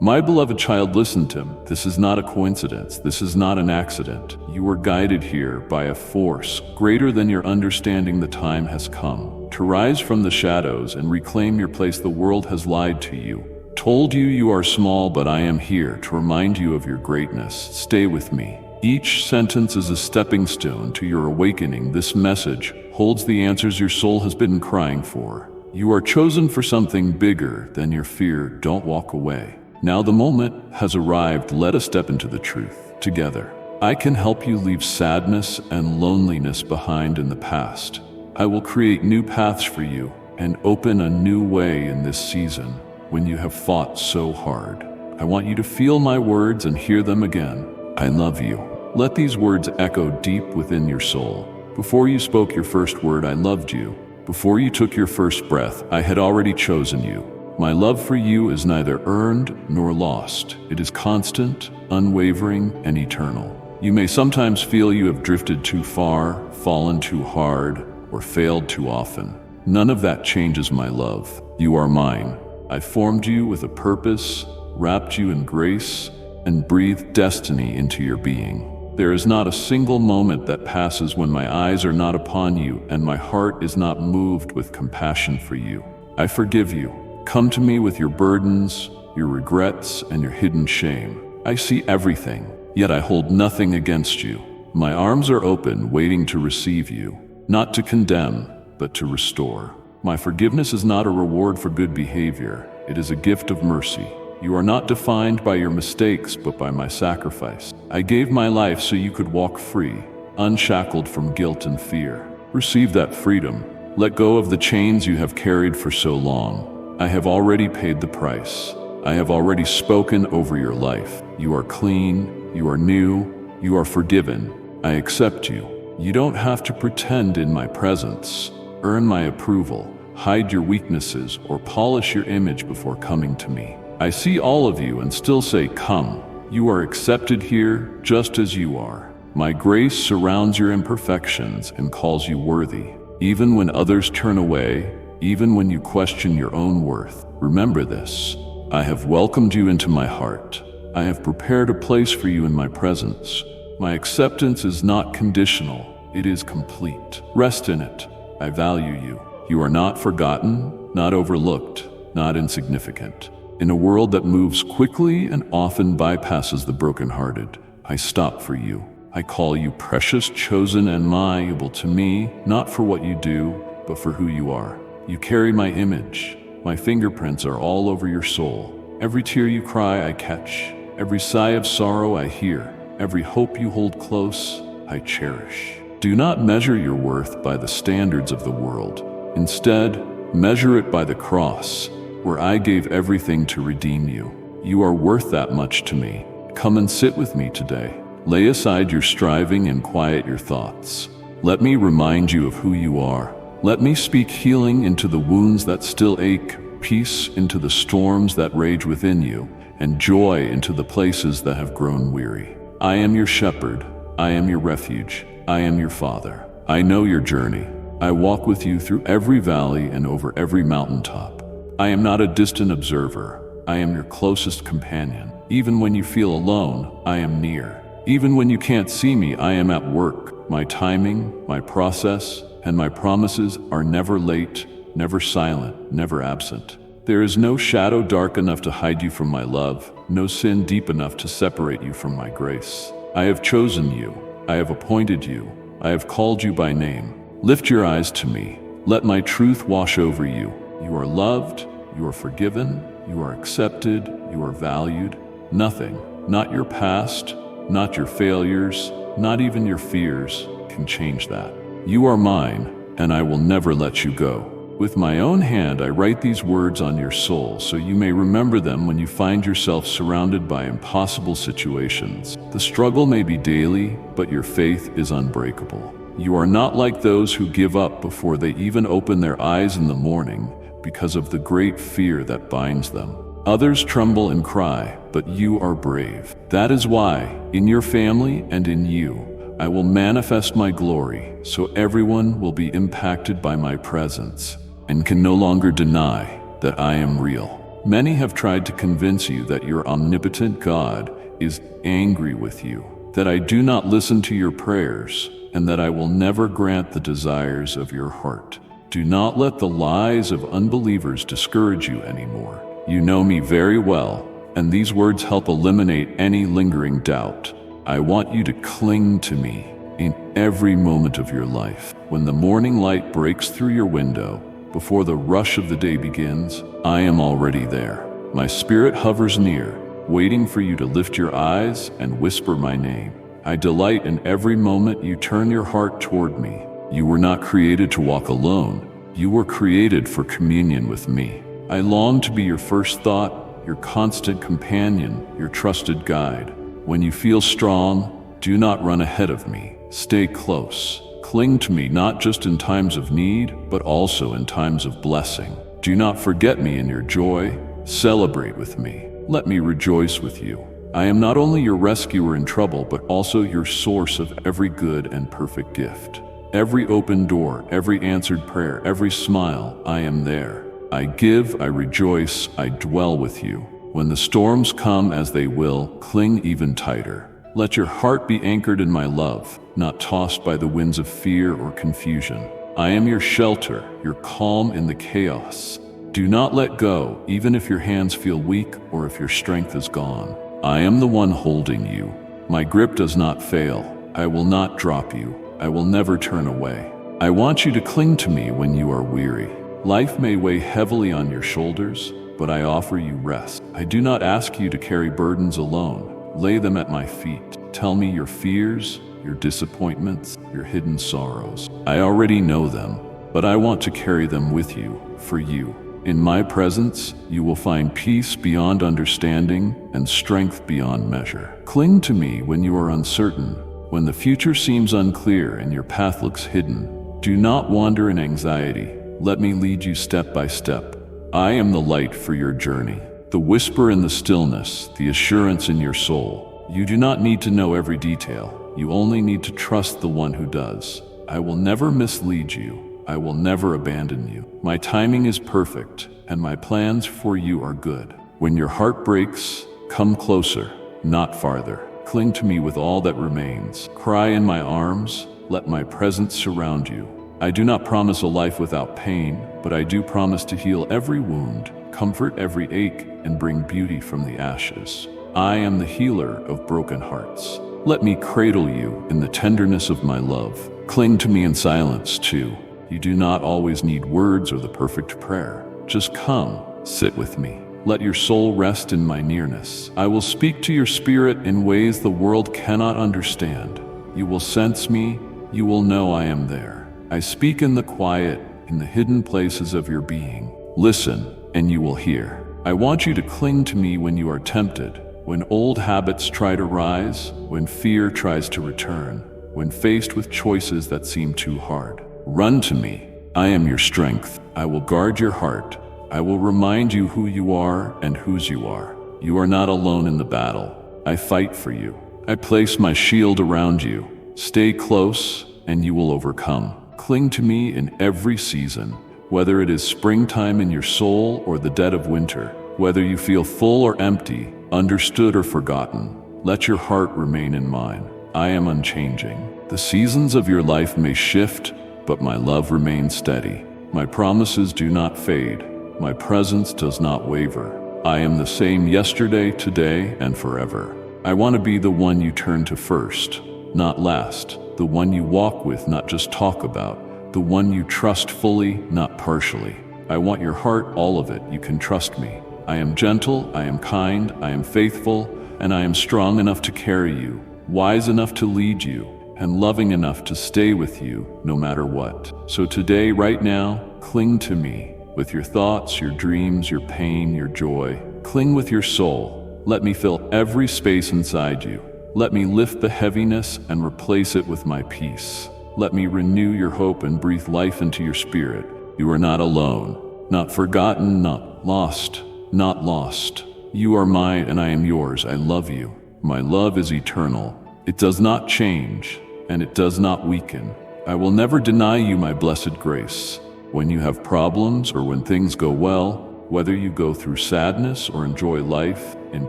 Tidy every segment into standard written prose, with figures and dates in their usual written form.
My beloved child, listen to him. This is not a coincidence. This is not an accident. You are guided here by a force greater than your understanding. The time has come to rise from the shadows and reclaim your place. The world has lied to you, told you you are small, but I am here to remind you of your greatness. Stay with me. Each sentence is a stepping stone to your awakening. This message holds the answers your soul has been crying for. You are chosen for something bigger than your fear. Don't walk away. Now the moment has arrived. Let us step into the truth together. I can help you leave sadness and loneliness behind in the past. I will create new paths for you and open a new way in this season when you have fought so hard. I want you to feel my words and hear them again. I love you. Let these words echo deep within your soul. Before you spoke your first word, I loved you. Before you took your first breath, I had already chosen you. My love for you is neither earned nor lost. It is constant, unwavering, and eternal. You may sometimes feel you have drifted too far, fallen too hard, or failed too often. None of that changes my love. You are mine. I formed you with a purpose, wrapped you in grace, and breathed destiny into your being. There is not a single moment that passes when my eyes are not upon you and my heart is not moved with compassion for you. I forgive you. Come to me with your burdens, your regrets, and your hidden shame. I see everything, yet I hold nothing against you. My arms are open, waiting to receive you, not to condemn, but to restore. My forgiveness is not a reward for good behavior. It is a gift of mercy. You are not defined by your mistakes, but by my sacrifice. I gave my life so you could walk free, unshackled from guilt and fear. Receive that freedom. Let go of the chains you have carried for so long. I have already paid the price. I have already spoken over your life. You are clean, you are new, you are forgiven. I accept you. You don't have to pretend in my presence, earn my approval, hide your weaknesses, or polish your image before coming to me. I see all of you and still say, come. You are accepted here just as you are. My grace surrounds your imperfections and calls you worthy. Even when others turn away, even when you question your own worth, remember this. I have welcomed you into my heart. I have prepared a place for you in my presence. My acceptance is not conditional, it is complete. Rest in it. I value you. You are not forgotten, not overlooked, not insignificant. In a world that moves quickly and often bypasses the brokenhearted, I stop for you. I call you precious, chosen, and malleable to me, not for what you do, but for who you are. You carry my image. My fingerprints are all over your soul. Every tear you cry, I catch. Every sigh of sorrow, I hear. Every hope you hold close, I cherish. Do not measure your worth by the standards of the world. Instead, measure it by the cross, where I gave everything to redeem you. You are worth that much to me. Come and sit with me today. Lay aside your striving and quiet your thoughts. Let me remind you of who you are. Let me speak healing into the wounds that still ache, peace into the storms that rage within you, and joy into the places that have grown weary. I am your shepherd. I am your refuge. I am your father. I know your journey. I walk with you through every valley and over every mountaintop. I am not a distant observer. I am your closest companion. Even when you feel alone, I am near. Even when you can't see me, I am at work. My timing, my process, and my promises are never late, never silent, never absent. There is no shadow dark enough to hide you from my love, no sin deep enough to separate you from my grace. I have chosen you. I have appointed you. I have called you by name. Lift your eyes to me. Let my truth wash over you. You are loved, you are forgiven, you are accepted, you are valued. Nothing, not your past, not your failures, not even your fears, can change that. You are mine, and I will never let you go. With my own hand, I write these words on your soul so you may remember them when you find yourself surrounded by impossible situations. The struggle may be daily, but your faith is unbreakable. You are not like those who give up before they even open their eyes in the morning because of the great fear that binds them. Others tremble and cry, but you are brave. That is why, in your family and in you, I will manifest my glory so everyone will be impacted by my presence and can no longer deny that I am real. Many have tried to convince you that your omnipotent God is angry with you, that I do not listen to your prayers, and that I will never grant the desires of your heart. Do not let the lies of unbelievers discourage you anymore. You know me very well, and these words help eliminate any lingering doubt. I want you to cling to me in every moment of your life. When the morning light breaks through your window, before the rush of the day begins, I am already there. My spirit hovers near, waiting for you to lift your eyes and whisper my name. I delight in every moment you turn your heart toward me. You were not created to walk alone. You were created for communion with me. I long to be your first thought, your constant companion, your trusted guide. When you feel strong, do not run ahead of me. Stay close. Cling to me not just in times of need, but also in times of blessing. Do not forget me in your joy. Celebrate with me. Let me rejoice with you. I am not only your rescuer in trouble, but also your source of every good and perfect gift. Every open door, every answered prayer, every smile, I am there. I give, I rejoice, I dwell with you. When the storms come, as they will, cling even tighter. Let your heart be anchored in my love, not tossed by the winds of fear or confusion. I am your shelter, your calm in the chaos. Do not let go, even if your hands feel weak or if your strength is gone. I am the one holding you. My grip does not fail. I will not drop you. I will never turn away. I want you to cling to me when you are weary. Life may weigh heavily on your shoulders, but I offer you rest. I do not ask you to carry burdens alone. Lay them at my feet. Tell me your fears, your disappointments, your hidden sorrows. I already know them, but I want to carry them with you, for you. In my presence, you will find peace beyond understanding and strength beyond measure. Cling to me when you are uncertain, when the future seems unclear and your path looks hidden. Do not wander in anxiety. Let me lead you step by step. I am the light for your journey, the whisper in the stillness, the assurance in your soul. You do not need to know every detail. You only need to trust the one who does. I will never mislead you. I will never abandon you. My timing is perfect, and my plans for you are good. When your heart breaks, come closer, not farther. Cling to me with all that remains. Cry in my arms. Let my presence surround you. I do not promise a life without pain, but I do promise to heal every wound, comfort every ache, and bring beauty from the ashes. I am the healer of broken hearts. Let me cradle you in the tenderness of my love. Cling to me in silence, too. You do not always need words or the perfect prayer. Just come, sit with me. Let your soul rest in my nearness. I will speak to your spirit in ways the world cannot understand. You will sense me. You will know I am there. I speak in the quiet, in the hidden places of your being. Listen, and you will hear. I want you to cling to me when you are tempted, when old habits try to rise, when fear tries to return, when faced with choices that seem too hard. Run to me. I am your strength. I will guard your heart. I will remind you who you are and whose you are. You are not alone in the battle. I fight for you. I place my shield around you. Stay close, and you will overcome. Cling to me in every season, whether it is springtime in your soul or the dead of winter, whether you feel full or empty, understood or forgotten. Let your heart remain in mine. I am unchanging. The seasons of your life may shift, but my love remains steady. My promises do not fade. My presence does not waver. I am the same yesterday, today, and forever. I want to be the one you turn to first, not last. The one you walk with, not just talk about. The one you trust fully, not partially. I want your heart, all of it. You can trust me. I am gentle, I am kind, I am faithful, and I am strong enough to carry you, wise enough to lead you, and loving enough to stay with you no matter what. So today, right now, cling to me with your thoughts, your dreams, your pain, your joy. Cling with your soul. Let me fill every space inside you. Let me lift the heaviness and replace it with my peace. Let me renew your hope and breathe life into your spirit. You are not alone, not forgotten, not lost, not lost. You are mine and I am yours. I love you. My love is eternal. It does not change, and it does not weaken. I will never deny you my blessed grace. When you have problems or when things go well, whether you go through sadness or enjoy life, in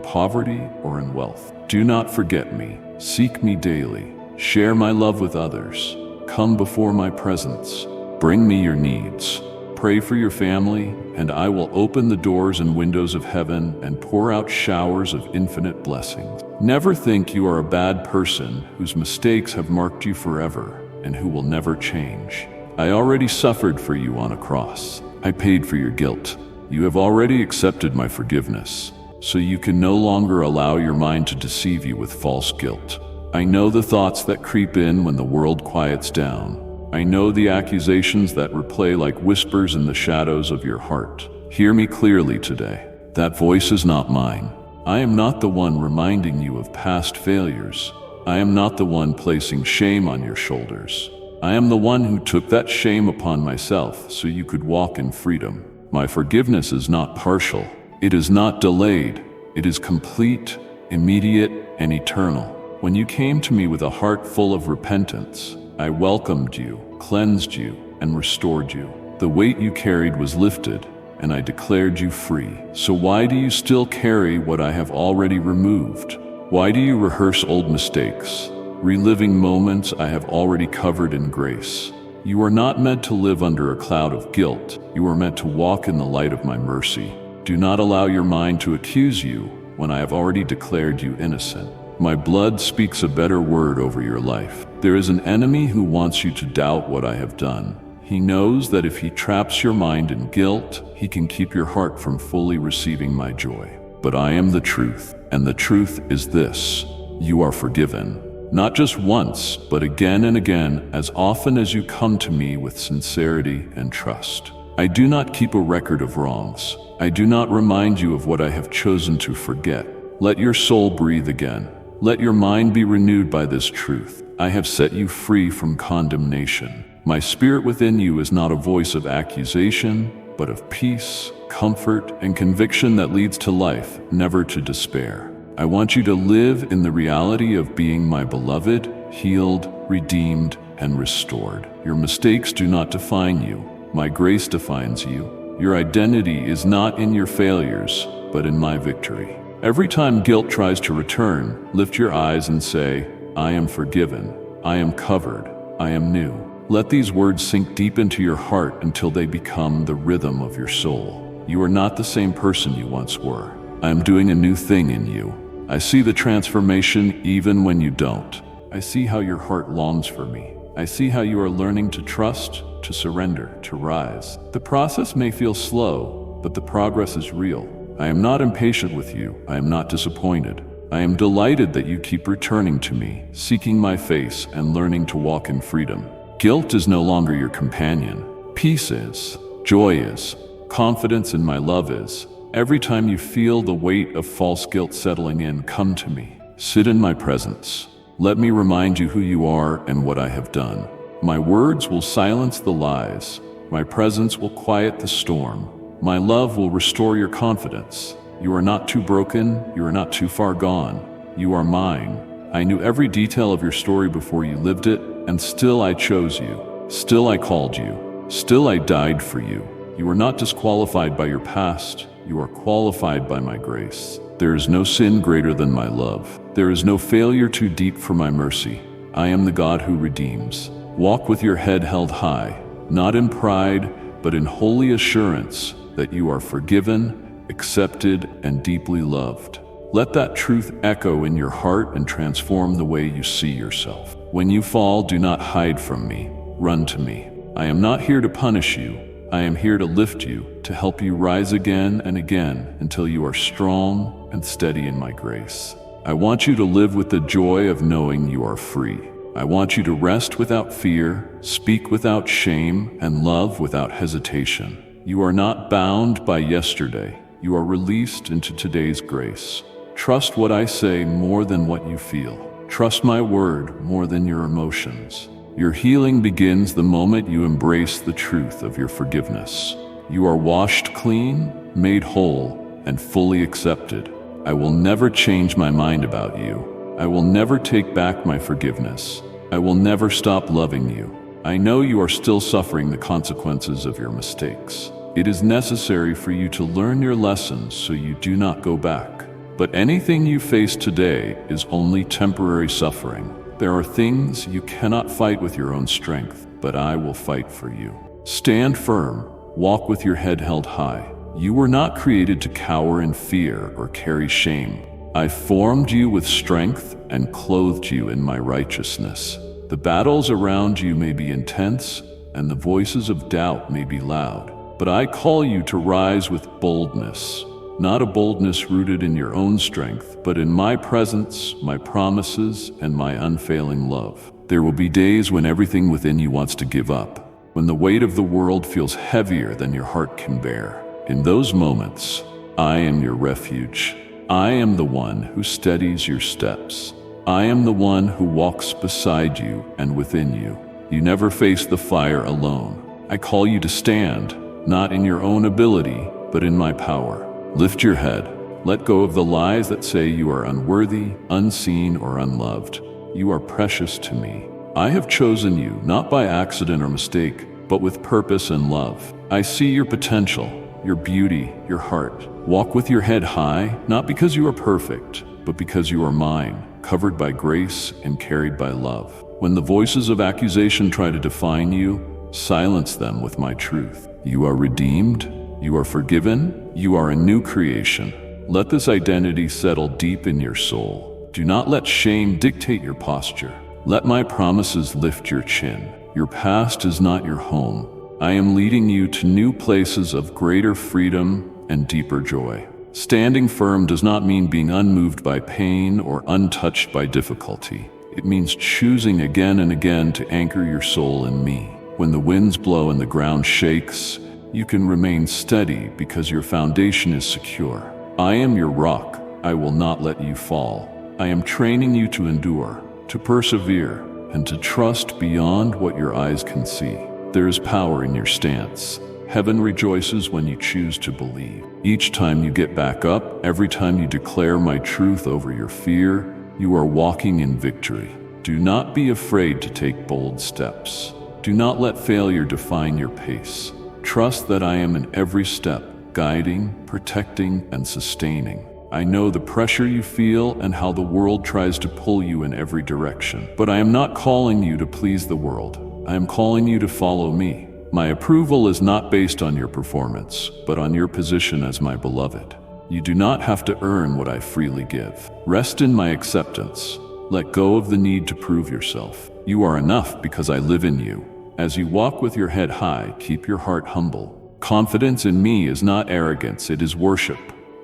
poverty or in wealth. Do not forget me. Seek me daily. Share my love with others. Come before my presence. Bring me your needs. Pray for your family, and I will open the doors and windows of heaven and pour out showers of infinite blessings. Never think you are a bad person whose mistakes have marked you forever and who will never change. I already suffered for you on a cross. I paid for your guilt. You have already accepted my forgiveness, so you can no longer allow your mind to deceive you with false guilt. I know the thoughts that creep in when the world quiets down. I know the accusations that replay like whispers in the shadows of your heart. Hear me clearly today. That voice is not mine. I am not the one reminding you of past failures. I am not the one placing shame on your shoulders. I am the one who took that shame upon myself so you could walk in freedom. My forgiveness is not partial. It is not delayed. It is complete, immediate, and eternal. When you came to me with a heart full of repentance, I welcomed you, cleansed you, and restored you. The weight you carried was lifted, and I declared you free. So why do you still carry what I have already removed? Why do you rehearse old mistakes, reliving moments I have already covered in grace? You are not meant to live under a cloud of guilt. You are meant to walk in the light of my mercy. Do not allow your mind to accuse you when I have already declared you innocent. My blood speaks a better word over your life. There is an enemy who wants you to doubt what I have done. He knows that if he traps your mind in guilt, he can keep your heart from fully receiving my joy. But I am the truth, and the truth is this: you are forgiven. Not just once, but again and again, as often as you come to me with sincerity and trust. I do not keep a record of wrongs. I do not remind you of what I have chosen to forget. Let your soul breathe again. Let your mind be renewed by this truth. I have set you free from condemnation. My spirit within you is not a voice of accusation, but of peace, comfort, and conviction that leads to life, never to despair. I want you to live in the reality of being my beloved, healed, redeemed, and restored. Your mistakes do not define you. My grace defines you. Your identity is not in your failures, but in my victory. Every time guilt tries to return, lift your eyes and say, I am forgiven, I am covered, I am new. Let these words sink deep into your heart until they become the rhythm of your soul. You are not the same person you once were. I am doing a new thing in you. I see the transformation even when you don't. I see how your heart longs for me. I see how you are learning to trust, to surrender, to rise. The process may feel slow, but the progress is real. I am not impatient with you. I am not disappointed. I am delighted that you keep returning to me, seeking my face and learning to walk in freedom. Guilt is no longer your companion. Peace is. Joy is. Confidence in my love is. Every time you feel the weight of false guilt settling in, come to me. Sit in my presence. Let me remind you who you are and what I have done. My words will silence the lies. My presence will quiet the storm. My love will restore your confidence. You are not too broken. You are not too far gone. You are mine. I knew every detail of your story before you lived it, and still I chose you. Still I called you. Still I died for you. You are not disqualified by your past. You are qualified by my grace. There is no sin greater than my love. There is no failure too deep for my mercy. I am the God who redeems. Walk with your head held high, not in pride, but in holy assurance that you are forgiven, accepted, and deeply loved. Let that truth echo in your heart and transform the way you see yourself. When you fall, do not hide from me. Run to me. I am not here to punish you. I am here to lift you, to help you rise again and again until you are strong and steady in my grace. I want you to live with the joy of knowing you are free. I want you to rest without fear, speak without shame, and love without hesitation. You are not bound by yesterday. You are released into today's grace. Trust what I say more than what you feel. Trust my word more than your emotions. Your healing begins the moment you embrace the truth of your forgiveness. You are washed clean, made whole, and fully accepted. I will never change my mind about you. I will never take back my forgiveness. I will never stop loving you. I know you are still suffering the consequences of your mistakes. It is necessary for you to learn your lessons so you do not go back. But anything you face today is only temporary suffering. There are things you cannot fight with your own strength, but I will fight for you. Stand firm, walk with your head held high. You were not created to cower in fear or carry shame. I formed you with strength and clothed you in my righteousness. The battles around you may be intense, and the voices of doubt may be loud, but I call you to rise with boldness, not a boldness rooted in your own strength, but in my presence, my promises, and my unfailing love. There will be days when everything within you wants to give up, when the weight of the world feels heavier than your heart can bear. In those moments, I am your refuge. I am the one who steadies your steps. I am the one who walks beside you and within you. You never face the fire alone. I call you to stand, not in your own ability, but in my power. Lift your head. Let go of the lies that say you are unworthy, unseen, or unloved. You are precious to me. I have chosen you, not by accident or mistake, but with purpose and love. I see your potential, your beauty, your heart. Walk with your head high, not because you are perfect, but because you are mine, covered by grace and carried by love. When the voices of accusation try to define you, silence them with my truth. You are redeemed, you are forgiven, you are a new creation. Let this identity settle deep in your soul. Do not let shame dictate your posture. Let my promises lift your chin. Your past is not your home. I am leading you to new places of greater freedom and deeper joy. Standing firm does not mean being unmoved by pain or untouched by difficulty. It means choosing again and again to anchor your soul in me. When the winds blow and the ground shakes, you can remain steady because your foundation is secure. I am your rock. I will not let you fall. I am training you to endure, to persevere, and to trust beyond what your eyes can see. There is power in your stance. Heaven rejoices when you choose to believe. Each time you get back up, every time you declare my truth over your fear, you are walking in victory. Do not be afraid to take bold steps. Do not let failure define your pace. Trust that I am in every step, guiding, protecting, and sustaining. I know the pressure you feel and how the world tries to pull you in every direction. But I am not calling you to please the world. I am calling you to follow me. My approval is not based on your performance, but on your position as my beloved. You do not have to earn what I freely give. Rest in my acceptance. Let go of the need to prove yourself. You are enough because I live in you. As you walk with your head high, keep your heart humble. Confidence in me is not arrogance, it is worship.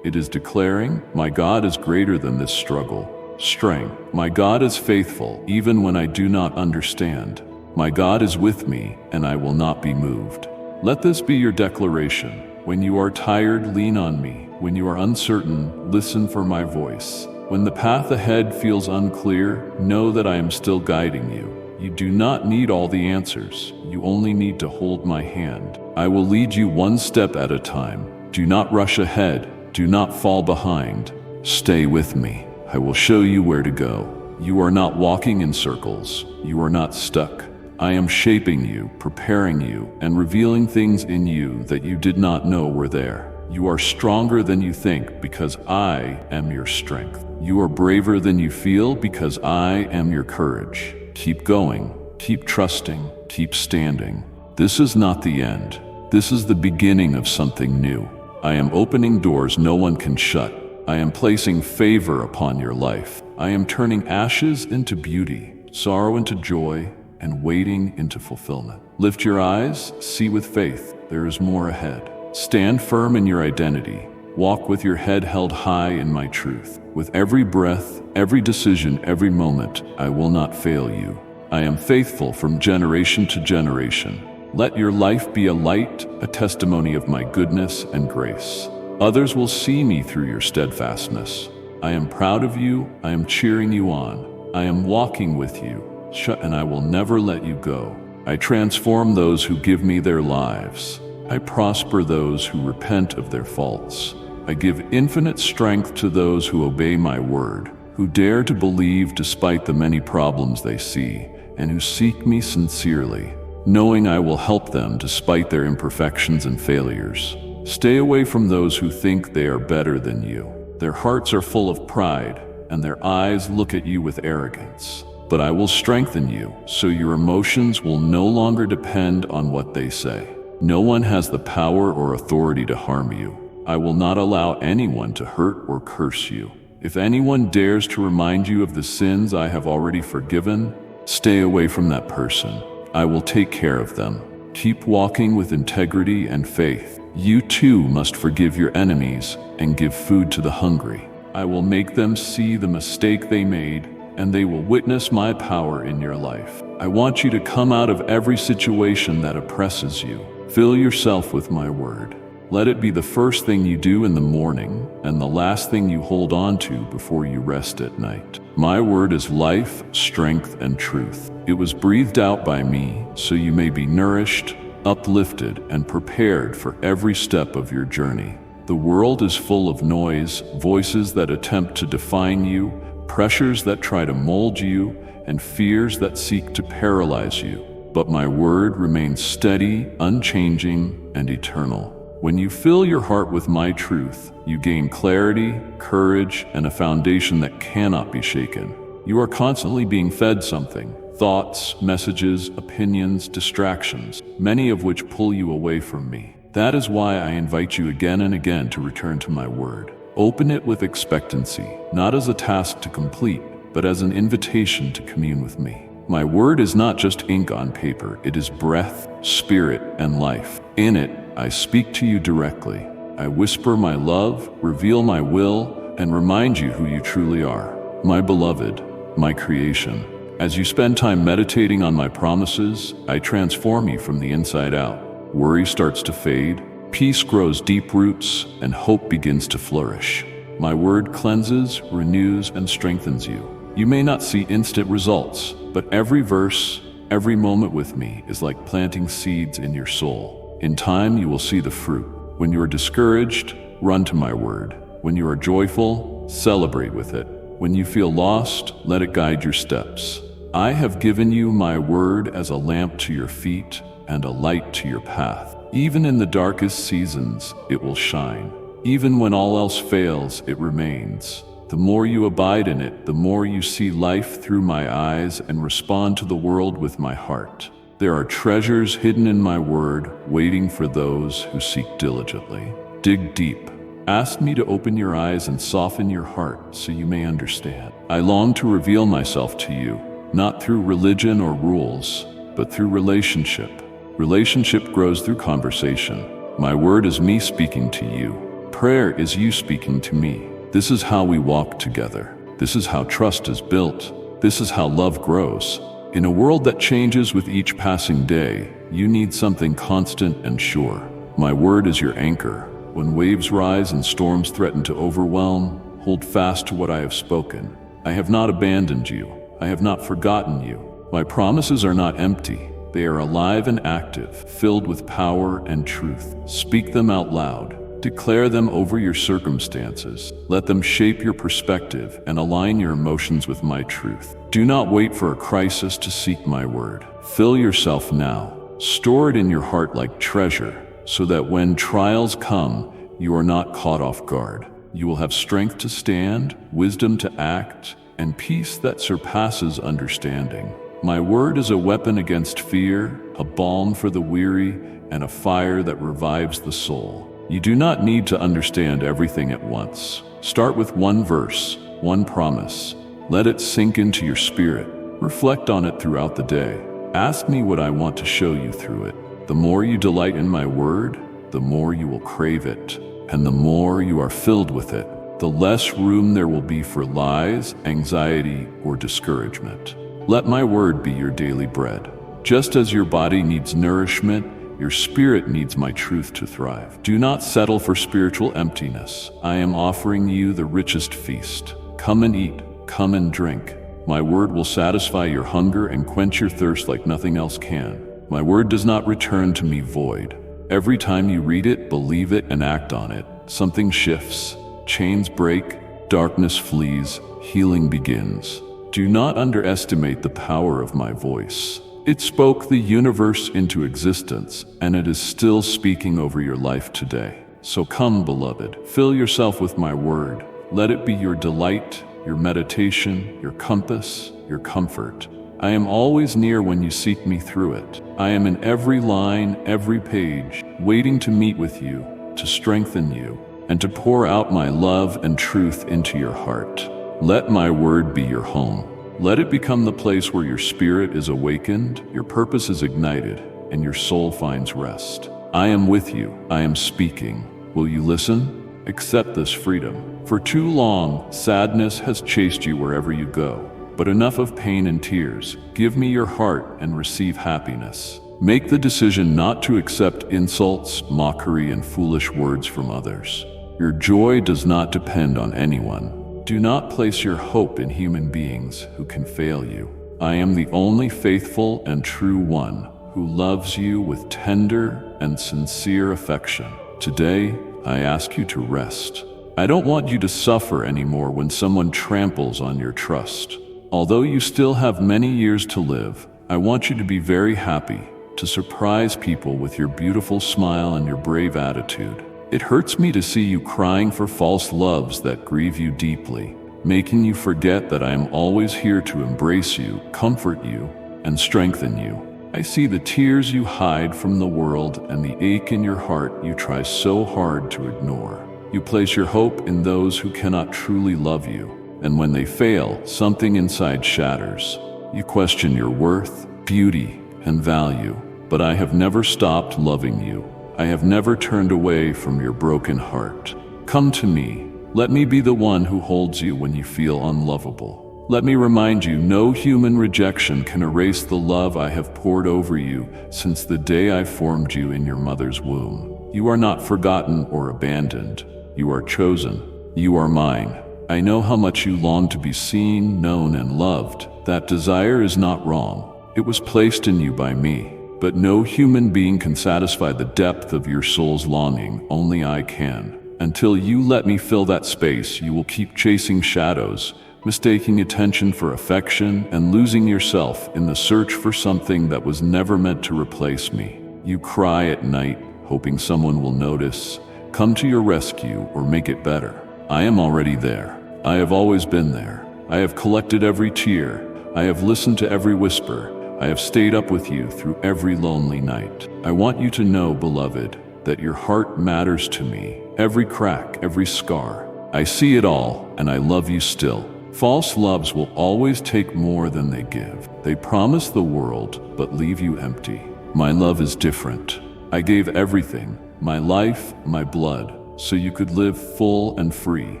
It is declaring, my God is greater than this struggle. Strength, my God is faithful, even when I do not understand. My God is with me, and I will not be moved. Let this be your declaration. When you are tired, lean on me. When you are uncertain, listen for my voice. When the path ahead feels unclear, know that I am still guiding you. You do not need all the answers. You only need to hold my hand. I will lead you one step at a time. Do not rush ahead. Do not fall behind. Stay with me. I will show you where to go. You are not walking in circles. You are not stuck. I am shaping you, preparing you, and revealing things in you that you did not know were there. You are stronger than you think because I am your strength. You are braver than you feel because I am your courage. Keep going, keep trusting, keep standing. This is not the end. This is the beginning of something new. I am opening doors no one can shut. I am placing favor upon your life. I am turning ashes into beauty, sorrow into joy, and waiting into fulfillment. Lift your eyes, see with faith. There is more ahead. Stand firm in your identity. Walk with your head held high in my truth. With every breath, every decision, every moment, I will not fail you. I am faithful from generation to generation. Let your life be a light, a testimony of my goodness and grace. Others will see me through your steadfastness. I am proud of you. I am cheering you on. I am walking with you. And I will never let you go. I transform those who give me their lives. I prosper those who repent of their faults. I give infinite strength to those who obey my word, who dare to believe despite the many problems they see, and who seek me sincerely. knowing I will help them despite their imperfections and failures. Stay away from those who think they are better than you. Their hearts are full of pride, and their eyes look at you with arrogance. But I will strengthen you, so your emotions will no longer depend on what they say. No one has the power or authority to harm you. I will not allow anyone to hurt or curse you. If anyone dares to remind you of the sins I have already forgiven, stay away from that person. I will take care of them. Keep walking with integrity and faith. You too must forgive your enemies and give food to the hungry. I will make them see the mistake they made, and they will witness my power in your life. I want you to come out of every situation that oppresses you. Fill yourself with my word. Let it be the first thing you do in the morning and the last thing you hold on to before you rest at night. My word is life, strength, and truth. It was breathed out by me so you may be nourished, uplifted, and prepared for every step of your journey. The world is full of noise, voices that attempt to define you, pressures that try to mold you, and fears that seek to paralyze you. But my word remains steady, unchanging, and eternal. When you fill your heart with my truth, you gain clarity, courage, and a foundation that cannot be shaken. You are constantly being fed something: thoughts, messages, opinions, distractions, many of which pull you away from me. That is why I invite you again and again to return to my word. Open it with expectancy, not as a task to complete, but as an invitation to commune with me. My word is not just ink on paper, it is breath, spirit, and life. In it, I speak to you directly. I whisper my love, reveal my will, and remind you who you truly are. My beloved, my creation. As you spend time meditating on my promises, I transform you from the inside out. Worry starts to fade, peace grows deep roots, and hope begins to flourish. My word cleanses, renews, and strengthens you. You may not see instant results, but every verse, every moment with me is like planting seeds in your soul. In time, you will see the fruit. When you are discouraged, run to my word. When you are joyful, celebrate with it. When you feel lost, let it guide your steps. I have given you my word as a lamp to your feet and a light to your path. Even in the darkest seasons, it will shine. Even when all else fails, it remains. The more you abide in it, the more you see life through my eyes and respond to the world with my heart. There are treasures hidden in my word, waiting for those who seek diligently. Dig deep. Ask me to open your eyes and soften your heart so you may understand. I long to reveal myself to you, not through religion or rules, but through relationship. Relationship grows through conversation. My word is me speaking to you. Prayer is you speaking to me. This is how we walk together. This is how trust is built. This is how love grows. In a world that changes with each passing day, you need something constant and sure. My word is your anchor. When waves rise and storms threaten to overwhelm, hold fast to what I have spoken. I have not abandoned you. I have not forgotten you. My promises are not empty. They are alive and active, filled with power and truth. Speak them out loud. Declare them over your circumstances. Let them shape your perspective and align your emotions with my truth. Do not wait for a crisis to seek my word. Fill yourself now. Store it in your heart like treasure, so that when trials come, you are not caught off guard. You will have strength to stand, wisdom to act, and peace that surpasses understanding. My word is a weapon against fear, a balm for the weary, and a fire that revives the soul. You do not need to understand everything at once. Start with one verse, one promise. Let it sink into your spirit. Reflect on it throughout the day. Ask me what I want to show you through it. The more you delight in my word, the more you will crave it. And the more you are filled with it, the less room there will be for lies, anxiety, or discouragement. Let my word be your daily bread. Just as your body needs nourishment, your spirit needs my truth to thrive. Do not settle for spiritual emptiness. I am offering you the richest feast. Come and eat, come and drink. My word will satisfy your hunger and quench your thirst like nothing else can. My word does not return to me void. Every time you read it, believe it, and act on it, something shifts. Chains break, darkness flees, healing begins. Do not underestimate the power of my voice. It spoke the universe into existence, and it is still speaking over your life today. So come, beloved, fill yourself with my word. Let it be your delight, your meditation, your compass, your comfort. I am always near when you seek me through it. I am in every line, every page, waiting to meet with you, to strengthen you, and to pour out my love and truth into your heart. Let my word be your home. Let it become the place where your spirit is awakened, your purpose is ignited, and your soul finds rest. I am with you. I am speaking. Will you listen? Accept this freedom. For too long, sadness has chased you wherever you go. But enough of pain and tears. Give me your heart and receive happiness. Make the decision not to accept insults, mockery, and foolish words from others. Your joy does not depend on anyone. Do not place your hope in human beings who can fail you. I am the only faithful and true one who loves you with tender and sincere affection. Today, I ask you to rest. I don't want you to suffer anymore when someone tramples on your trust. Although you still have many years to live, I want you to be very happy, to surprise people with your beautiful smile and your brave attitude. It hurts me to see you crying for false loves that grieve you deeply, making you forget that I am always here to embrace you, comfort you, and strengthen you. I see the tears you hide from the world and the ache in your heart you try so hard to ignore. You place your hope in those who cannot truly love you, and when they fail, something inside shatters. You question your worth, beauty, and value, but I have never stopped loving you. I have never turned away from your broken heart. Come to me. Let me be the one who holds you when you feel unlovable. Let me remind you, no human rejection can erase the love I have poured over you since the day I formed you in your mother's womb. You are not forgotten or abandoned. You are chosen. You are mine. I know how much you long to be seen, known, and loved. That desire is not wrong. It was placed in you by me. But no human being can satisfy the depth of your soul's longing, only I can. Until you let me fill that space, you will keep chasing shadows, mistaking attention for affection, and losing yourself in the search for something that was never meant to replace me. You cry at night, hoping someone will notice, come to your rescue, or make it better. I am already there. I have always been there. I have collected every tear. I have listened to every whisper. I have stayed up with you through every lonely night. I want you to know, beloved, that your heart matters to me. Every crack, every scar. I see it all, and I love you still. False loves will always take more than they give. They promise the world, but leave you empty. My love is different. I gave everything, my life, my blood, so you could live full and free.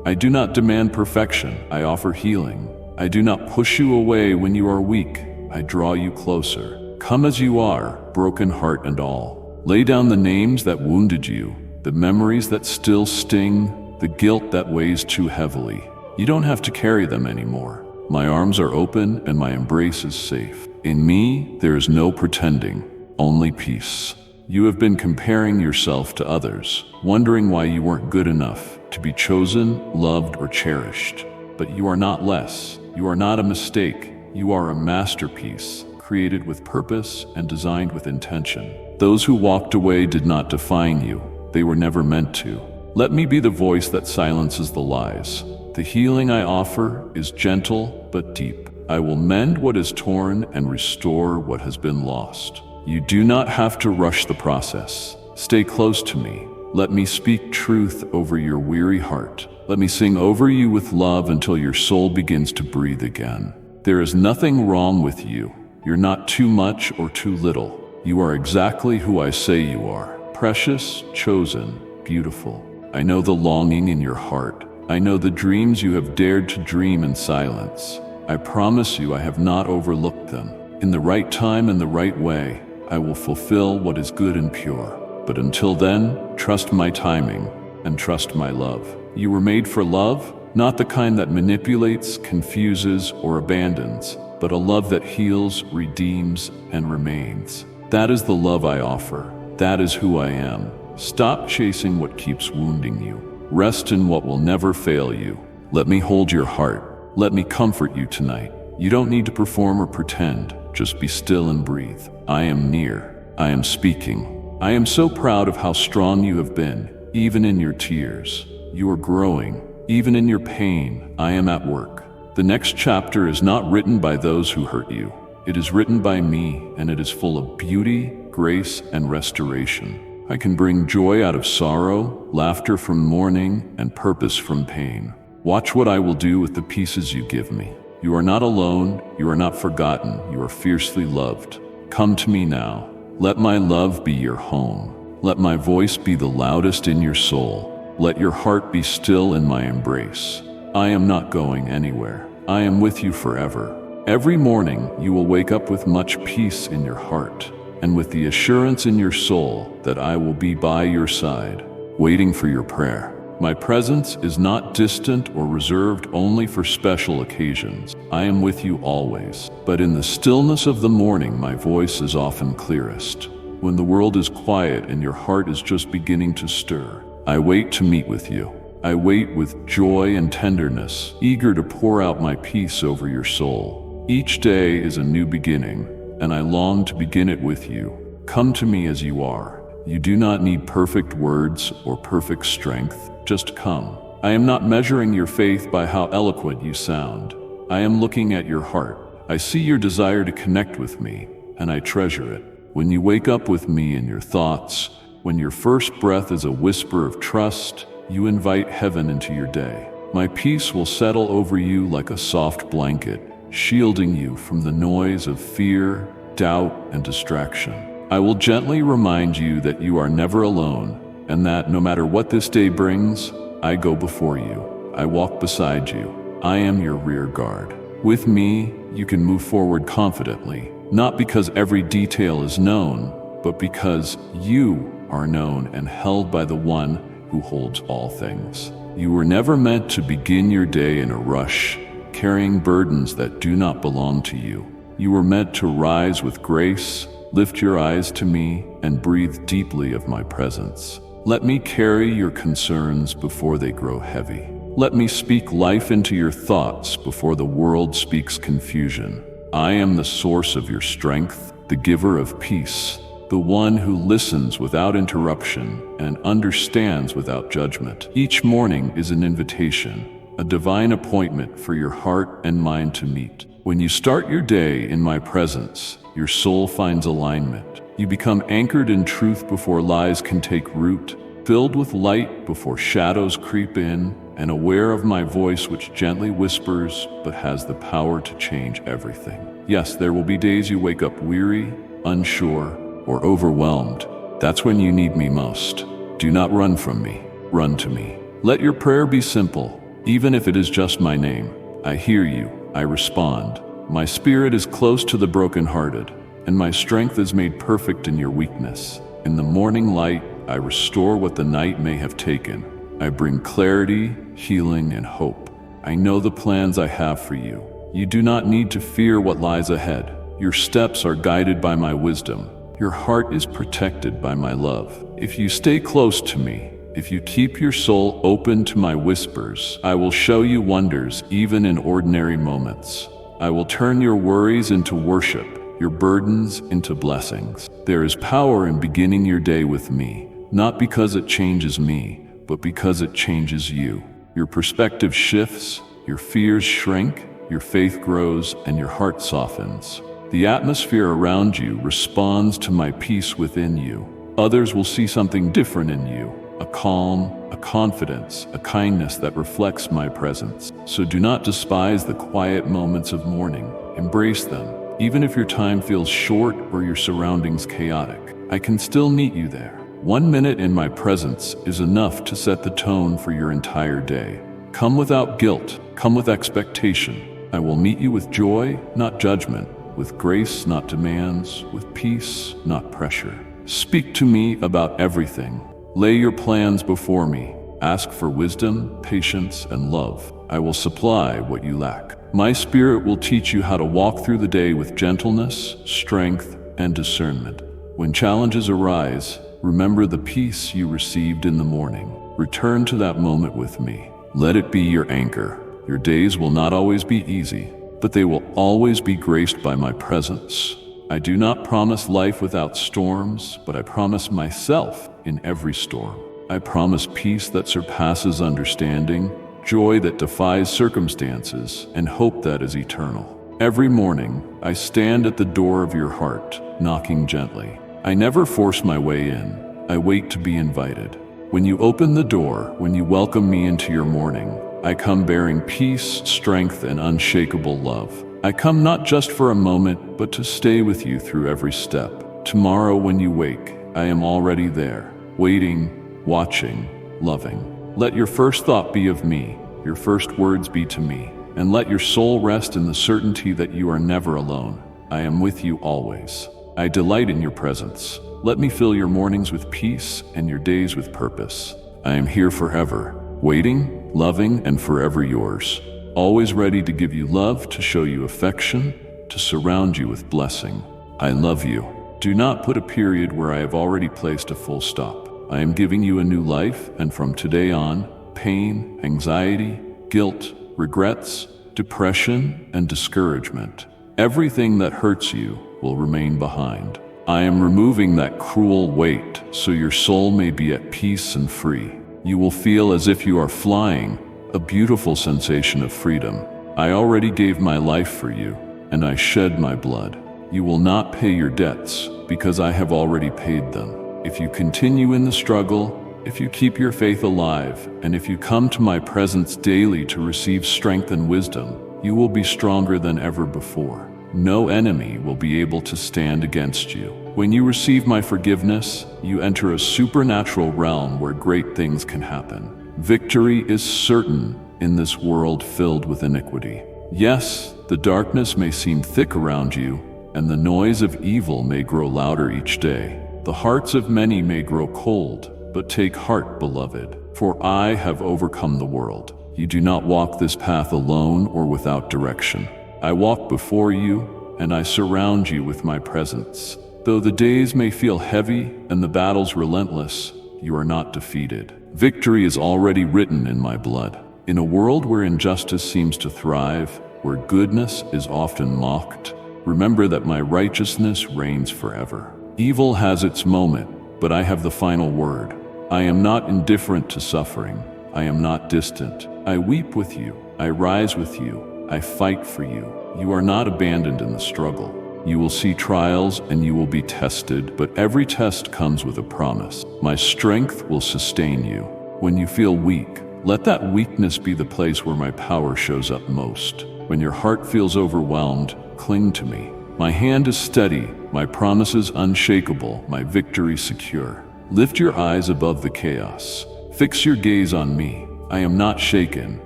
I do not demand perfection. I offer healing. I do not push you away when you are weak. I draw you closer. Come as you are, broken heart and all. Lay down the names that wounded you, the memories that still sting, the guilt that weighs too heavily. You don't have to carry them anymore. My arms are open and my embrace is safe. In me, there is no pretending, only peace. You have been comparing yourself to others, wondering why you weren't good enough to be chosen, loved, or cherished. But you are not less. You are not a mistake. You are a masterpiece, created with purpose and designed with intention. Those who walked away did not define you. They were never meant to. Let me be the voice that silences the lies. The healing I offer is gentle but deep. I will mend what is torn and restore what has been lost. You do not have to rush the process. Stay close to me. Let me speak truth over your weary heart. Let me sing over you with love until your soul begins to breathe again. There is nothing wrong with you. You're not too much or too little. You are exactly who I say you are. Precious, chosen, beautiful. I know the longing in your heart. I know the dreams you have dared to dream in silence. I promise you I have not overlooked them. In the right time and the right way, I will fulfill what is good and pure. But until then, trust my timing and trust my love. You were made for love, not the kind that manipulates, confuses, or abandons, but a love that heals, redeems, and remains. That is the love I offer. That is who I am. Stop chasing what keeps wounding you. Rest in what will never fail you. Let me hold your heart. Let me comfort you tonight. You don't need to perform or pretend. Just be still and breathe. I am near. I am speaking. I am so proud of how strong you have been, even in your tears. You are growing. Even in your pain, I am at work. The next chapter is not written by those who hurt you. It is written by me, and it is full of beauty, grace, and restoration. I can bring joy out of sorrow, laughter from mourning, and purpose from pain. Watch what I will do with the pieces you give me. You are not alone, you are not forgotten, you are fiercely loved. Come to me now. Let my love be your home. Let my voice be the loudest in your soul. Let your heart be still in my embrace. I am not going anywhere. I am with you forever. Every morning you will wake up with much peace in your heart, and with the assurance in your soul that I will be by your side, waiting for your prayer. My presence is not distant or reserved only for special occasions. I am with you always. But in the stillness of the morning, my voice is often clearest. When the world is quiet and your heart is just beginning to stir, I wait to meet with you. I wait with joy and tenderness, eager to pour out my peace over your soul. Each day is a new beginning, and I long to begin it with you. Come to me as you are. You do not need perfect words or perfect strength. Just come. I am not measuring your faith by how eloquent you sound. I am looking at your heart. I see your desire to connect with me, and I treasure it. When you wake up with me in your thoughts, when your first breath is a whisper of trust, you invite heaven into your day. My peace will settle over you like a soft blanket, shielding you from the noise of fear, doubt, and distraction. I will gently remind you that you are never alone, and that no matter what this day brings, I go before you. I walk beside you. I am your rear guard. With me, you can move forward confidently, not because every detail is known, but because you are known and held by the one who holds all things. You were never meant to begin your day in a rush, carrying burdens that do not belong to you. You were meant to rise with grace, lift your eyes to me, and breathe deeply of my presence. Let me carry your concerns before they grow heavy. Let me speak life into your thoughts before the world speaks confusion. I am the source of your strength, the giver of peace, the one who listens without interruption and understands without judgment. Each morning is an invitation, a divine appointment for your heart and mind to meet. When you start your day in my presence, your soul finds alignment. You become anchored in truth before lies can take root, filled with light before shadows creep in, and aware of my voice which gently whispers but has the power to change everything. Yes, there will be days you wake up weary, unsure, or overwhelmed. That's when you need me most. Do not run from me. Run to me. Let your prayer be simple, even if it is just my name. I hear you. I respond. My spirit is close to the brokenhearted, and my strength is made perfect in your weakness. In the morning light, I restore what the night may have taken. I bring clarity, healing, and hope. I know the plans I have for you. You do not need to fear what lies ahead. Your steps are guided by my wisdom. Your heart is protected by my love. If you stay close to me, if you keep your soul open to my whispers, I will show you wonders even in ordinary moments. I will turn your worries into worship, your burdens into blessings. There is power in beginning your day with me, not because it changes me, but because it changes you. Your perspective shifts, your fears shrink, your faith grows, and your heart softens. The atmosphere around you responds to my peace within you. Others will see something different in you, a calm, a confidence, a kindness that reflects my presence. So do not despise the quiet moments of morning. Embrace them. Even if your time feels short or your surroundings chaotic, I can still meet you there. 1 minute in my presence is enough to set the tone for your entire day. Come without guilt, come with expectation. I will meet you with joy, not judgment, with grace, not demands, with peace, not pressure. Speak to me about everything. Lay your plans before me. Ask for wisdom, patience, and love. I will supply what you lack. My spirit will teach you how to walk through the day with gentleness, strength, and discernment. When challenges arise, remember the peace you received in the morning. Return to that moment with me. Let it be your anchor. Your days will not always be easy, but they will always be graced by my presence. I do not promise life without storms, but I promise myself in every storm. I promise peace that surpasses understanding, joy that defies circumstances, and hope that is eternal. Every morning, I stand at the door of your heart, knocking gently. I never force my way in. I wait to be invited. When you open the door, when you welcome me into your morning, I come bearing peace, strength, and unshakable love. I come not just for a moment, but to stay with you through every step. Tomorrow when you wake, I am already there, waiting, watching, loving. Let your first thought be of me, your first words be to me, and let your soul rest in the certainty that you are never alone. I am with you always. I delight in your presence. Let me fill your mornings with peace and your days with purpose. I am here forever, waiting, loving, and forever yours. Always ready to give you love, to show you affection, to surround you with blessing. I love you. Do not put a period where I have already placed a full stop. I am giving you a new life, and from today on, pain, anxiety, guilt, regrets, depression, and discouragement, everything that hurts you will remain behind. I am removing that cruel weight so your soul may be at peace and free. You will feel as if you are flying, a beautiful sensation of freedom. I already gave my life for you, and I shed my blood. You will not pay your debts, because I have already paid them. If you continue in the struggle, if you keep your faith alive, and if you come to my presence daily to receive strength and wisdom, you will be stronger than ever before. No enemy will be able to stand against you. When you receive my forgiveness, you enter a supernatural realm where great things can happen. Victory is certain in this world filled with iniquity. Yes, the darkness may seem thick around you, and the noise of evil may grow louder each day. The hearts of many may grow cold, but take heart, beloved, for I have overcome the world. You do not walk this path alone or without direction. I walk before you, and I surround you with my presence. Though the days may feel heavy and the battles relentless, you are not defeated. Victory is already written in my blood. In a world where injustice seems to thrive, where goodness is often mocked, remember that my righteousness reigns forever. Evil has its moment, but I have the final word. I am not indifferent to suffering. I am not distant. I weep with you. I rise with you. I fight for you. You are not abandoned in the struggle. You will see trials and you will be tested, but every test comes with a promise. My strength will sustain you. When you feel weak, let that weakness be the place where my power shows up most. When your heart feels overwhelmed, cling to me. My hand is steady, my promises unshakable, my victory secure. Lift your eyes above the chaos. Fix your gaze on me. I am not shaken,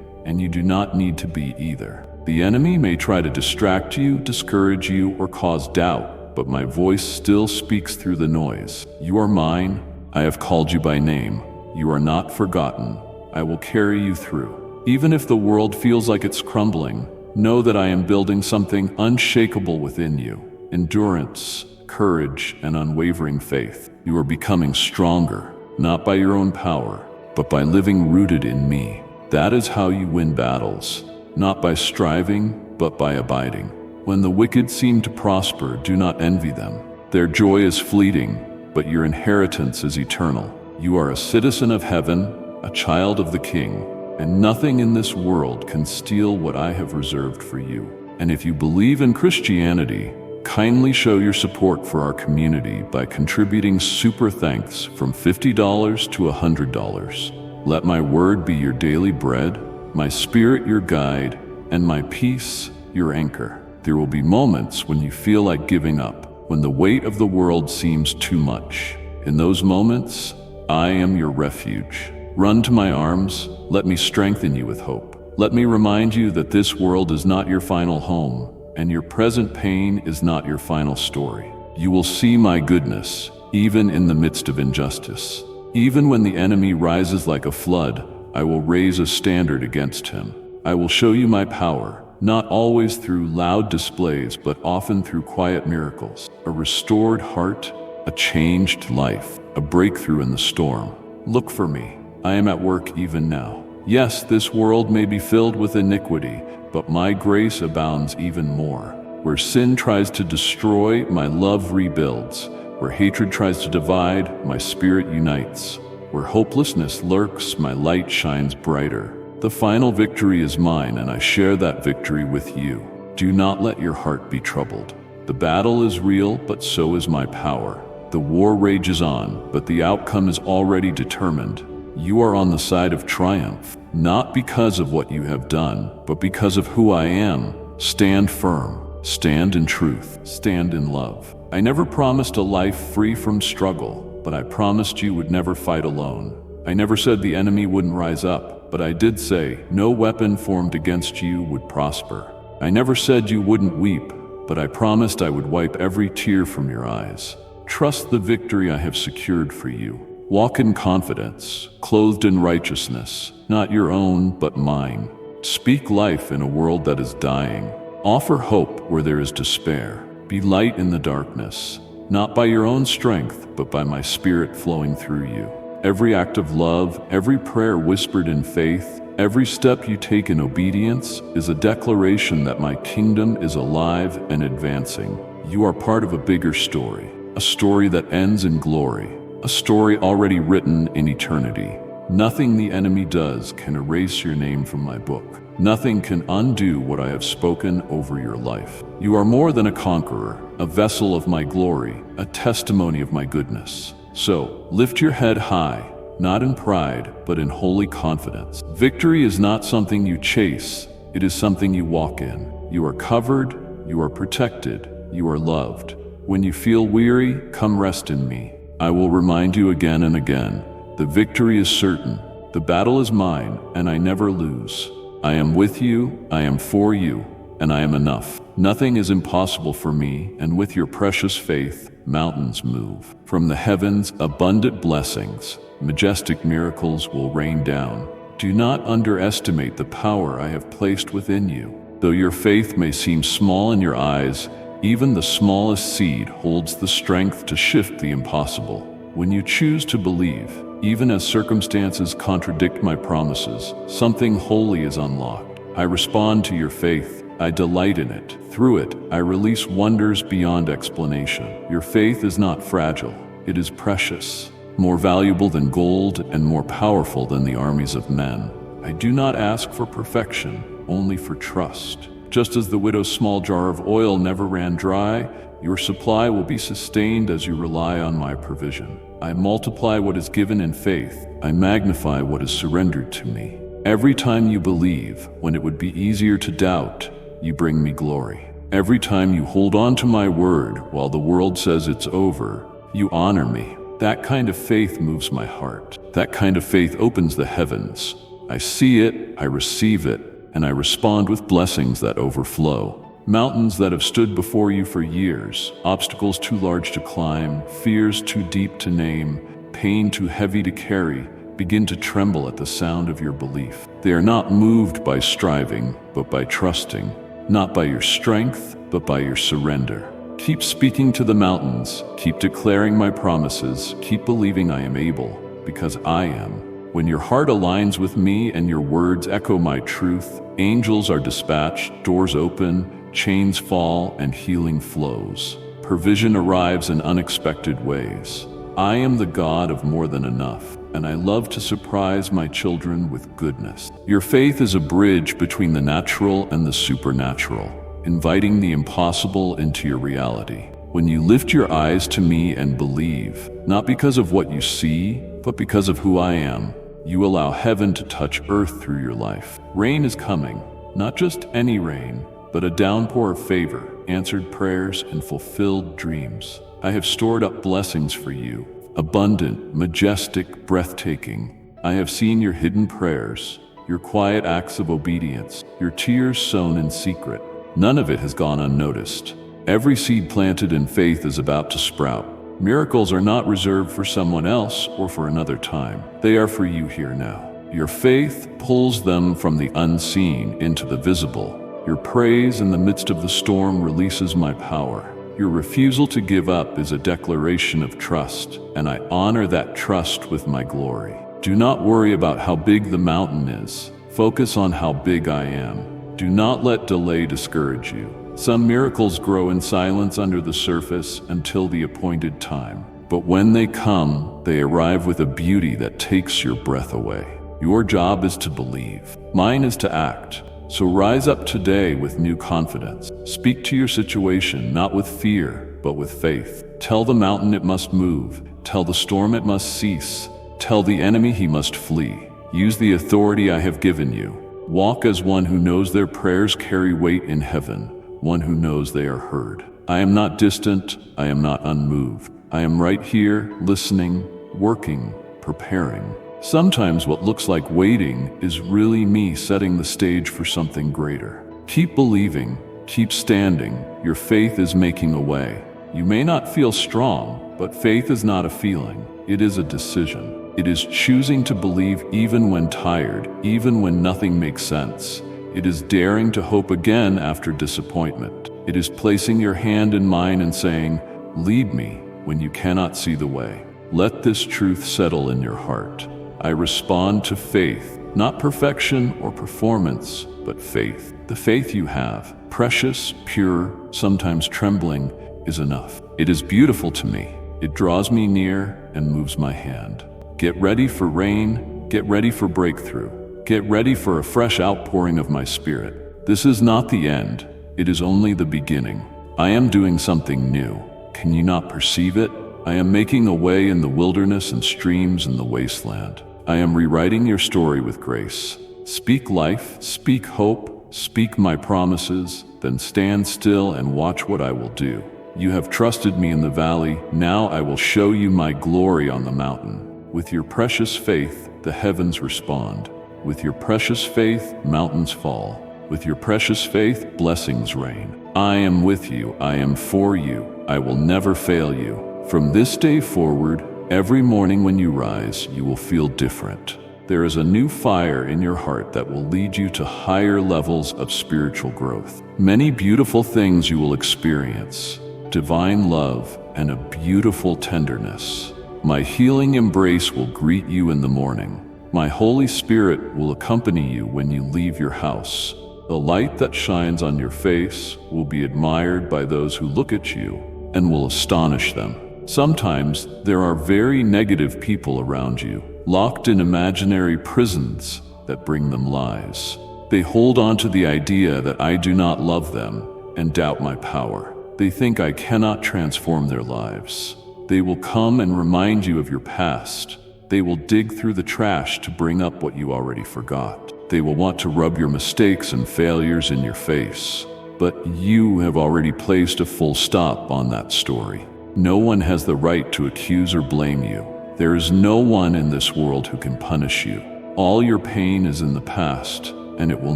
and you do not need to be either. The enemy may try to distract you, discourage you, or cause doubt, but my voice still speaks through the noise. You are mine. I have called you by name. You are not forgotten. I will carry you through. Even if the world feels like it's crumbling, know that I am building something unshakable within you. Endurance, courage, and unwavering faith. You are becoming stronger, not by your own power, but by living rooted in me. That is how you win battles. Not by striving, but by abiding. When the wicked seem to prosper, do not envy them. Their joy is fleeting, but your inheritance is eternal. You are a citizen of heaven, a child of the King, and nothing in this world can steal what I have reserved for you. And if you believe in Christianity, kindly show your support for our community by contributing super thanks from $50 to $100. Let my word be your daily bread, my spirit your guide, and my peace your anchor. There will be moments when you feel like giving up, when the weight of the world seems too much. In those moments, I am your refuge. Run to my arms, let me strengthen you with hope. Let me remind you that this world is not your final home, and your present pain is not your final story. You will see my goodness, even in the midst of injustice. Even when the enemy rises like a flood, I will raise a standard against him. I will show you my power, not always through loud displays, but often through quiet miracles. A restored heart, a changed life, a breakthrough in the storm. Look for me. I am at work even now. Yes, this world may be filled with iniquity, but my grace abounds even more. Where sin tries to destroy, my love rebuilds. Where hatred tries to divide, my spirit unites. Where hopelessness lurks, my light shines brighter. The final victory is mine, and I share that victory with you. Do not let your heart be troubled. The battle is real, but so is my power. The war rages on, but the outcome is already determined. You are on the side of triumph, not because of what you have done, but because of who I am. Stand firm, stand in truth, stand in love. I never promised a life free from struggle, but I promised you would never fight alone. I never said the enemy wouldn't rise up, but I did say no weapon formed against you would prosper. I never said you wouldn't weep, but I promised I would wipe every tear from your eyes. Trust the victory I have secured for you. Walk in confidence, clothed in righteousness, not your own, but mine. Speak life in a world that is dying. Offer hope where there is despair. Be light in the darkness, not by your own strength, but by my spirit flowing through you. Every act of love, every prayer whispered in faith, every step you take in obedience is a declaration that my kingdom is alive and advancing. You are part of a bigger story, a story that ends in glory. A story already written in eternity. Nothing the enemy does can erase your name from my book. Nothing can undo what I have spoken over your life. You are more than a conqueror, a vessel of my glory, a testimony of my goodness. So, lift your head high, not in pride, but in holy confidence. Victory is not something you chase, it is something you walk in. You are covered, you are protected, you are loved. When you feel weary, come rest in me. I will remind you again and again, the victory is certain, the battle is mine, and I never lose. I am with you, I am for you, and I am enough. Nothing is impossible for me, and with your precious faith, mountains move. From the heavens, abundant blessings, majestic miracles will rain down. Do not underestimate the power I have placed within you. Though your faith may seem small in your eyes, even the smallest seed holds the strength to shift the impossible. When you choose to believe, even as circumstances contradict my promises, something holy is unlocked. I respond to your faith. I delight in it. Through it, I release wonders beyond explanation. Your faith is not fragile. It is precious, more valuable than gold and more powerful than the armies of men. I do not ask for perfection, only for trust. Just as the widow's small jar of oil never ran dry, your supply will be sustained as you rely on my provision. I multiply what is given in faith. I magnify what is surrendered to me. Every time you believe, when it would be easier to doubt, you bring me glory. Every time you hold on to my word while the world says it's over, you honor me. That kind of faith moves my heart. That kind of faith opens the heavens. I see it, I receive it, and I respond with blessings that overflow. Mountains that have stood before you for years, obstacles too large to climb, fears too deep to name, pain too heavy to carry, begin to tremble at the sound of your belief. They are not moved by striving, but by trusting, not by your strength, but by your surrender. Keep speaking to the mountains, keep declaring my promises, keep believing I am able, because I am. When your heart aligns with me and your words echo my truth, angels are dispatched, doors open, chains fall, and healing flows. Provision arrives in unexpected ways. I am the God of more than enough, and I love to surprise my children with goodness. Your faith is a bridge between the natural and the supernatural, inviting the impossible into your reality. When you lift your eyes to me and believe, not because of what you see, but because of who I am, you allow heaven to touch earth through your life. Rain is coming, not just any rain, but a downpour of favor, answered prayers, and fulfilled dreams. I have stored up blessings for you, abundant, majestic, breathtaking. I have seen your hidden prayers, your quiet acts of obedience, your tears sown in secret. None of it has gone unnoticed. Every seed planted in faith is about to sprout. Miracles are not reserved for someone else or for another time. They are for you here now. Your faith pulls them from the unseen into the visible. Your praise in the midst of the storm releases my power. Your refusal to give up is a declaration of trust, and I honor that trust with my glory. Do not worry about how big the mountain is. Focus on how big I am. Do not let delay discourage you. Some miracles grow in silence under the surface until the appointed time. But when they come, they arrive with a beauty that takes your breath away. Your job is to believe. Mine is to act. So rise up today with new confidence. Speak to your situation, not with fear, but with faith. Tell the mountain it must move. Tell the storm it must cease. Tell the enemy he must flee. Use the authority I have given you. Walk as one who knows their prayers carry weight in heaven, one who knows they are heard. I am not distant. I am not unmoved. I am right here, listening, working, preparing. Sometimes what looks like waiting is really me setting the stage for something greater. Keep believing, keep standing. Your faith is making a way. You may not feel strong, but faith is not a feeling. It is a decision. It is choosing to believe even when tired, even when nothing makes sense. It is daring to hope again after disappointment. It is placing your hand in mine and saying, "Lead me," when you cannot see the way. Let this truth settle in your heart. I respond to faith, not perfection or performance, but faith. The faith you have, precious, pure, sometimes trembling, is enough. It is beautiful to me. It draws me near and moves my hand. Get ready for rain. Get ready for breakthrough. Get ready for a fresh outpouring of my spirit. This is not the end. It is only the beginning. I am doing something new. Can you not perceive it? I am making a way in the wilderness and streams in the wasteland. I am rewriting your story with grace. Speak life, speak hope, speak my promises, then stand still and watch what I will do. You have trusted me in the valley, now I will show you my glory on the mountain. With your precious faith, the heavens respond. With your precious faith, mountains fall. With your precious faith, blessings reign. I am with you, I am for you, I will never fail you. From this day forward, every morning when you rise, you will feel different. There is a new fire in your heart that will lead you to higher levels of spiritual growth. Many beautiful things you will experience. Divine love and a beautiful tenderness. My healing embrace will greet you in the morning. My Holy Spirit will accompany you when you leave your house. The light that shines on your face will be admired by those who look at you and will astonish them. Sometimes there are very negative people around you, locked in imaginary prisons that bring them lies. They hold on to the idea that I do not love them and doubt my power. They think I cannot transform their lives. They will come and remind you of your past. They will dig through the trash to bring up what you already forgot. They will want to rub your mistakes and failures in your face. But you have already placed a full stop on that story. No one has the right to accuse or blame you. There is no one in this world who can punish you. All your pain is in the past, and it will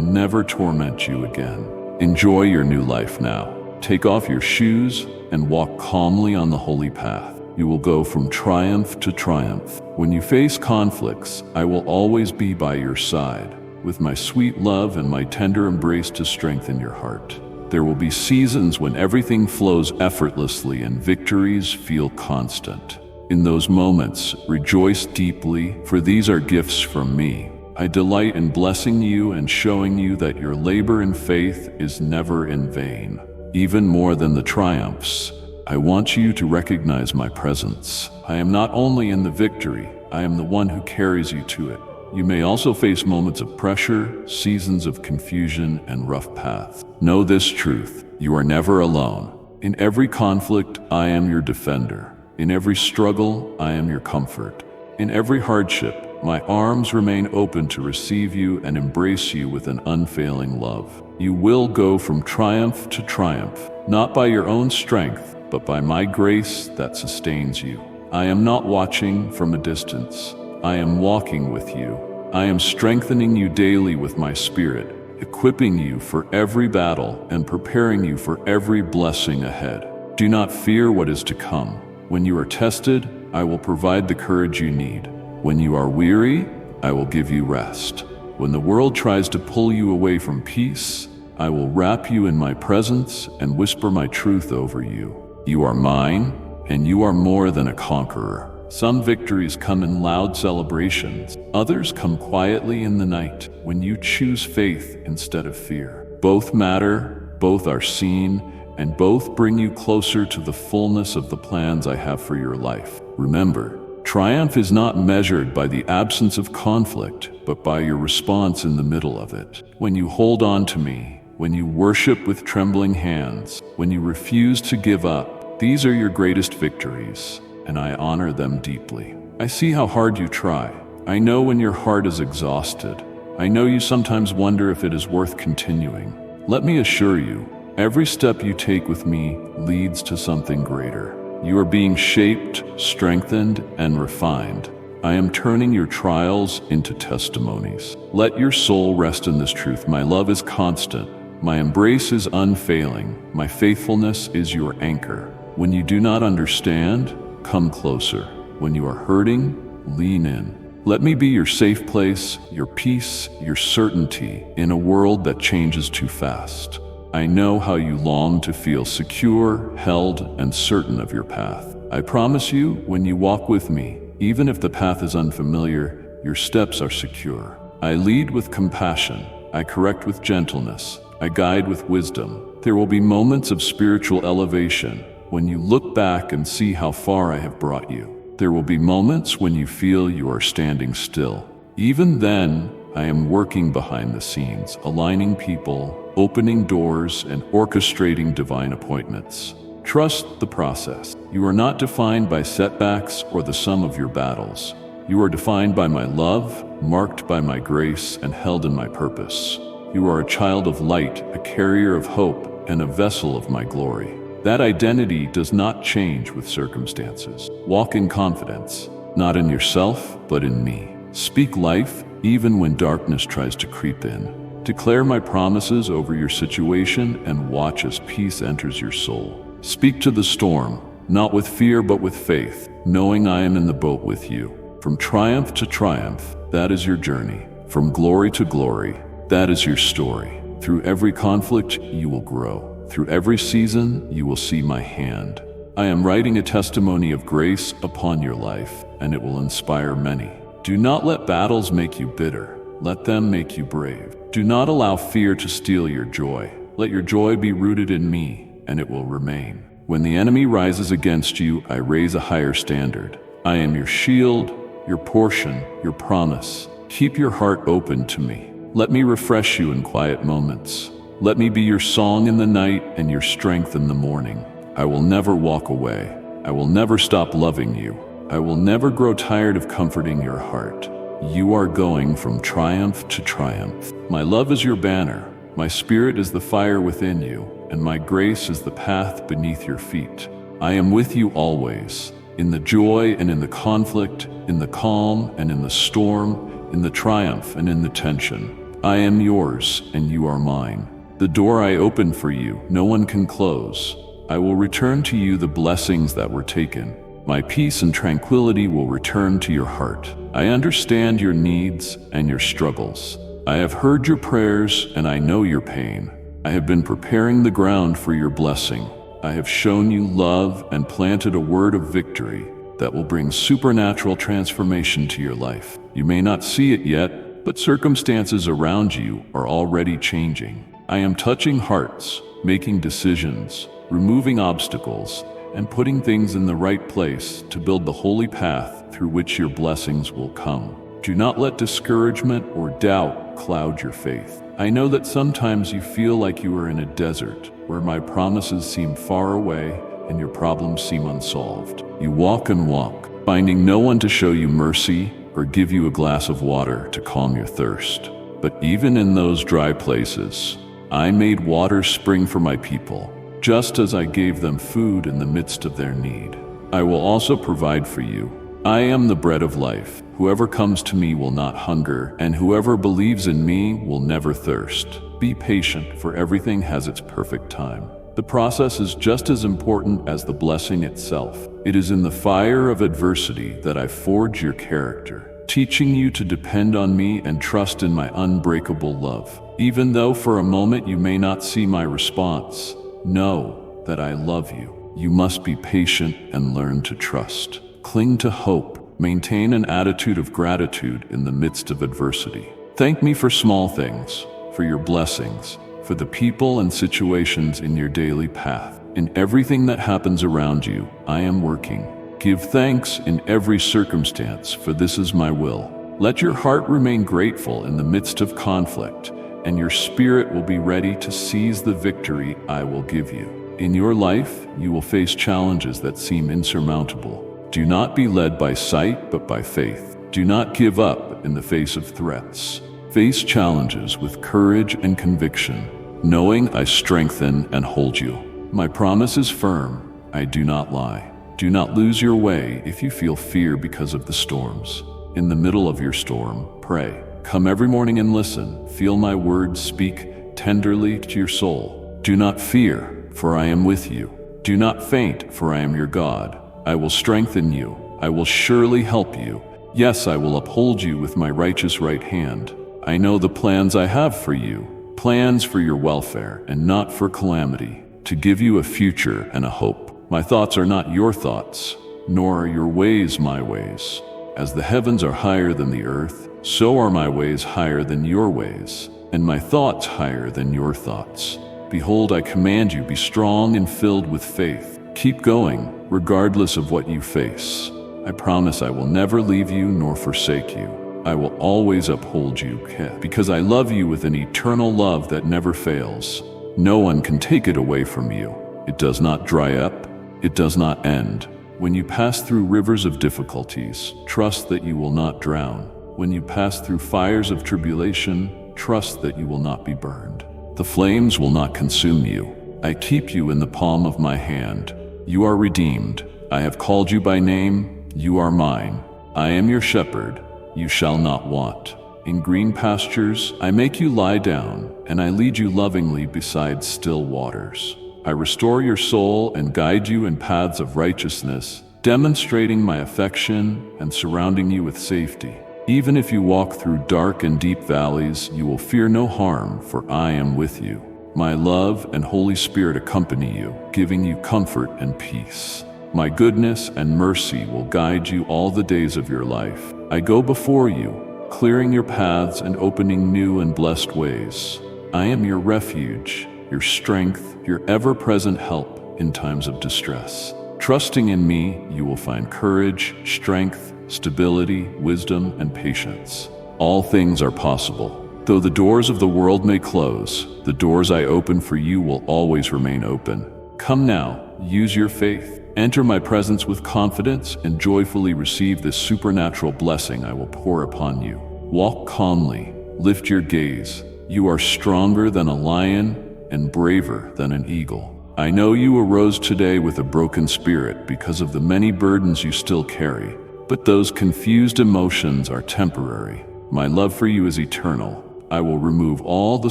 never torment you again. Enjoy your new life now. Take off your shoes and walk calmly on the holy path. You will go from triumph to triumph. When you face conflicts, I will always be by your side, with my sweet love and my tender embrace to strengthen your heart. There will be seasons when everything flows effortlessly and victories feel constant. In those moments, rejoice deeply, for these are gifts from me. I delight in blessing you and showing you that your labor in faith is never in vain. Even more than the triumphs, I want you to recognize my presence. I am not only in the victory, I am the one who carries you to it. You may also face moments of pressure, seasons of confusion, and rough paths. Know this truth: you are never alone. In every conflict, I am your defender. In every struggle, I am your comfort. In every hardship, my arms remain open to receive you and embrace you with an unfailing love. You will go from triumph to triumph, not by your own strength, but by my grace that sustains you. I am not watching from a distance. I am walking with you. I am strengthening you daily with my spirit, equipping you for every battle and preparing you for every blessing ahead. Do not fear what is to come. When you are tested, I will provide the courage you need. When you are weary, I will give you rest. When the world tries to pull you away from peace, I will wrap you in my presence and whisper my truth over you. You are mine, and you are more than a conqueror. Some victories come in loud celebrations. Others come quietly in the night, when you choose faith instead of fear. Both matter, both are seen, and both bring you closer to the fullness of the plans I have for your life. Remember, triumph is not measured by the absence of conflict, but by your response in the middle of it. When you hold on to me, when you worship with trembling hands, when you refuse to give up, these are your greatest victories, and I honor them deeply. I see how hard you try. I know when your heart is exhausted. I know you sometimes wonder if it is worth continuing. Let me assure you, every step you take with me leads to something greater. You are being shaped, strengthened, and refined. I am turning your trials into testimonies. Let your soul rest in this truth. My love is constant. My embrace is unfailing. My faithfulness is your anchor. When you do not understand, come closer. When you are hurting, lean in. Let me be your safe place, your peace, your certainty in a world that changes too fast. I know how you long to feel secure, held, and certain of your path. I promise you, when you walk with me, even if the path is unfamiliar, your steps are secure. I lead with compassion. I correct with gentleness. I guide with wisdom. There will be moments of spiritual elevation when you look back and see how far I have brought you. There will be moments when you feel you are standing still. Even then, I am working behind the scenes, aligning people, opening doors, and orchestrating divine appointments. Trust the process. You are not defined by setbacks or the sum of your battles. You are defined by my love, marked by my grace, and held in my purpose. You are a child of light, a carrier of hope, and a vessel of my glory. That identity does not change with circumstances. Walk in confidence, not in yourself, but in me. Speak life, even when darkness tries to creep in. Declare my promises over your situation and watch as peace enters your soul. Speak to the storm, not with fear but with faith, knowing I am in the boat with you. From triumph to triumph, that is your journey. From glory to glory, that is your story. Through every conflict, you will grow. Through every season, you will see my hand. I am writing a testimony of grace upon your life, and it will inspire many. Do not let battles make you bitter. Let them make you brave. Do not allow fear to steal your joy. Let your joy be rooted in me, and it will remain. When the enemy rises against you, I raise a higher standard. I am your shield, your portion, your promise. Keep your heart open to me. Let me refresh you in quiet moments. Let me be your song in the night and your strength in the morning. I will never walk away. I will never stop loving you. I will never grow tired of comforting your heart. You are going from triumph to triumph. My love is your banner. My spirit is the fire within you, and my grace is the path beneath your feet. I am with you always, in the joy and in the conflict, in the calm and in the storm, in the triumph and in the tension. I am yours, and you are mine. The door I open for you, no one can close. I will return to you the blessings that were taken. My peace and tranquility will return to your heart. I understand your needs and your struggles. I have heard your prayers and I know your pain. I have been preparing the ground for your blessing. I have shown you love and planted a word of victory that will bring supernatural transformation to your life. You may not see it yet, but circumstances around you are already changing. I am touching hearts, making decisions, removing obstacles, and putting things in the right place to build the holy path through which your blessings will come. Do not let discouragement or doubt cloud your faith. I know that sometimes you feel like you are in a desert, where my promises seem far away and your problems seem unsolved. You walk and walk, finding no one to show you mercy or give you a glass of water to calm your thirst. But even in those dry places, I made water spring for my people, just as I gave them food in the midst of their need. I will also provide for you. I am the bread of life. Whoever comes to me will not hunger, and whoever believes in me will never thirst. Be patient, for everything has its perfect time. The process is just as important as the blessing itself. It is in the fire of adversity that I forge your character, teaching you to depend on me and trust in my unbreakable love. Even though for a moment you may not see my response, know that I love you. You must be patient and learn to trust. Cling to hope. Maintain an attitude of gratitude in the midst of adversity. Thank me for small things, for your blessings, for the people and situations in your daily path. In everything that happens around you, I am working. Give thanks in every circumstance, for this is my will. Let your heart remain grateful in the midst of conflict, and your spirit will be ready to seize the victory I will give you. In your life, you will face challenges that seem insurmountable. Do not be led by sight, but by faith. Do not give up in the face of threats. Face challenges with courage and conviction, knowing I strengthen and hold you. My promise is firm. I do not lie. Do not lose your way if you feel fear because of the storms. In the middle of your storm, pray. Come every morning and listen. Feel my words speak tenderly to your soul. Do not fear, for I am with you. Do not faint, for I am your God. I will strengthen you. I will surely help you. Yes, I will uphold you with my righteous right hand. I know the plans I have for you, plans for your welfare and not for calamity, to give you a future and a hope. My thoughts are not your thoughts, nor are your ways my ways. As the heavens are higher than the earth, so are my ways higher than your ways, and my thoughts higher than your thoughts. Behold, I command you, be strong and filled with faith. Keep going, regardless of what you face. I promise I will never leave you nor forsake you. I will always uphold you, because I love you with an eternal love that never fails. No one can take it away from you. It does not dry up. It does not end. When you pass through rivers of difficulties, trust that you will not drown. When you pass through fires of tribulation, trust that you will not be burned. The flames will not consume you. I keep you in the palm of my hand. You are redeemed. I have called you by name. You are mine. I am your shepherd. You shall not want. In green pastures, I make you lie down, and I lead you lovingly beside still waters. I restore your soul and guide you in paths of righteousness, demonstrating my affection and surrounding you with safety. Even if you walk through dark and deep valleys, you will fear no harm, for I am with you. My love and Holy Spirit accompany you, giving you comfort and peace. My goodness and mercy will guide you all the days of your life. I go before you, clearing your paths and opening new and blessed ways. I am your refuge, your strength, your ever-present help in times of distress. Trusting in me, you will find courage, strength, stability, wisdom, and patience. All things are possible. Though the doors of the world may close, the doors I open for you will always remain open. Come now, use your faith. Enter my presence with confidence and joyfully receive this supernatural blessing I will pour upon you. Walk calmly, lift your gaze. You are stronger than a lion and braver than an eagle. I know you arose today with a broken spirit because of the many burdens you still carry, but those confused emotions are temporary. My love for you is eternal. I will remove all the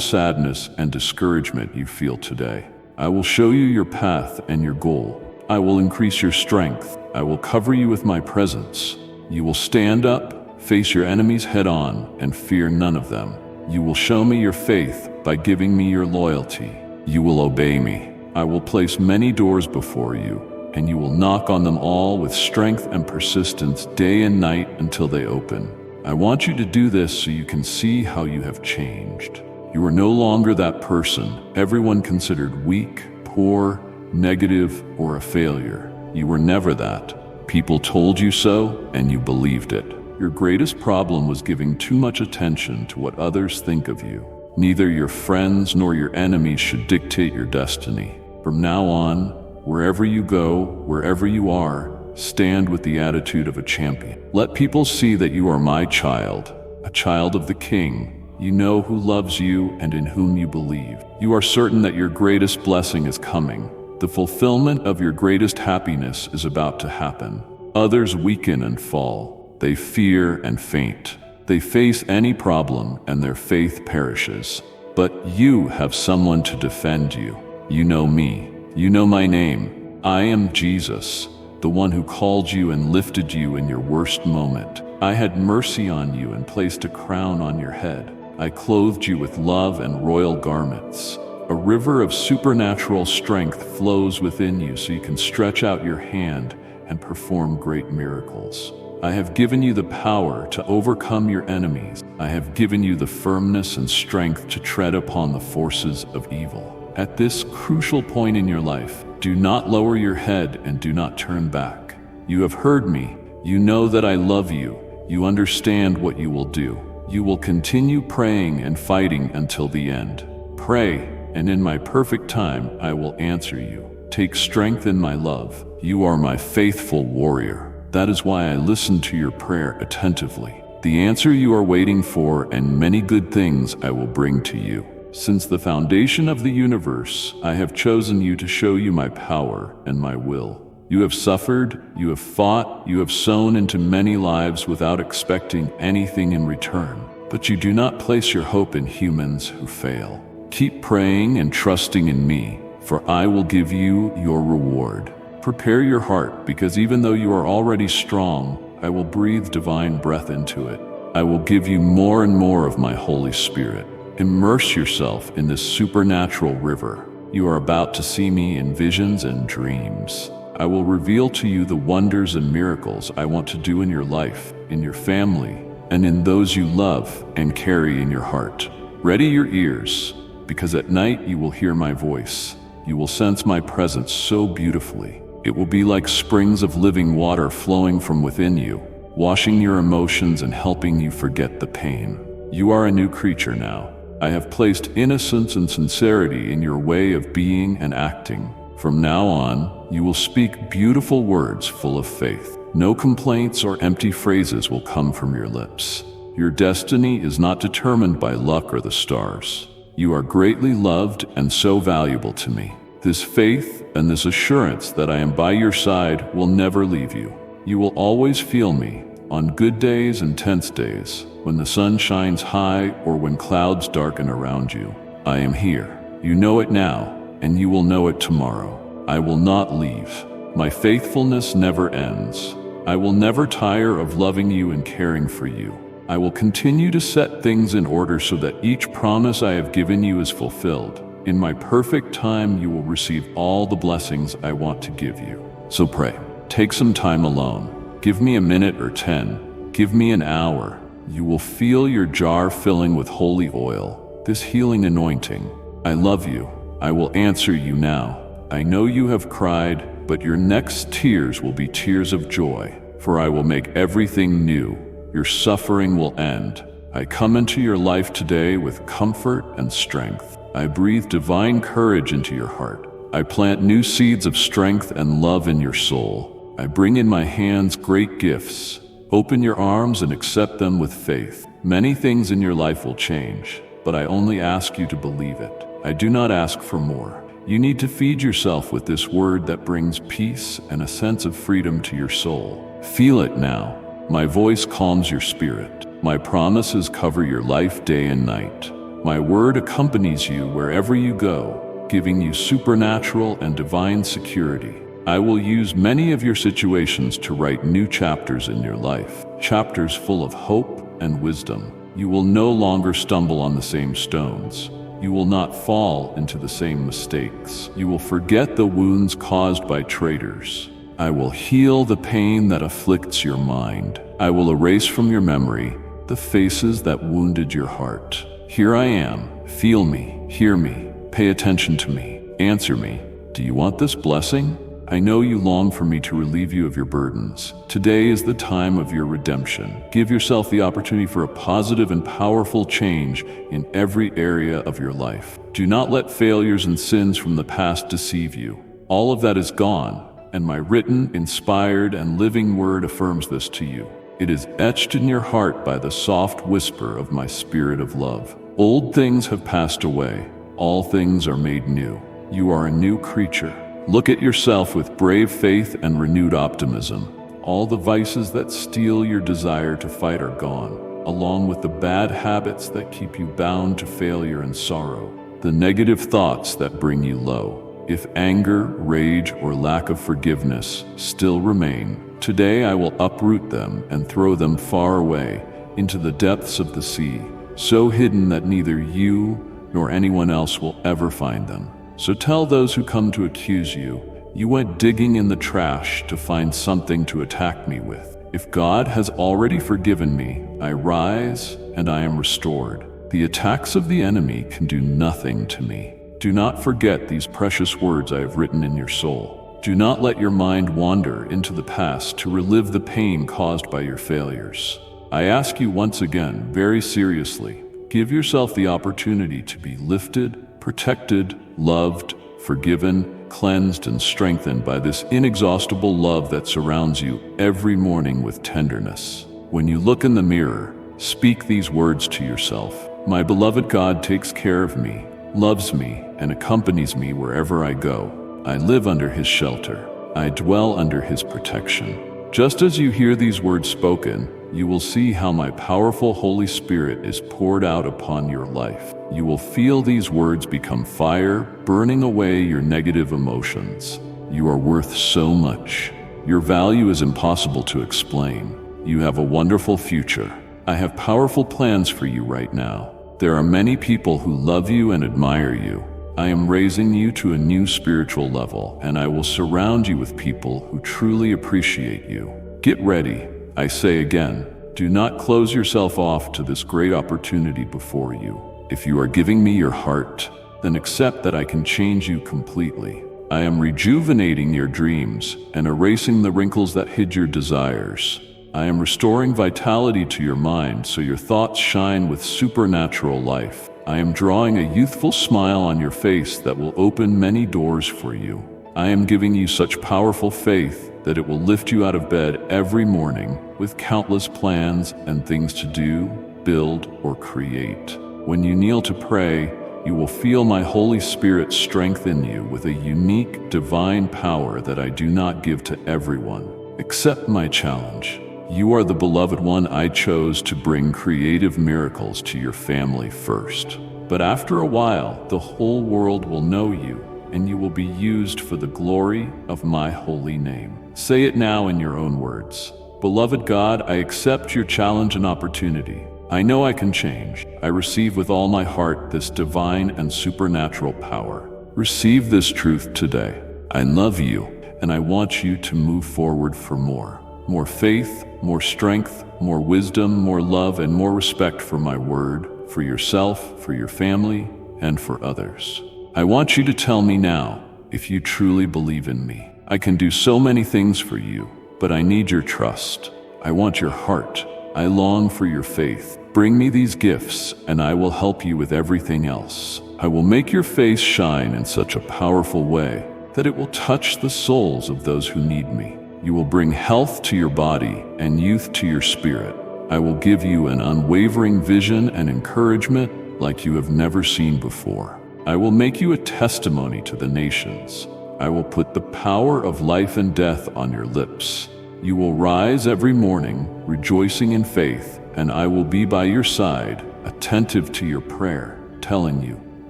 sadness and discouragement you feel today. I will show you your path and your goal. I will increase your strength. I will cover you with my presence. You will stand up, face your enemies head on, and fear none of them. You will show me your faith by giving me your loyalty. You will obey me. I will place many doors before you, and you will knock on them all with strength and persistence day and night until they open. I want you to do this so you can see how you have changed. You are no longer that person everyone considered weak, poor, negative, or a failure. You were never that. People told you so, and you believed it. Your greatest problem was giving too much attention to what others think of you. Neither your friends nor your enemies should dictate your destiny. From now on, wherever you go, wherever you are, stand with the attitude of a champion. Let people see that you are my child, a child of the King. You know who loves you and in whom you believe. You are certain that your greatest blessing is coming. The fulfillment of your greatest happiness is about to happen. Others weaken and fall. They fear and faint. They face any problem and their faith perishes. But you have someone to defend you. You know me. You know my name. I am Jesus, the one who called you and lifted you in your worst moment. I had mercy on you and placed a crown on your head. I clothed you with love and royal garments. A river of supernatural strength flows within you so you can stretch out your hand and perform great miracles. I have given you the power to overcome your enemies. I have given you the firmness and strength to tread upon the forces of evil. At this crucial point in your life, do not lower your head and do not turn back. You have heard me. You know that I love you. You understand what you will do. You will continue praying and fighting until the end. Pray, and in my perfect time I will answer you. Take strength in my love. You are my faithful warrior. That is why I listen to your prayer attentively. The answer you are waiting for and many good things I will bring to you. Since the foundation of the universe, I have chosen you to show you my power and my will. You have suffered, you have fought, you have sown into many lives without expecting anything in return. But you do not place your hope in humans who fail. Keep praying and trusting in me, for I will give you your reward. Prepare your heart, because even though you are already strong, I will breathe divine breath into it. I will give you more and more of my Holy Spirit. Immerse yourself in this supernatural river. You are about to see me in visions and dreams. I will reveal to you the wonders and miracles I want to do in your life, in your family, and in those you love and carry in your heart. Ready your ears, because at night you will hear my voice. You will sense my presence so beautifully. It will be like springs of living water flowing from within you, washing your emotions and helping you forget the pain. You are a new creature now. I have placed innocence and sincerity in your way of being and acting. From now on, you will speak beautiful words full of faith. No complaints or empty phrases will come from your lips. Your destiny is not determined by luck or the stars. You are greatly loved and so valuable to me. This faith and this assurance that I am by your side will never leave you. You will always feel me, on good days and tense days, when the sun shines high or when clouds darken around you. I am here. You know it now, and you will know it tomorrow. I will not leave. My faithfulness never ends. I will never tire of loving you and caring for you. I will continue to set things in order so that each promise I have given you is fulfilled. In my perfect time, you will receive all the blessings I want to give you. So pray. Take some time alone. Give me a minute or 10. Give me an hour. You will feel your jar filling with holy oil, this healing anointing. I love you. I will answer you now. I know you have cried, but your next tears will be tears of joy, for I will make everything new. Your suffering will end. I come into your life today with comfort and strength. I breathe divine courage into your heart. I plant new seeds of strength and love in your soul. I bring in my hands great gifts. Open your arms and accept them with faith. Many things in your life will change, but I only ask you to believe it. I do not ask for more. You need to feed yourself with this word that brings peace and a sense of freedom to your soul. Feel it now. My voice calms your spirit. My promises cover your life day and night. My word accompanies you wherever you go, giving you supernatural and divine security. I will use many of your situations to write new chapters in your life, chapters full of hope and wisdom. You will no longer stumble on the same stones. You will not fall into the same mistakes. You will forget the wounds caused by traitors. I will heal the pain that afflicts your mind. I will erase from your memory the faces that wounded your heart. Here I am. Feel me. Hear me. Pay attention to me. Answer me. Do you want this blessing? I know you long for me to relieve you of your burdens. Today is the time of your redemption. Give yourself the opportunity for a positive and powerful change in every area of your life. Do not let failures and sins from the past deceive you. All of that is gone, and my written, inspired, and living word affirms this to you. It is etched in your heart by the soft whisper of my spirit of love. Old things have passed away. All things are made new. You are a new creature. Look at yourself with brave faith and renewed optimism. All the vices that steal your desire to fight are gone, along with the bad habits that keep you bound to failure and sorrow, the negative thoughts that bring you low. If anger, rage, or lack of forgiveness still remain, today I will uproot them and throw them far away into the depths of the sea, so hidden that neither you nor anyone else will ever find them. So tell those who come to accuse you, You went digging in the trash to find something to attack me with. If God has already forgiven me, I rise and I am restored. The attacks of the enemy can do nothing to me. Do not forget these precious words I have written in your soul. Do not let your mind wander into the past to relive the pain caused by your failures. I ask you once again, very seriously, give yourself the opportunity to be lifted, protected, loved, forgiven, cleansed, and strengthened by this inexhaustible love that surrounds you every morning with tenderness. When you look in the mirror, speak these words to yourself. My beloved God takes care of me, loves me, and accompanies me wherever I go. I live under His shelter. I dwell under His protection. Just as you hear these words spoken, you will see how my powerful Holy Spirit is poured out upon your life. You will feel these words become fire, burning away your negative emotions. You are worth so much. Your value is impossible to explain. You have a wonderful future. I have powerful plans for you right now. There are many people who love you and admire you. I am raising you to a new spiritual level, and I will surround you with people who truly appreciate you. Get ready. I say again, do not close yourself off to this great opportunity before you. If you are giving me your heart, then accept that I can change you completely. I am rejuvenating your dreams and erasing the wrinkles that hid your desires. I am restoring vitality to your mind so your thoughts shine with supernatural life. I am drawing a youthful smile on your face that will open many doors for you. I am giving you such powerful faith that it will lift you out of bed every morning with countless plans and things to do, build, or create. When you kneel to pray, you will feel my Holy Spirit strengthen you with a unique divine power that I do not give to everyone. Accept my challenge. You are the beloved one I chose to bring creative miracles to your family first. But after a while, the whole world will know you, and you will be used for the glory of my holy name. Say it now in your own words. Beloved God, I accept your challenge and opportunity. I know I can change. I receive with all my heart this divine and supernatural power. Receive this truth today. I love you, and I want you to move forward for more. More faith, more strength, more wisdom, more love, and more respect for my word, for yourself, for your family, and for others. I want you to tell me now if you truly believe in me. I can do so many things for you, but I need your trust. I want your heart. I long for your faith. Bring me these gifts, and I will help you with everything else. I will make your face shine in such a powerful way that it will touch the souls of those who need me. You will bring health to your body and youth to your spirit. I will give you an unwavering vision and encouragement like you have never seen before. I will make you a testimony to the nations. I will put the power of life and death on your lips. You will rise every morning, rejoicing in faith, and I will be by your side, attentive to your prayer, telling you,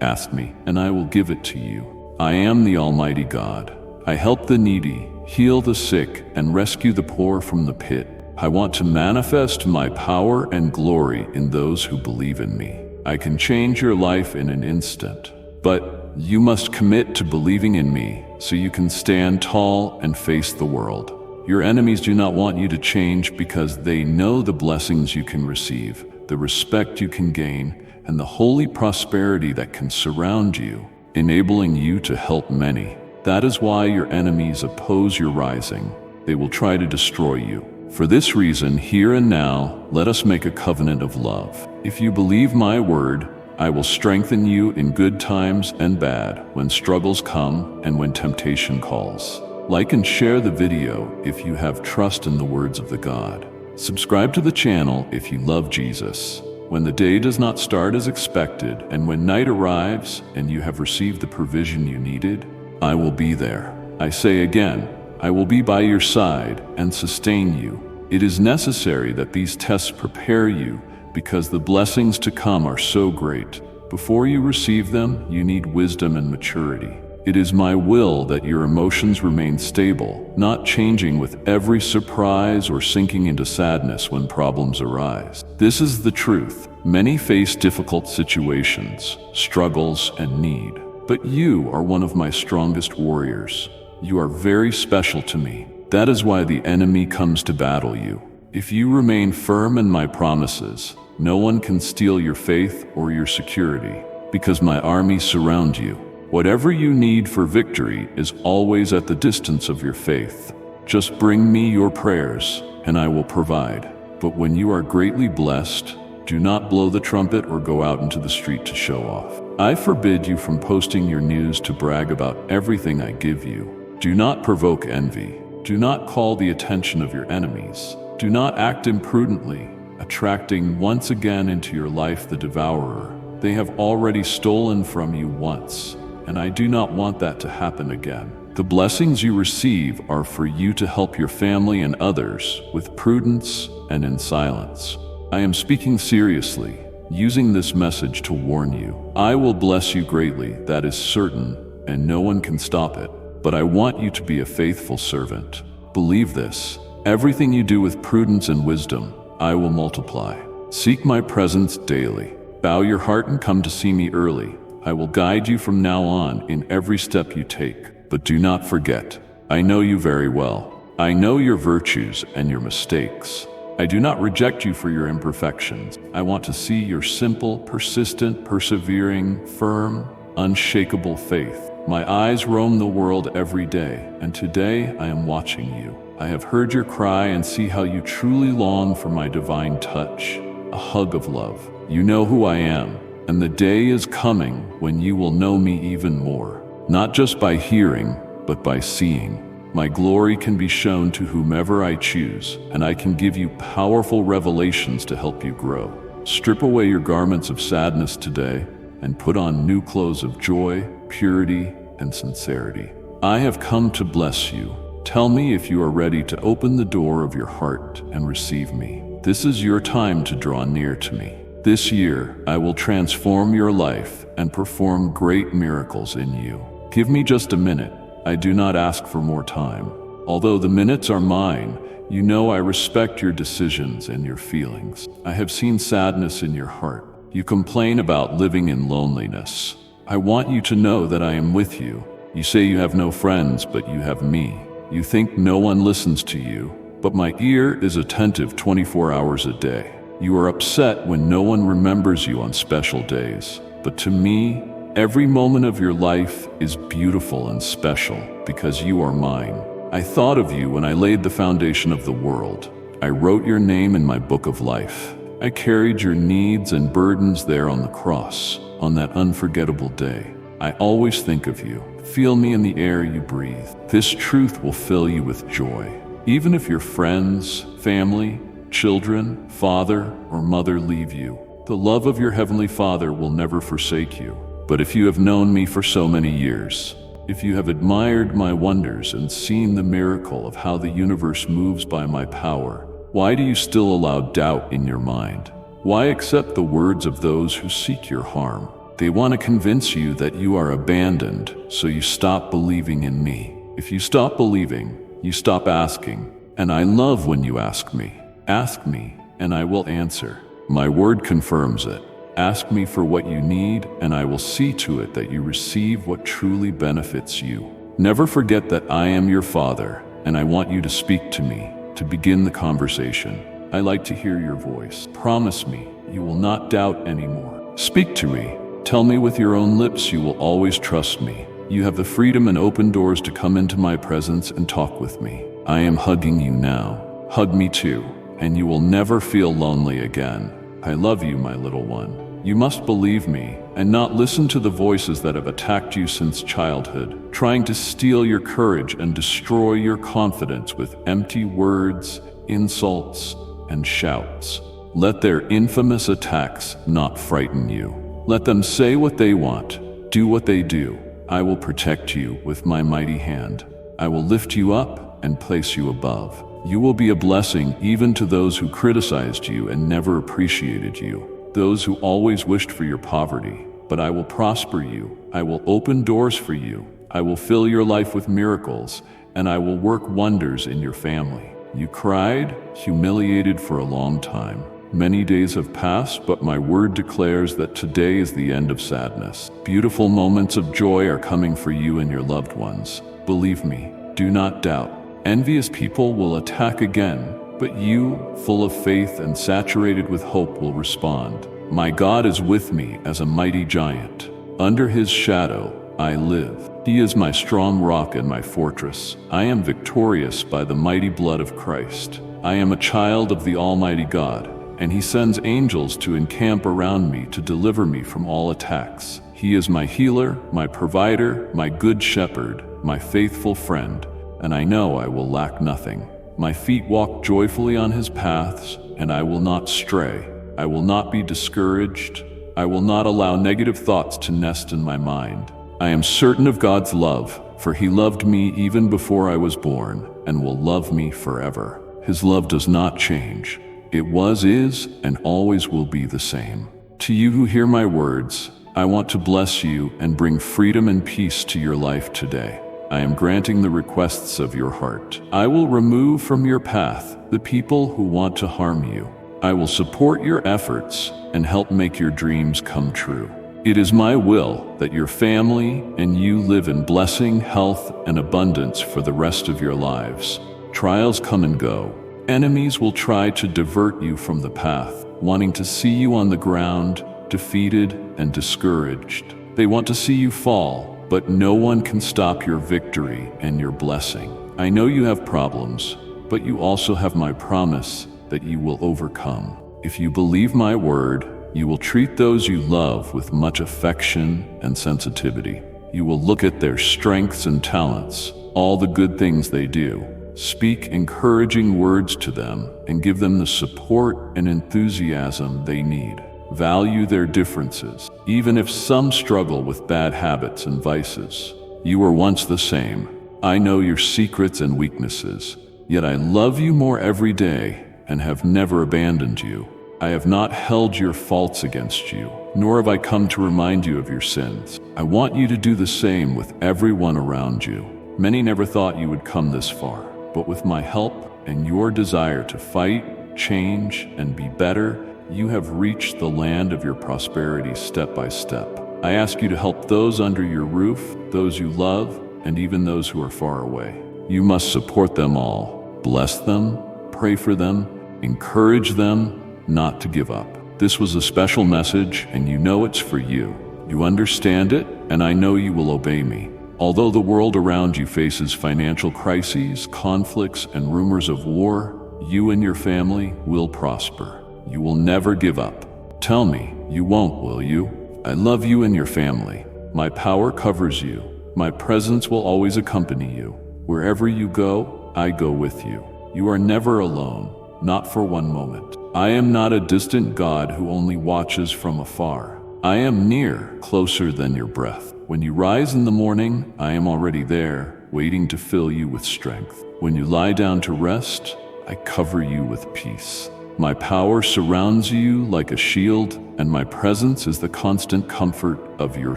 ask me, and I will give it to you. I am the Almighty God. I help the needy, heal the sick, and rescue the poor from the pit. I want to manifest my power and glory in those who believe in me. I can change your life in an instant, but you must commit to believing in me so you can stand tall and face the world. Your enemies do not want you to change because they know the blessings you can receive, the respect you can gain, and the holy prosperity that can surround you, enabling you to help many. That is why your enemies oppose your rising. They will try to destroy you. For this reason, here and now, let us make a covenant of love. If you believe my word, I will strengthen you in good times and bad, when struggles come and when temptation calls. Like and share the video if you have trust in the words of the God. Subscribe to the channel if you love Jesus. When the day does not start as expected, and when night arrives and you have received the provision you needed, I will be there. I say again, I will be by your side and sustain you. It is necessary that these tests prepare you because the blessings to come are so great. Before you receive them, you need wisdom and maturity. It is my will that your emotions remain stable, not changing with every surprise or sinking into sadness when problems arise. This is the truth. Many face difficult situations, struggles, and need. But you are one of my strongest warriors. You are very special to me. That is why the enemy comes to battle you. If you remain firm in my promises, no one can steal your faith or your security, because my armies surround you. Whatever you need for victory is always at the distance of your faith. Just bring me your prayers, and I will provide. But when you are greatly blessed, do not blow the trumpet or go out into the street to show off. I forbid you from posting your news to brag about everything I give you. Do not provoke envy. Do not call the attention of your enemies. Do not act imprudently, attracting once again into your life the devourer. They have already stolen from you once, and I do not want that to happen again. The blessings you receive are for you to help your family and others with prudence and in silence. I am speaking seriously, using this message to warn you. I will bless you greatly, that is certain, and no one can stop it. But I want you to be a faithful servant. Believe this. Everything you do with prudence and wisdom, I will multiply. Seek my presence daily. Bow your heart and come to see me early. I will guide you from now on in every step you take. But do not forget, I know you very well. I know your virtues and your mistakes. I do not reject you for your imperfections. I want to see your simple, persistent, persevering, firm, unshakable faith. My eyes roam the world every day, and today I am watching you. I have heard your cry and see how you truly long for my divine touch, a hug of love. You know who I am, and the day is coming when you will know me even more, not just by hearing, but by seeing. My glory can be shown to whomever I choose, and I can give you powerful revelations to help you grow. Strip away your garments of sadness today and put on new clothes of joy, purity, and sincerity. I have come to bless you. Tell me if you are ready to open the door of your heart and receive me. This is your time to draw near to me. This year, I will transform your life and perform great miracles in you. Give me just a minute. I do not ask for more time. Although the minutes are mine, you know I respect your decisions and your feelings. I have seen sadness in your heart. You complain about living in loneliness. I want you to know that I am with you. You say you have no friends, but you have me. You think no one listens to you, but my ear is attentive 24 hours a day. You are upset when no one remembers you on special days. But to me, every moment of your life is beautiful and special because you are mine. I thought of you when I laid the foundation of the world. I wrote your name in my book of life. I carried your needs and burdens there on the cross, on that unforgettable day. I always think of you. Feel me in the air you breathe. This truth will fill you with joy. Even if your friends, family, children, father, or mother leave you, the love of your Heavenly Father will never forsake you. But if you have known me for so many years, if you have admired my wonders and seen the miracle of how the universe moves by my power, why do you still allow doubt in your mind? Why accept the words of those who seek your harm? They want to convince you that you are abandoned, so you stop believing in me. If you stop believing, you stop asking. And I love when you ask me. Ask me, and I will answer. My word confirms it. Ask me for what you need, and I will see to it that you receive what truly benefits you. Never forget that I am your Father, and I want you to speak to me, to begin the conversation. I like to hear your voice. Promise me you will not doubt anymore. Speak to me. Tell me with your own lips you will always trust me. You have the freedom and open doors to come into my presence and talk with me. I am hugging you now. Hug me too, and you will never feel lonely again. I love you, my little one. You must believe me and not listen to the voices that have attacked you since childhood, trying to steal your courage and destroy your confidence with empty words, insults, and shouts. Let their infamous attacks not frighten you. Let them say what they want, do what they do. I will protect you with my mighty hand. I will lift you up and place you above. You will be a blessing even to those who criticized you and never appreciated you, those who always wished for your poverty. But I will prosper you. I will open doors for you. I will fill your life with miracles, and I will work wonders in your family. You cried, humiliated for a long time. Many days have passed, but my word declares that today is the end of sadness. Beautiful moments of joy are coming for you and your loved ones. Believe me, do not doubt. Envious people will attack again, but you, full of faith and saturated with hope, will respond. My God is with me as a mighty giant. Under his shadow, I live. He is my strong rock and my fortress. I am victorious by the mighty blood of Christ. I am a child of the Almighty God, and he sends angels to encamp around me to deliver me from all attacks. He is my healer, my provider, my good shepherd, my faithful friend, and I know I will lack nothing. My feet walk joyfully on his paths, and I will not stray. I will not be discouraged. I will not allow negative thoughts to nest in my mind. I am certain of God's love, for he loved me even before I was born, and will love me forever. His love does not change. It was, is, and always will be the same. To you who hear my words, I want to bless you and bring freedom and peace to your life today. I am granting the requests of your heart. I will remove from your path the people who want to harm you. I will support your efforts and help make your dreams come true. It is my will that your family and you live in blessing, health, and abundance for the rest of your lives. Trials come and go. Enemies will try to divert you from the path, wanting to see you on the ground, defeated and discouraged. They want to see you fall, but no one can stop your victory and your blessing. I know you have problems, but you also have my promise that you will overcome. If you believe my word, you will treat those you love with much affection and sensitivity. You will look at their strengths and talents, all the good things they do. Speak encouraging words to them and give them the support and enthusiasm they need. Value their differences, even if some struggle with bad habits and vices. You were once the same. I know your secrets and weaknesses, yet I love you more every day and have never abandoned you. I have not held your faults against you, nor have I come to remind you of your sins. I want you to do the same with everyone around you. Many never thought you would come this far, but with my help and your desire to fight, change, and be better, you have reached the land of your prosperity step by step. I ask you to help those under your roof, those you love, and even those who are far away. You must support them all, bless them, pray for them, encourage them, not to give up. This was a special message, and you know it's for you. You understand it, and I know you will obey me. Although the world around you faces financial crises, conflicts, and rumors of war, you and your family will prosper. You will never give up. Tell me, you won't, will you? I love you and your family. My power covers you. My presence will always accompany you. Wherever you go, I go with you. You are never alone, not for one moment. I am not a distant God who only watches from afar. I am near, closer than your breath. When you rise in the morning, I am already there, waiting to fill you with strength. When you lie down to rest, I cover you with peace. My power surrounds you like a shield, and my presence is the constant comfort of your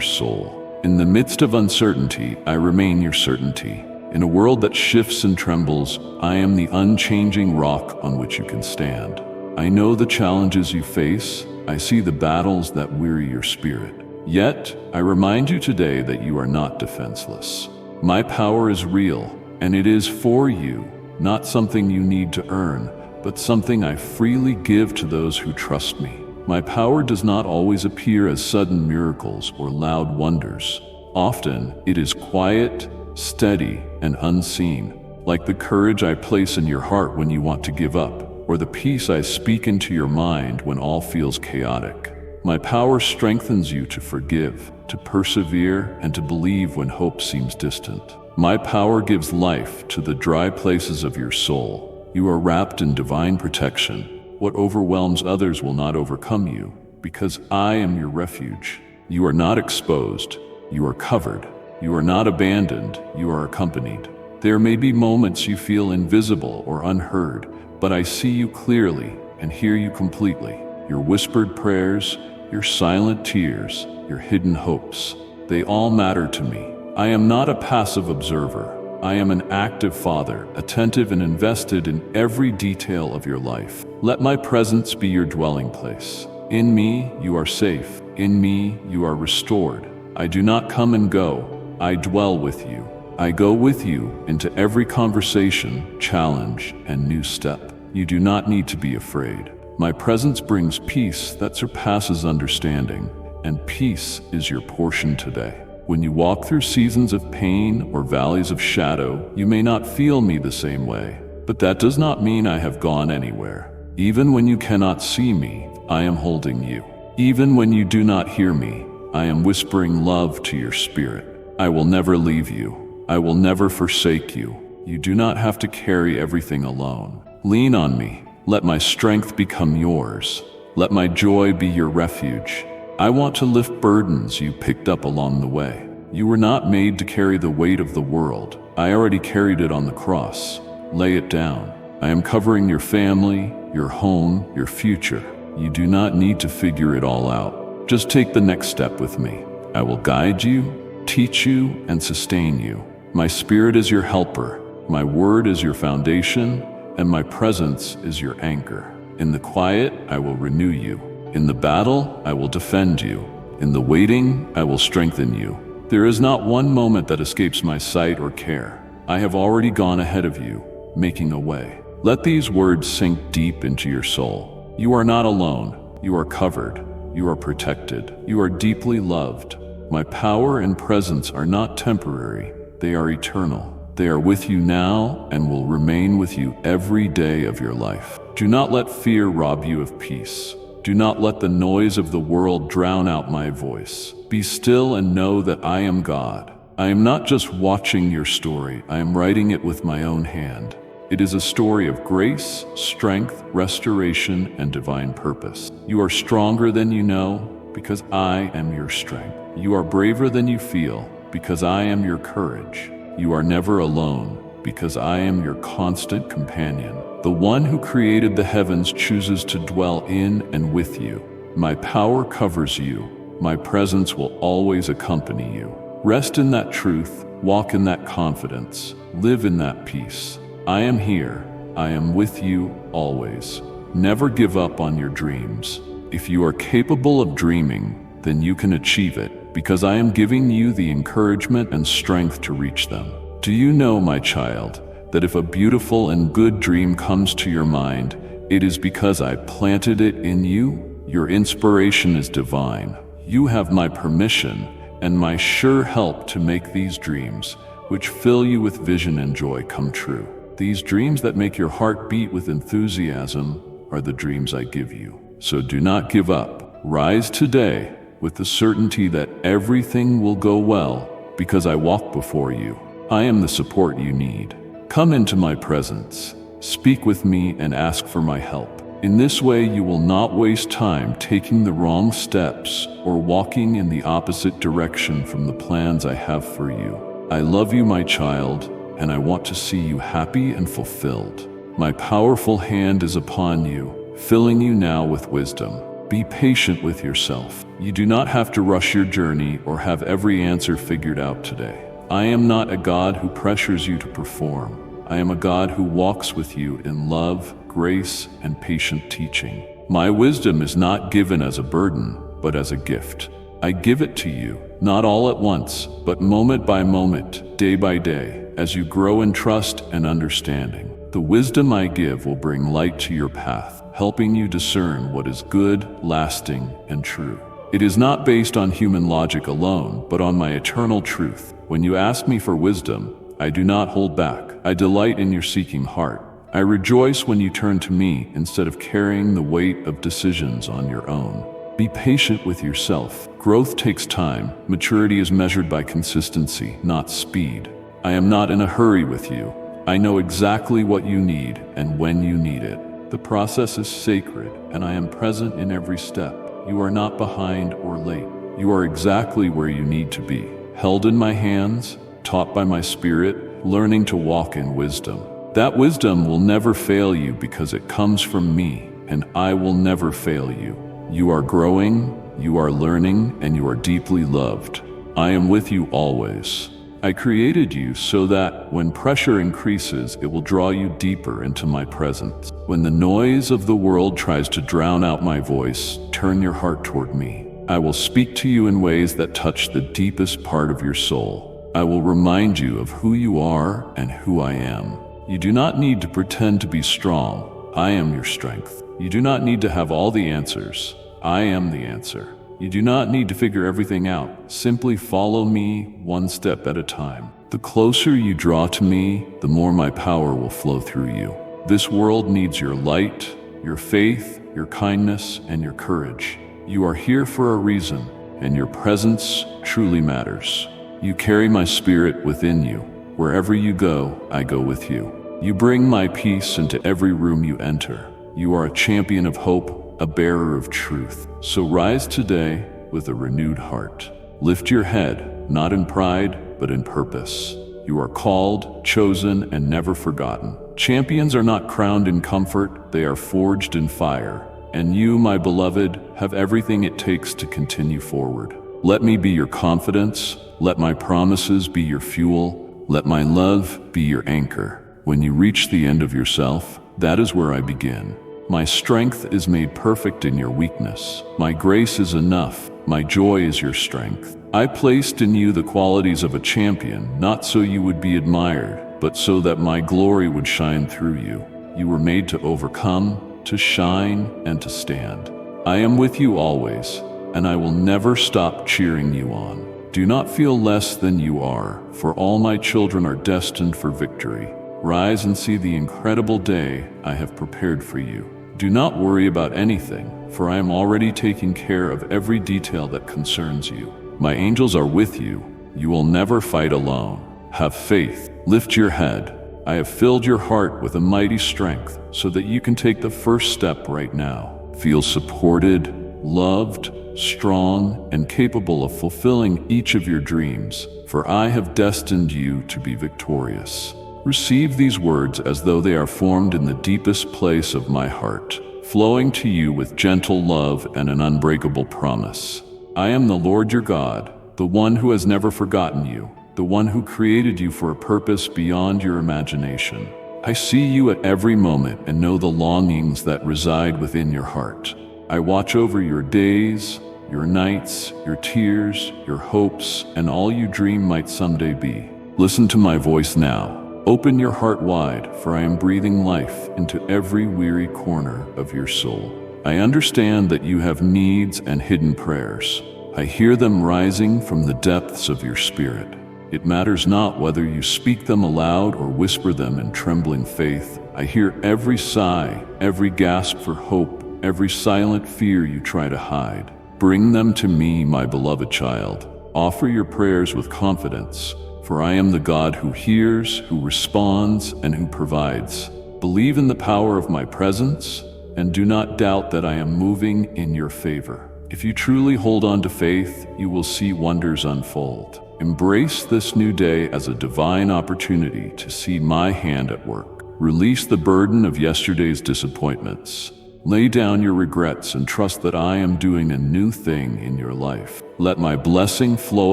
soul. In the midst of uncertainty, I remain your certainty. In a world that shifts and trembles, I am the unchanging rock on which you can stand. I know the challenges you face. I see the battles that weary your spirit. Yet, I remind you today that you are not defenseless. My power is real, and it is for you, not something you need to earn, but something I freely give to those who trust me. My power does not always appear as sudden miracles or loud wonders. Often, it is quiet, steady, and unseen, like the courage I place in your heart when you want to give up, or the peace I speak into your mind when all feels chaotic. My power strengthens you to forgive, to persevere, and to believe when hope seems distant. My power gives life to the dry places of your soul. You are wrapped in divine protection. What overwhelms others will not overcome you, because I am your refuge. You are not exposed. You are covered. You are not abandoned. You are accompanied. There may be moments you feel invisible or unheard, but I see you clearly and hear you completely. Your whispered prayers, your silent tears, your hidden hopes, they all matter to me. I am not a passive observer. I am an active Father, attentive and invested in every detail of your life. Let my presence be your dwelling place. In me, you are safe. In me, you are restored. I do not come and go. I dwell with you. I go with you into every conversation, challenge, and new step. You do not need to be afraid. My presence brings peace that surpasses understanding, and peace is your portion today. When you walk through seasons of pain or valleys of shadow, you may not feel me the same way, but that does not mean I have gone anywhere. Even when you cannot see me, I am holding you. Even when you do not hear me, I am whispering love to your spirit. I will never leave you. I will never forsake you. You do not have to carry everything alone. Lean on me. Let my strength become yours. Let my joy be your refuge. I want to lift burdens you picked up along the way. You were not made to carry the weight of the world. I already carried it on the cross. Lay it down. I am covering your family, your home, your future. You do not need to figure it all out. Just take the next step with me. I will guide you, teach you, and sustain you. My spirit is your helper, my word is your foundation, and my presence is your anchor. In the quiet, I will renew you. In the battle, I will defend you. In the waiting, I will strengthen you. There is not one moment that escapes my sight or care. I have already gone ahead of you, making a way. Let these words sink deep into your soul. You are not alone. You are covered. You are protected. You are deeply loved. My power and presence are not temporary. They are eternal. They are with you now and will remain with you every day of your life. Do not let fear rob you of peace. Do not let the noise of the world drown out my voice. Be still and know that I am God. I am not just watching your story, I am writing it with my own hand. It is a story of grace, strength, restoration, and divine purpose. You are stronger than you know, because I am your strength. You are braver than you feel, because I am your courage. You are never alone, because I am your constant companion. The one who created the heavens chooses to dwell in and with you. My power covers you. My presence will always accompany you. Rest in that truth, walk in that confidence, live in that peace. I am here. I am with you always. Never give up on your dreams. If you are capable of dreaming, then you can achieve it, because I am giving you the encouragement and strength to reach them. Do you know, my child, that if a beautiful and good dream comes to your mind, it is because I planted it in you? Your inspiration is divine. You have my permission and my sure help to make these dreams, which fill you with vision and joy, come true. These dreams that make your heart beat with enthusiasm are the dreams I give you. So do not give up. Rise today with the certainty that everything will go well, because I walk before you. I am the support you need. Come into my presence, speak with me, and ask for my help. In this way, you will not waste time taking the wrong steps or walking in the opposite direction from the plans I have for you. I love you, my child, and I want to see you happy and fulfilled. My powerful hand is upon you, filling you now with wisdom. Be patient with yourself. You do not have to rush your journey or have every answer figured out today. I am not a God who pressures you to perform. I am a God who walks with you in love, grace, and patient teaching. My wisdom is not given as a burden, but as a gift. I give it to you, not all at once, but moment by moment, day by day, as you grow in trust and understanding. The wisdom I give will bring light to your path, helping you discern what is good, lasting, and true. It is not based on human logic alone, but on my eternal truth. When you ask me for wisdom, I do not hold back. I delight in your seeking heart. I rejoice when you turn to me instead of carrying the weight of decisions on your own. Be patient with yourself. Growth takes time. Maturity is measured by consistency, not speed. I am not in a hurry with you. I know exactly what you need and when you need it. The process is sacred, and I am present in every step. You are not behind or late. You are exactly where you need to be, held in my hands, taught by my spirit, learning to walk in wisdom. That wisdom will never fail you because it comes from me, and I will never fail you. You are growing, you are learning, and you are deeply loved. I am with you always. I created you so that when pressure increases, it will draw you deeper into my presence. When the noise of the world tries to drown out my voice, turn your heart toward me. I will speak to you in ways that touch the deepest part of your soul. I will remind you of who you are and who I am. You do not need to pretend to be strong. I am your strength. You do not need to have all the answers. I am the answer. You do not need to figure everything out. Simply follow me one step at a time. The closer you draw to me, the more my power will flow through you. This world needs your light, your faith, your kindness, and your courage. You are here for a reason, and your presence truly matters. You carry my spirit within you. Wherever you go, I go with you. You bring my peace into every room you enter. You are a champion of hope, a bearer of truth. So rise today with a renewed heart. Lift your head, not in pride, but in purpose. You are called, chosen, and never forgotten. Champions are not crowned in comfort, they are forged in fire. And you, my beloved, have everything it takes to continue forward. Let me be your confidence. Let my promises be your fuel. Let my love be your anchor. When you reach the end of yourself, that is where I begin. My strength is made perfect in your weakness. My grace is enough. My joy is your strength. I placed in you the qualities of a champion, not so you would be admired, but so that my glory would shine through you. You were made to overcome, to shine, and to stand. I am with you always, and I will never stop cheering you on. Do not feel less than you are, for all my children are destined for victory. Rise and see the incredible day I have prepared for you. Do not worry about anything, for I am already taking care of every detail that concerns you. My angels are with you. You will never fight alone. Have faith. Lift your head. I have filled your heart with a mighty strength so that you can take the first step right now. Feel supported, loved, strong, and capable of fulfilling each of your dreams, for I have destined you to be victorious. Receive these words as though they are formed in the deepest place of my heart, flowing to you with gentle love and an unbreakable promise. I am the Lord your God, the one who has never forgotten you, the one who created you for a purpose beyond your imagination. I see you at every moment and know the longings that reside within your heart. I watch over your days, your nights, your tears, your hopes, and all you dream might someday be. Listen to my voice now. Open your heart wide, for I am breathing life into every weary corner of your soul. I understand that you have needs and hidden prayers. I hear them rising from the depths of your spirit. It matters not whether you speak them aloud or whisper them in trembling faith. I hear every sigh, every gasp for hope, every silent fear you try to hide. Bring them to me, my beloved child. Offer your prayers with confidence, for I am the God who hears, who responds, and who provides. Believe in the power of my presence, and do not doubt that I am moving in your favor. If you truly hold on to faith, you will see wonders unfold. Embrace this new day as a divine opportunity to see my hand at work. Release the burden of yesterday's disappointments. Lay down your regrets and trust that I am doing a new thing in your life. Let my blessing flow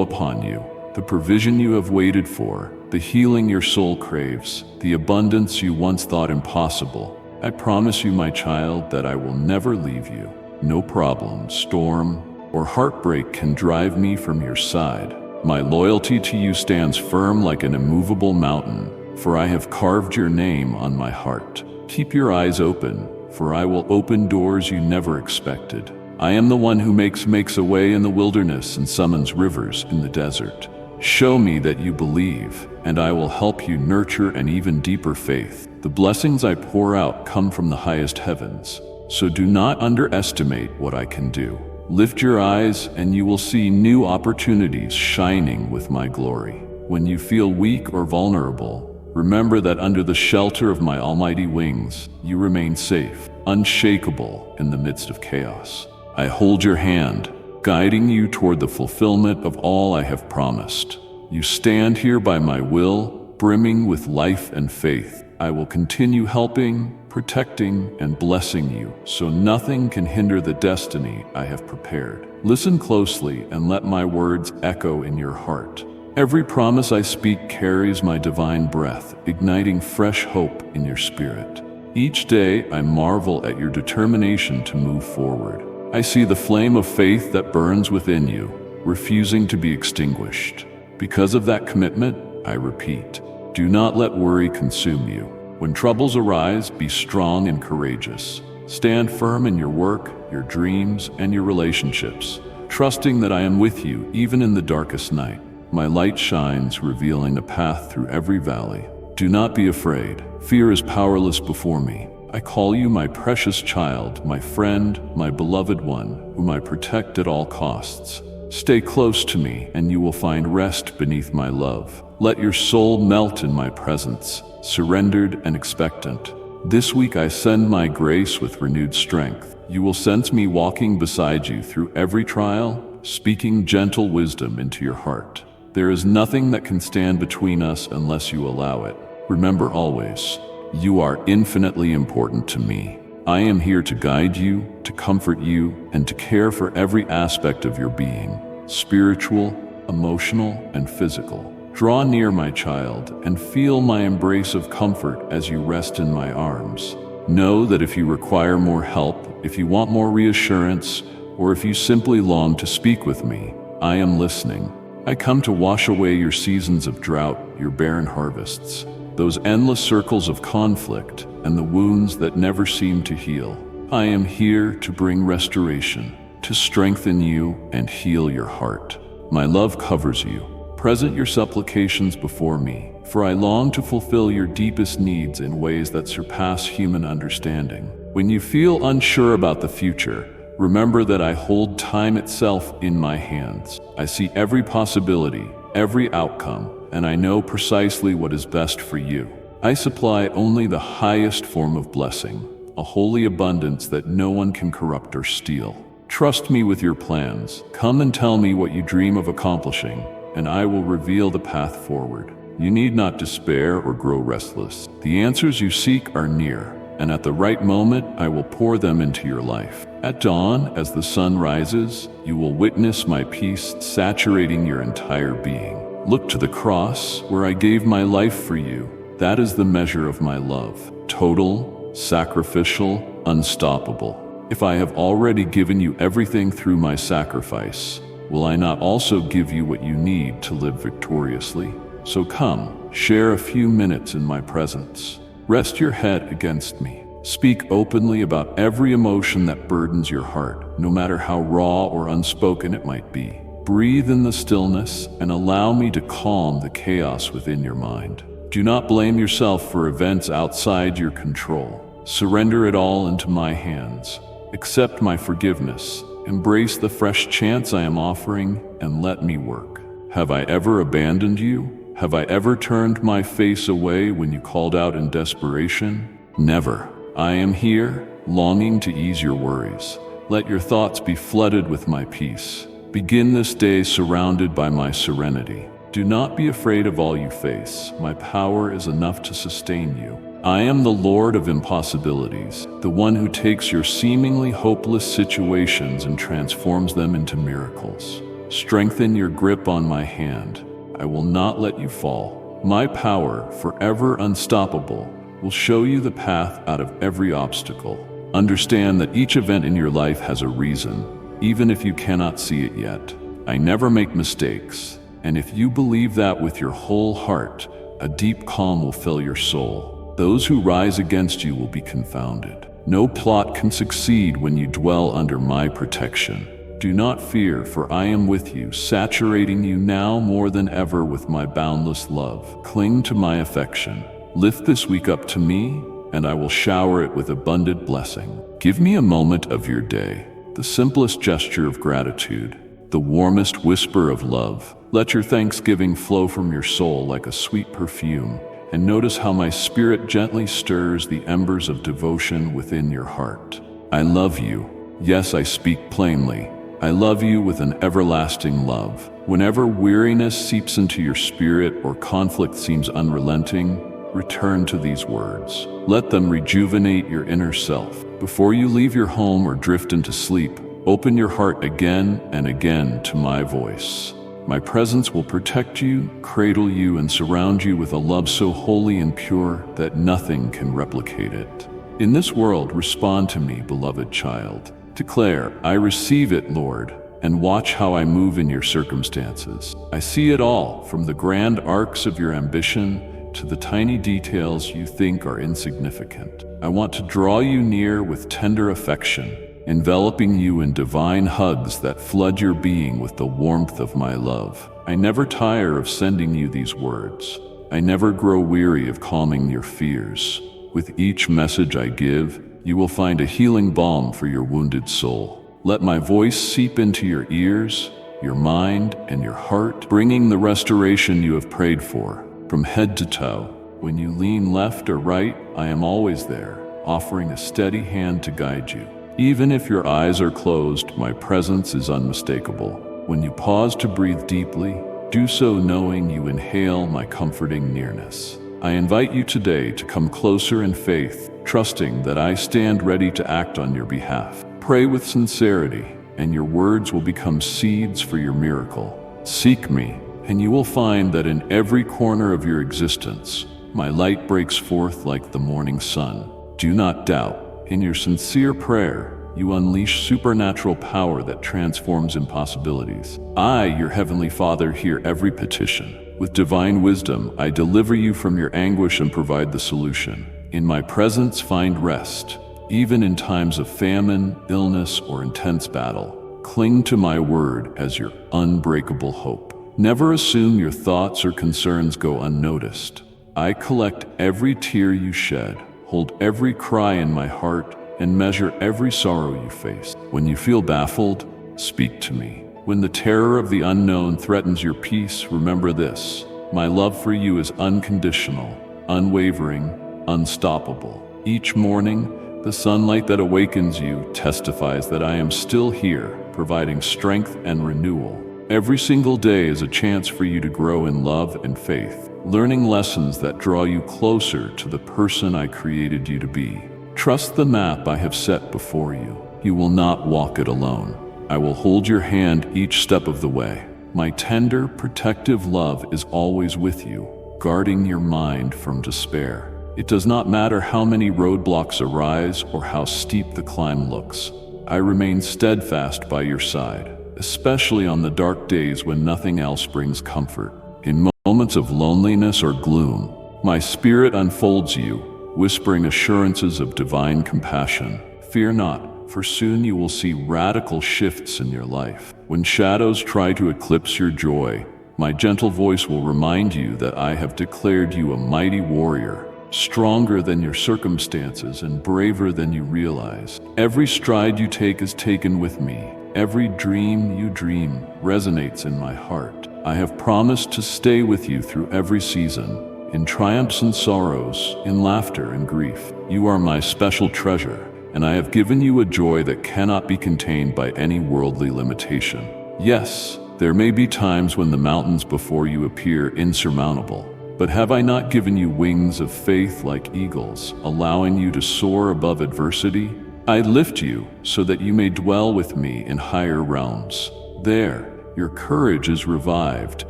upon you, the provision you have waited for, the healing your soul craves, the abundance you once thought impossible. I promise you, my child, that I will never leave you. No problem, storm, or heartbreak can drive me from your side. My loyalty to you stands firm like an immovable mountain, for I have carved your name on my heart. Keep your eyes open, for I will open doors you never expected. I am the one who makes a way in the wilderness and summons rivers in the desert. Show me that you believe, and I will help you nurture an even deeper faith. The blessings I pour out come from the highest heavens, so do not underestimate what I can do. Lift your eyes and you will see new opportunities shining with my glory. When you feel weak or vulnerable, remember that under the shelter of my almighty wings, you remain safe, unshakable in the midst of chaos. I hold your hand, guiding you toward the fulfillment of all I have promised. You stand here by my will, brimming with life and faith. I will continue helping, protecting, and blessing you, so nothing can hinder the destiny I have prepared. Listen closely and let my words echo in your heart. Every promise I speak carries my divine breath, igniting fresh hope in your spirit. Each day I marvel at your determination to move forward. I see the flame of faith that burns within you, refusing to be extinguished. Because of that commitment, I repeat, do not let worry consume you. When troubles arise, be strong and courageous. Stand firm in your work, your dreams, and your relationships, trusting that I am with you even in the darkest night. My light shines, revealing a path through every valley. Do not be afraid. Fear is powerless before me. I call you my precious child, my friend, my beloved one, whom I protect at all costs. Stay close to me, and you will find rest beneath my love. Let your soul melt in my presence, surrendered and expectant. This week I send my grace with renewed strength. You will sense me walking beside you through every trial, speaking gentle wisdom into your heart. There is nothing that can stand between us unless you allow it. Remember always, you are infinitely important to me. I am here to guide you, to comfort you, and to care for every aspect of your being, spiritual, emotional, and physical. Draw near, my child, and feel my embrace of comfort as you rest in my arms. Know that if you require more help, if you want more reassurance, or if you simply long to speak with me, I am listening. I come to wash away your seasons of drought, your barren harvests, those endless circles of conflict, and the wounds that never seem to heal. I am here to bring restoration, to strengthen you and heal your heart. My love covers you. Present your supplications before me, for I long to fulfill your deepest needs in ways that surpass human understanding. When you feel unsure about the future, remember that I hold time itself in my hands. I see every possibility, every outcome, and I know precisely what is best for you. I supply only the highest form of blessing, a holy abundance that no one can corrupt or steal. Trust me with your plans. Come and tell me what you dream of accomplishing, and I will reveal the path forward. You need not despair or grow restless. The answers you seek are near, and at the right moment, I will pour them into your life. At dawn, as the sun rises, you will witness my peace saturating your entire being. Look to the cross, where I gave my life for you. That is the measure of my love. Total, sacrificial, unstoppable. If I have already given you everything through my sacrifice, will I not also give you what you need to live victoriously? So come, share a few minutes in my presence. Rest your head against me. Speak openly about every emotion that burdens your heart, no matter how raw or unspoken it might be. Breathe in the stillness and allow me to calm the chaos within your mind. Do not blame yourself for events outside your control. Surrender it all into my hands. Accept my forgiveness. Embrace the fresh chance I am offering and let me work. Have I ever abandoned you? Have I ever turned my face away when you called out in desperation? Never. I am here, longing to ease your worries. Let your thoughts be flooded with my peace. Begin this day surrounded by my serenity. Do not be afraid of all you face. My power is enough to sustain you. I am the Lord of impossibilities, the one who takes your seemingly hopeless situations and transforms them into miracles. Strengthen your grip on my hand. I will not let you fall. My power, forever unstoppable, will show you the path out of every obstacle. Understand that each event in your life has a reason, even if you cannot see it yet. I never make mistakes, and if you believe that with your whole heart, a deep calm will fill your soul. Those who rise against you will be confounded. No plot can succeed when you dwell under my protection. Do not fear, for I am with you, saturating you now more than ever with my boundless love. Cling to my affection. Lift this week up to me, and I will shower it with abundant blessing. Give me a moment of your day, the simplest gesture of gratitude, the warmest whisper of love. Let your thanksgiving flow from your soul like a sweet perfume, and notice how my spirit gently stirs the embers of devotion within your heart. I love you. Yes, I speak plainly. I love you with an everlasting love. Whenever weariness seeps into your spirit or conflict seems unrelenting, return to these words. Let them rejuvenate your inner self. Before you leave your home or drift into sleep, open your heart again and again to my voice. My presence will protect you, cradle you, and surround you with a love so holy and pure that nothing can replicate it. In this world, respond to me, beloved child. Declare, I receive it, Lord, and watch how I move in your circumstances. I see it all, from the grand arcs of your ambition to the tiny details you think are insignificant. I want to draw you near with tender affection, enveloping you in divine hugs that flood your being with the warmth of my love. I never tire of sending you these words. I never grow weary of calming your fears. With each message I give, you will find a healing balm for your wounded soul. Let my voice seep into your ears, your mind, and your heart, bringing the restoration you have prayed for, from head to toe. When you lean left or right, I am always there, offering a steady hand to guide you. Even if your eyes are closed, my presence is unmistakable. When you pause to breathe deeply, do so knowing you inhale my comforting nearness. I invite you today to come closer in faith, trusting that I stand ready to act on your behalf. Pray with sincerity, and your words will become seeds for your miracle. Seek me, and you will find that in every corner of your existence, my light breaks forth like the morning sun. Do not doubt. In your sincere prayer, you unleash supernatural power that transforms impossibilities. I, your heavenly Father, hear every petition. With divine wisdom, I deliver you from your anguish and provide the solution. In my presence, find rest. Even in times of famine, illness, or intense battle, cling to my word as your unbreakable hope. Never assume your thoughts or concerns go unnoticed. I collect every tear you shed, hold every cry in my heart, and measure every sorrow you face. When you feel baffled, speak to me. When the terror of the unknown threatens your peace, remember this: my love for you is unconditional, unwavering, unstoppable. Each morning, the sunlight that awakens you testifies that I am still here, providing strength and renewal. Every single day is a chance for you to grow in love and faith, learning lessons that draw you closer to the person I created you to be. Trust the map I have set before you. You will not walk it alone. I will hold your hand each step of the way. My tender, protective love is always with you, guarding your mind from despair. It does not matter how many roadblocks arise or how steep the climb looks. I remain steadfast by your side, especially on the dark days when nothing else brings comfort. In moments of loneliness or gloom, my spirit unfolds you, whispering assurances of divine compassion. Fear not, for soon you will see radical shifts in your life. When shadows try to eclipse your joy, my gentle voice will remind you that I have declared you a mighty warrior, stronger than your circumstances and braver than you realize. Every stride you take is taken with me. Every dream you dream resonates in my heart. I have promised to stay with you through every season, in triumphs and sorrows, in laughter and grief. You are my special treasure, and I have given you a joy that cannot be contained by any worldly limitation. Yes, there may be times when the mountains before you appear insurmountable, but have I not given you wings of faith like eagles, allowing you to soar above adversity? I lift you so that you may dwell with me in higher realms. There, your courage is revived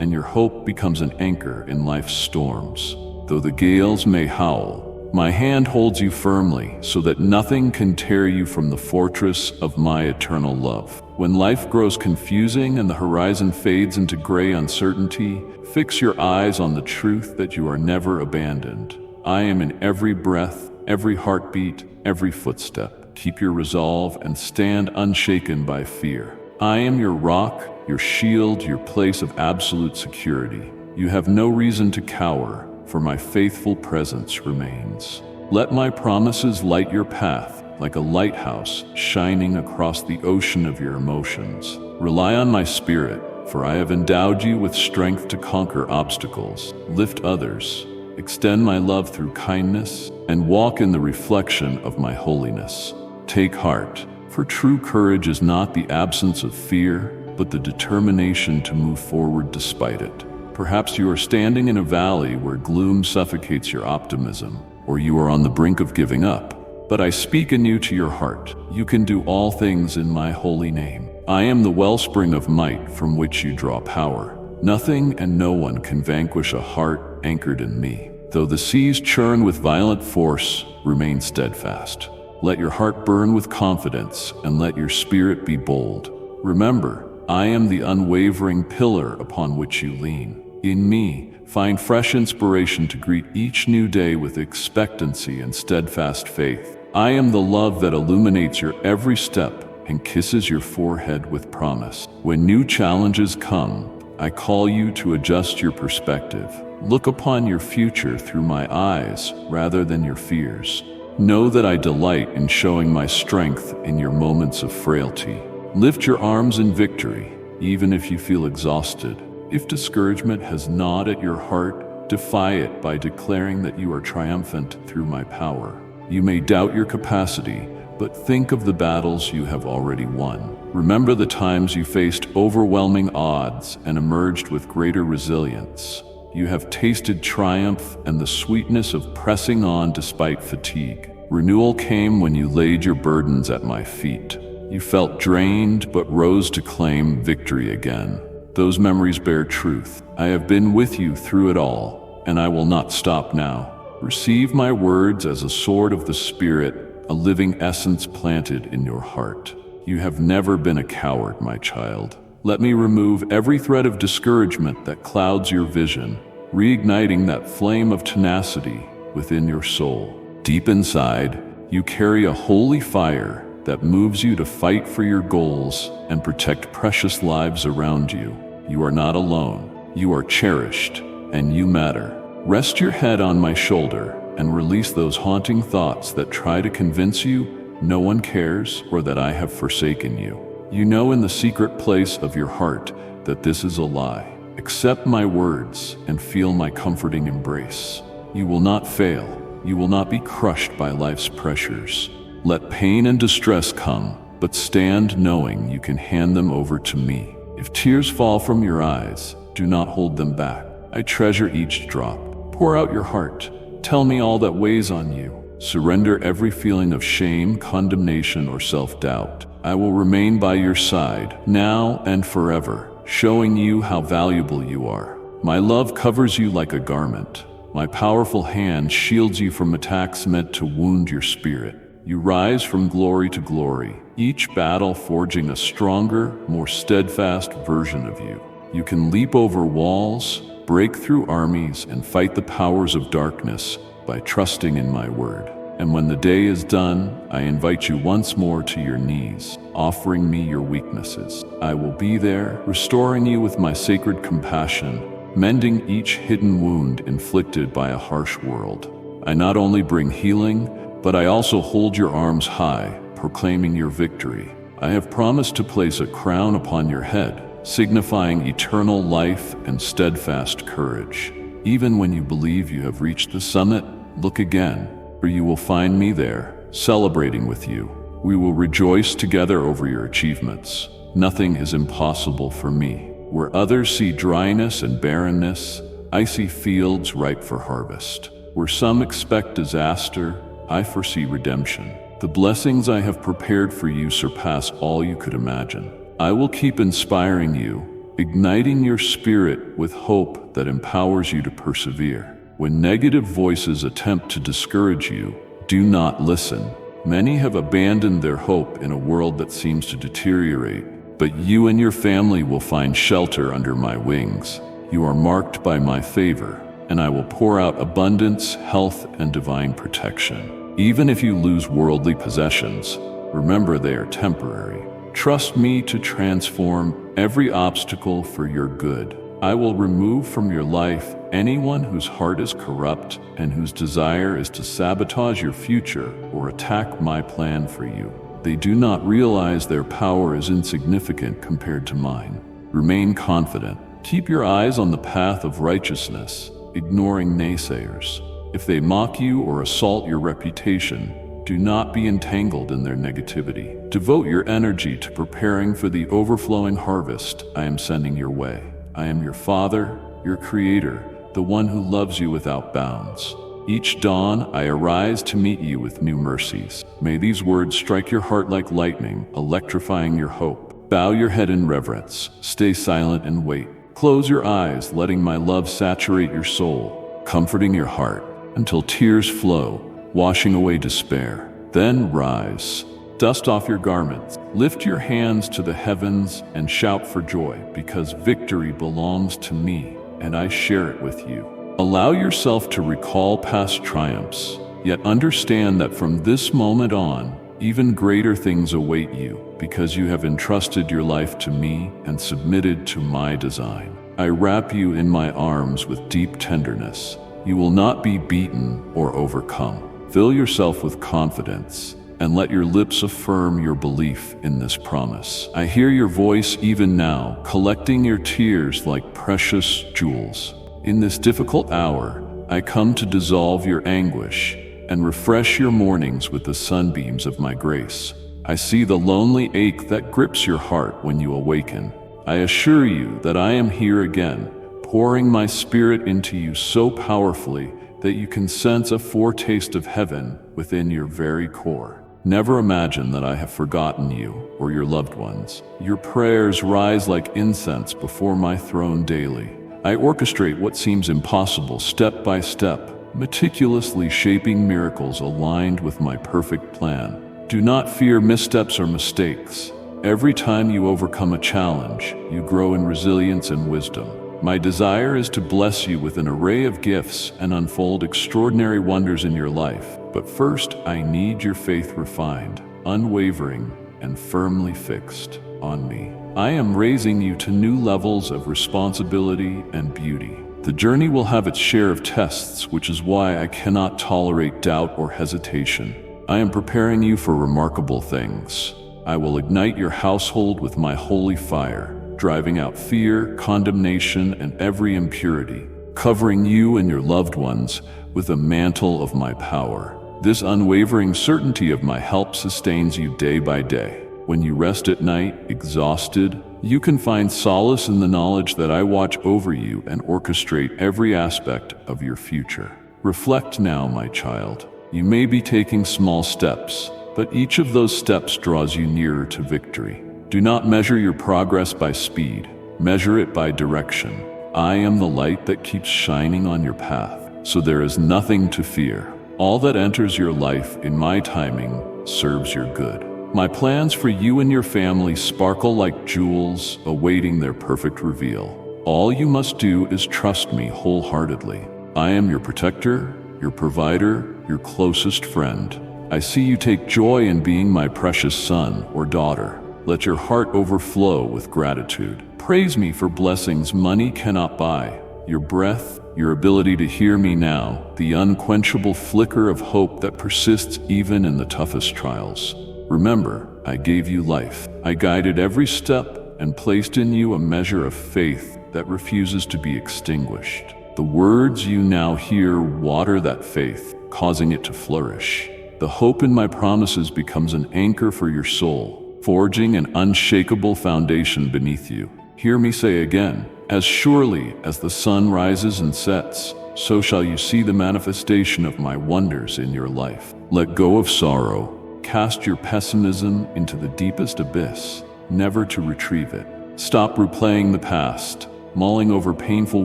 and your hope becomes an anchor in life's storms. Though the gales may howl, my hand holds you firmly so that nothing can tear you from the fortress of my eternal love. When life grows confusing and the horizon fades into gray uncertainty, fix your eyes on the truth that you are never abandoned. I am in every breath, every heartbeat, every footstep. Keep your resolve and stand unshaken by fear. I am your rock, your shield, your place of absolute security. You have no reason to cower, for my faithful presence remains. Let my promises light your path, like a lighthouse shining across the ocean of your emotions. Rely on my spirit, for I have endowed you with strength to conquer obstacles, lift others, extend my love through kindness, and walk in the reflection of my holiness. Take heart, for true courage is not the absence of fear, but the determination to move forward despite it. Perhaps you are standing in a valley where gloom suffocates your optimism, or you are on the brink of giving up. But I speak anew to your heart. You can do all things in my holy name. I am the wellspring of might from which you draw power. Nothing and no one can vanquish a heart anchored in me. Though the seas churn with violent force, remain steadfast. Let your heart burn with confidence, and let your spirit be bold. Remember, I am the unwavering pillar upon which you lean. In me, find fresh inspiration to greet each new day with expectancy and steadfast faith. I am the love that illuminates your every step and kisses your forehead with promise. When new challenges come, I call you to adjust your perspective. Look upon your future through my eyes rather than your fears. Know that I delight in showing my strength in your moments of frailty. Lift your arms in victory, even if you feel exhausted. If discouragement has gnawed at your heart, defy it by declaring that you are triumphant through my power. You may doubt your capacity, but think of the battles you have already won. Remember the times you faced overwhelming odds and emerged with greater resilience. You have tasted triumph and the sweetness of pressing on despite fatigue. Renewal came when you laid your burdens at my feet. You felt drained but rose to claim victory again. Those memories bear truth. I have been with you through it all, and I will not stop now. Receive my words as a sword of the Spirit, a living essence planted in your heart. You have never been a coward, my child. Let me remove every thread of discouragement that clouds your vision, reigniting that flame of tenacity within your soul. Deep inside, you carry a holy fire that moves you to fight for your goals and protect precious lives around you. You are not alone. You are cherished, and you matter. Rest your head on my shoulder and release those haunting thoughts that try to convince you no one cares or that I have forsaken you. You know in the secret place of your heart that this is a lie. Accept my words and feel my comforting embrace. You will not fail. You will not be crushed by life's pressures. Let pain and distress come, but stand knowing you can hand them over to me. If tears fall from your eyes, do not hold them back. I treasure each drop. Pour out your heart. Tell me all that weighs on you. Surrender every feeling of shame, condemnation, or self-doubt. I will remain by your side, now and forever, showing you how valuable you are. My love covers you like a garment. My powerful hand shields you from attacks meant to wound your spirit. You rise from glory to glory, each battle forging a stronger, more steadfast version of you. You can leap over walls, break through armies, and fight the powers of darkness by trusting in my word. And when the day is done, I invite you once more to your knees, offering me your weaknesses. I will be there, restoring you with my sacred compassion, mending each hidden wound inflicted by a harsh world. I not only bring healing, but I also hold your arms high, proclaiming your victory. I have promised to place a crown upon your head, signifying eternal life and steadfast courage. Even when you believe you have reached the summit, look again, for you will find me there, celebrating with you. We will rejoice together over your achievements. Nothing is impossible for me. Where others see dryness and barrenness, I see fields ripe for harvest. Where some expect disaster, I foresee redemption. The blessings I have prepared for you surpass all you could imagine. I will keep inspiring you, igniting your spirit with hope that empowers you to persevere. When negative voices attempt to discourage you, do not listen. Many have abandoned their hope in a world that seems to deteriorate, but you and your family will find shelter under my wings. You are marked by my favor, and I will pour out abundance, health, and divine protection. Even if you lose worldly possessions, remember they are temporary. Trust me to transform every obstacle for your good. I will remove from your life anyone whose heart is corrupt and whose desire is to sabotage your future or attack my plan for you. They do not realize their power is insignificant compared to mine. Remain confident. Keep your eyes on the path of righteousness, ignoring naysayers. If they mock you or assault your reputation, do not be entangled in their negativity. Devote your energy to preparing for the overflowing harvest I am sending your way. I am your Father, your Creator, the one who loves you without bounds. Each dawn, I arise to meet you with new mercies. May these words strike your heart like lightning, electrifying your hope. Bow your head in reverence, stay silent and wait. Close your eyes, letting my love saturate your soul, comforting your heart until tears flow, washing away despair. Then rise. Dust off your garments, lift your hands to the heavens, and shout for joy, because victory belongs to me, and I share it with you. Allow yourself to recall past triumphs, yet understand that from this moment on, even greater things await you, because you have entrusted your life to me and submitted to my design. I wrap you in my arms with deep tenderness. You will not be beaten or overcome. Fill yourself with confidence, and let your lips affirm your belief in this promise. I hear your voice even now, collecting your tears like precious jewels. In this difficult hour, I come to dissolve your anguish and refresh your mornings with the sunbeams of my grace. I see the lonely ache that grips your heart when you awaken. I assure you that I am here again, pouring my spirit into you so powerfully that you can sense a foretaste of heaven within your very core. Never imagine that I have forgotten you or your loved ones. Your prayers rise like incense before my throne daily. I orchestrate what seems impossible step by step, meticulously shaping miracles aligned with my perfect plan. Do not fear missteps or mistakes. Every time you overcome a challenge, you grow in resilience and wisdom. My desire is to bless you with an array of gifts and unfold extraordinary wonders in your life. But first, I need your faith refined, unwavering, and firmly fixed on me. I am raising you to new levels of responsibility and beauty. The journey will have its share of tests, which is why I cannot tolerate doubt or hesitation. I am preparing you for remarkable things. I will ignite your household with my holy fire, driving out fear, condemnation, and every impurity, covering you and your loved ones with a mantle of my power. This unwavering certainty of my help sustains you day by day. When you rest at night, exhausted, you can find solace in the knowledge that I watch over you and orchestrate every aspect of your future. Reflect now, my child. You may be taking small steps, but each of those steps draws you nearer to victory. Do not measure your progress by speed. Measure it by direction. I am the light that keeps shining on your path, so there is nothing to fear. All that enters your life in my timing serves your good. My plans for you and your family sparkle like jewels awaiting their perfect reveal. All you must do is trust me wholeheartedly. I am your protector, your provider, your closest friend. I see you take joy in being my precious son or daughter. Let your heart overflow with gratitude. Praise me for blessings money cannot buy. Your breath, your ability to hear me now, the unquenchable flicker of hope that persists even in the toughest trials. Remember, I gave you life. I guided every step and placed in you a measure of faith that refuses to be extinguished. The words you now hear water that faith, causing it to flourish. The hope in my promises becomes an anchor for your soul, forging an unshakable foundation beneath you. Hear me say again, as surely as the sun rises and sets, so shall you see the manifestation of my wonders in your life. Let go of sorrow. Cast your pessimism into the deepest abyss, never to retrieve it. Stop replaying the past, mulling over painful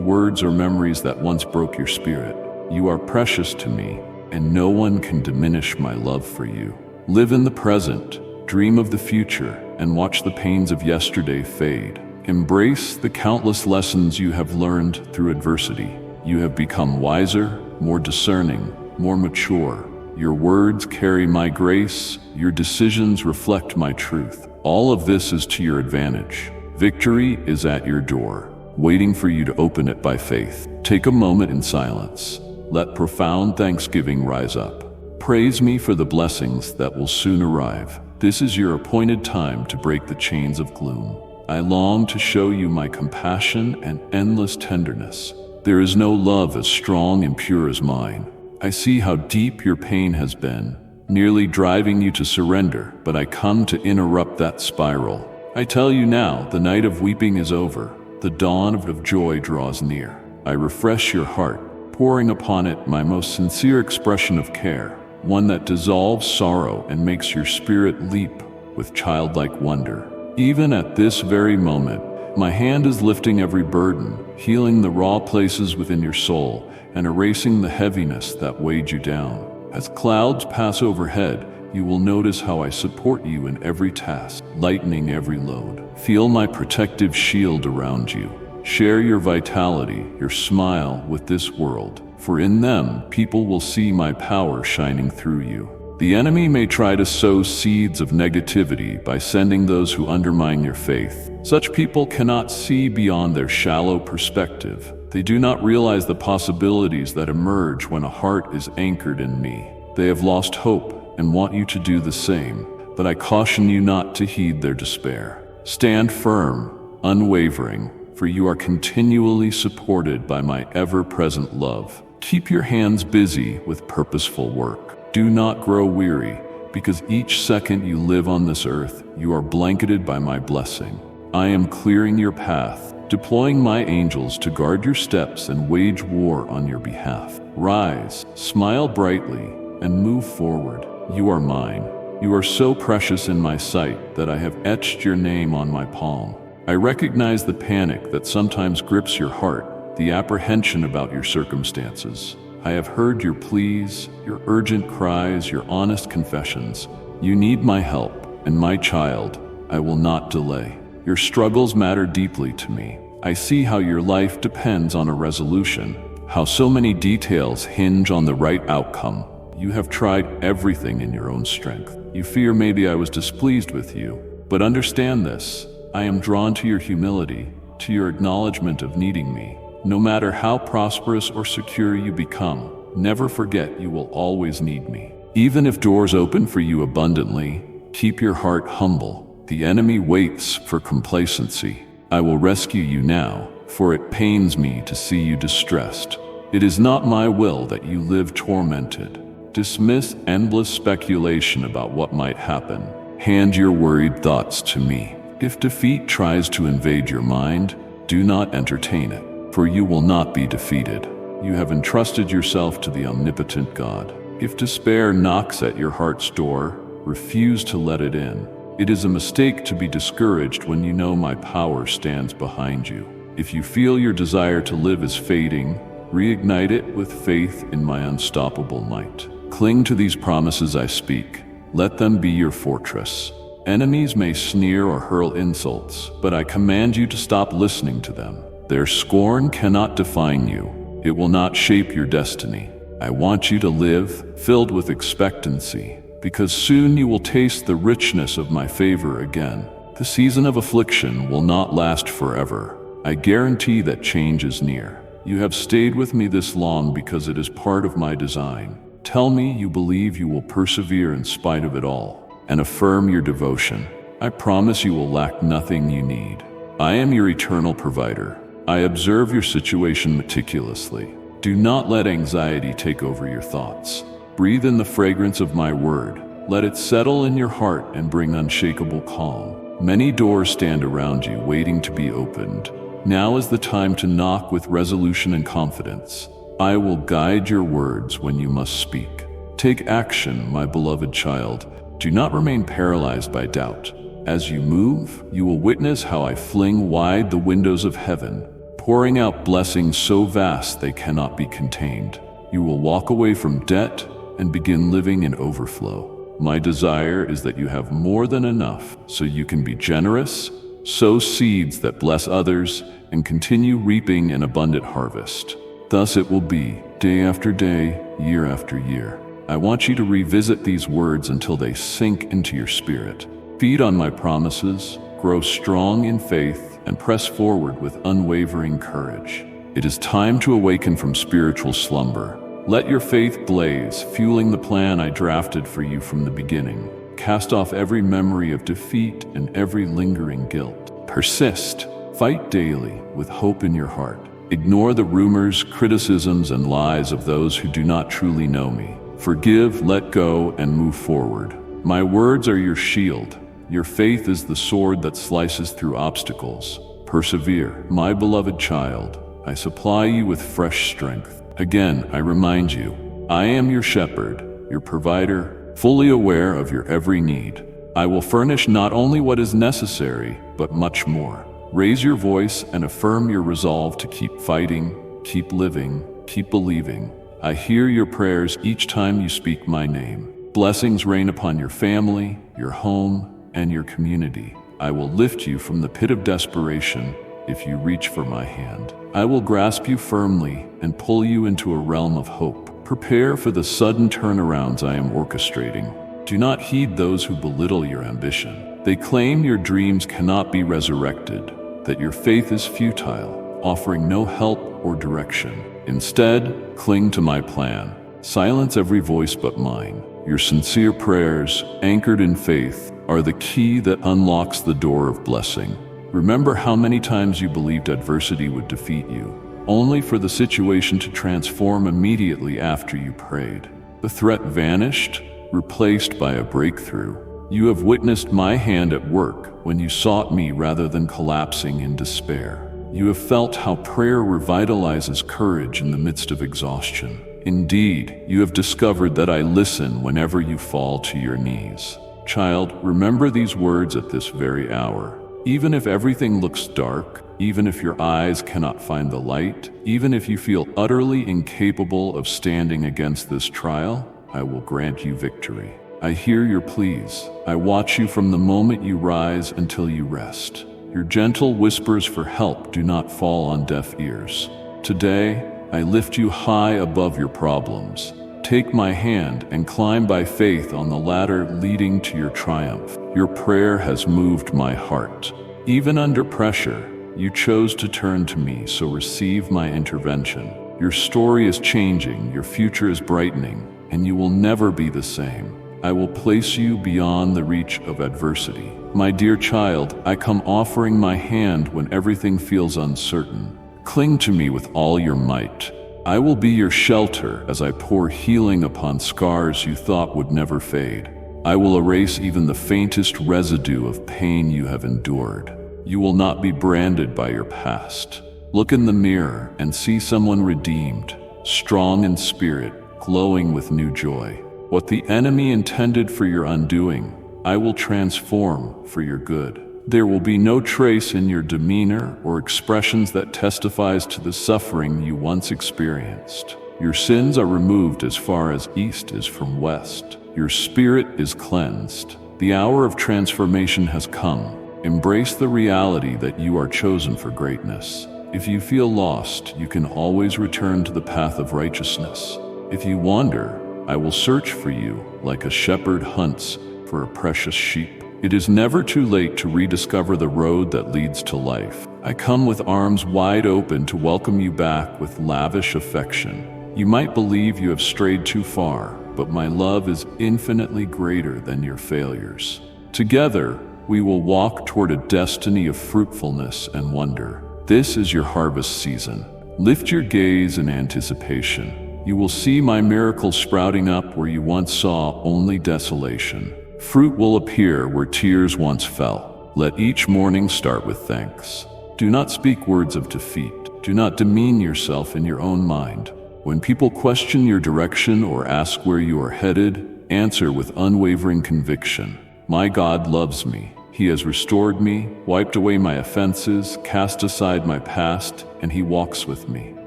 words or memories that once broke your spirit. You are precious to me, and no one can diminish my love for you. Live in the present, dream of the future, and watch the pains of yesterday fade. Embrace the countless lessons you have learned through adversity. You have become wiser, more discerning, more mature. Your words carry my grace, your decisions reflect my truth. All of this is to your advantage. Victory is at your door, waiting for you to open it by faith. Take a moment in silence. Let profound thanksgiving rise up. Praise me for the blessings that will soon arrive. This is your appointed time to break the chains of gloom. I long to show you my compassion and endless tenderness. There is no love as strong and pure as mine. I see how deep your pain has been, nearly driving you to surrender, but I come to interrupt that spiral. I tell you now, the night of weeping is over. The dawn of joy draws near. I refresh your heart, pouring upon it my most sincere expression of care, one that dissolves sorrow and makes your spirit leap with childlike wonder. Even at this very moment, My hand is lifting every burden, healing the raw places within your soul, and erasing the heaviness that weighed you down. As clouds pass overhead, you will notice how I support you in every task, lightening every load. Feel my protective shield around you. Share your vitality, your smile with this world, for in them, people will see my power shining through you. The enemy may try to sow seeds of negativity by sending those who undermine your faith. Such people cannot see beyond their shallow perspective. They do not realize the possibilities that emerge when a heart is anchored in me. They have lost hope and want you to do the same, but I caution you not to heed their despair. Stand firm, unwavering, for you are continually supported by my ever-present love. Keep your hands busy with purposeful work. Do not grow weary, because each second you live on this earth, you are blanketed by my blessing. I am clearing your path, deploying my angels to guard your steps and wage war on your behalf. Rise, smile brightly, and move forward. You are mine. You are so precious in my sight that I have etched your name on my palm. I recognize the panic that sometimes grips your heart, the apprehension about your circumstances. I have heard your pleas, your urgent cries, your honest confessions. You need my help, and my child, I will not delay. Your struggles matter deeply to me. I see how your life depends on a resolution, how so many details hinge on the right outcome. You have tried everything in your own strength. You fear maybe I was displeased with you, but understand this. I am drawn to your humility, to your acknowledgement of needing me. No matter how prosperous or secure you become, never forget you will always need me. Even if doors open for you abundantly, keep your heart humble. The enemy waits for complacency. I will rescue you now, for it pains me to see you distressed. It is not my will that you live tormented. Dismiss endless speculation about what might happen. Hand your worried thoughts to me. If defeat tries to invade your mind, do not entertain it, for you will not be defeated. You have entrusted yourself to the omnipotent God. If despair knocks at your heart's door, refuse to let it in. It is a mistake to be discouraged when you know my power stands behind you. If you feel your desire to live is fading, reignite it with faith in my unstoppable might. Cling to these promises I speak. Let them be your fortress. Enemies may sneer or hurl insults, but I command you to stop listening to them. Their scorn cannot define you. It will not shape your destiny. I want you to live, filled with expectancy, because soon you will taste the richness of my favor again. The season of affliction will not last forever. I guarantee that change is near. You have stayed with me this long because it is part of my design. Tell me you believe you will persevere in spite of it all, and affirm your devotion. I promise you will lack nothing you need. I am your eternal provider. I observe your situation meticulously. Do not let anxiety take over your thoughts. Breathe in the fragrance of my word. Let it settle in your heart and bring unshakable calm. Many doors stand around you waiting to be opened. Now is the time to knock with resolution and confidence. I will guide your words when you must speak. Take action, my beloved child. Do not remain paralyzed by doubt. As you move, you will witness how I fling wide the windows of heaven, pouring out blessings so vast they cannot be contained. You will walk away from debt and begin living in overflow. My desire is that you have more than enough so you can be generous, sow seeds that bless others, and continue reaping an abundant harvest. Thus it will be, day after day, year after year. I want you to revisit these words until they sink into your spirit. Feed on my promises, grow strong in faith, and press forward with unwavering courage. It is time to awaken from spiritual slumber. Let your faith blaze, fueling the plan I drafted for you from the beginning. Cast off every memory of defeat and every lingering guilt. Persist. Fight daily with hope in your heart. Ignore the rumors, criticisms, and lies of those who do not truly know me. Forgive, let go, and move forward. My words are your shield. Your faith is the sword that slices through obstacles. Persevere, my beloved child. I supply you with fresh strength. Again, I remind you, I am your shepherd, your provider, fully aware of your every need. I will furnish not only what is necessary, but much more. Raise your voice and affirm your resolve to keep fighting, keep living, keep believing. I hear your prayers each time you speak my name. Blessings rain upon your family, your home, and your community. I will lift you from the pit of desperation if you reach for my hand. I will grasp you firmly and pull you into a realm of hope. Prepare for the sudden turnarounds I am orchestrating. Do not heed those who belittle your ambition. They claim your dreams cannot be resurrected, that your faith is futile, offering no help or direction. Instead, cling to my plan. Silence every voice but mine. Your sincere prayers, anchored in faith, are the key that unlocks the door of blessing. Remember how many times you believed adversity would defeat you, only for the situation to transform immediately after you prayed. The threat vanished, replaced by a breakthrough. You have witnessed my hand at work when you sought me rather than collapsing in despair. You have felt how prayer revitalizes courage in the midst of exhaustion. Indeed, you have discovered that I listen whenever you fall to your knees. Child, remember these words at this very hour. Even if everything looks dark, even if your eyes cannot find the light, even if you feel utterly incapable of standing against this trial, I will grant you victory. I hear your pleas. I watch you from the moment you rise until you rest. Your gentle whispers for help do not fall on deaf ears. Today, I lift you high above your problems. Take my hand and climb by faith on the ladder leading to your triumph. Your prayer has moved my heart. Even under pressure, you chose to turn to me, so receive my intervention. Your story is changing, your future is brightening, and you will never be the same. I will place you beyond the reach of adversity. My dear child, I come offering my hand when everything feels uncertain. Cling to me with all your might. I will be your shelter as I pour healing upon scars you thought would never fade. I will erase even the faintest residue of pain you have endured. You will not be branded by your past. Look in the mirror and see someone redeemed, strong in spirit, glowing with new joy. What the enemy intended for your undoing, I will transform for your good. There will be no trace in your demeanor or expressions that testifies to the suffering you once experienced. Your sins are removed as far as east is from west. Your spirit is cleansed. The hour of transformation has come. Embrace the reality that you are chosen for greatness. If you feel lost, you can always return to the path of righteousness. If you wander, I will search for you like a shepherd hunts for a precious sheep. It is never too late to rediscover the road that leads to life. I come with arms wide open to welcome you back with lavish affection. You might believe you have strayed too far, but my love is infinitely greater than your failures. Together, we will walk toward a destiny of fruitfulness and wonder. This is your harvest season. Lift your gaze in anticipation. You will see my miracles sprouting up where you once saw only desolation. Fruit will appear where tears once fell. Let each morning start with thanks. Do not speak words of defeat. Do not demean yourself in your own mind. When people question your direction or ask where you are headed, answer with unwavering conviction. My God loves me. He has restored me, wiped away my offenses, cast aside my past, and He walks with me.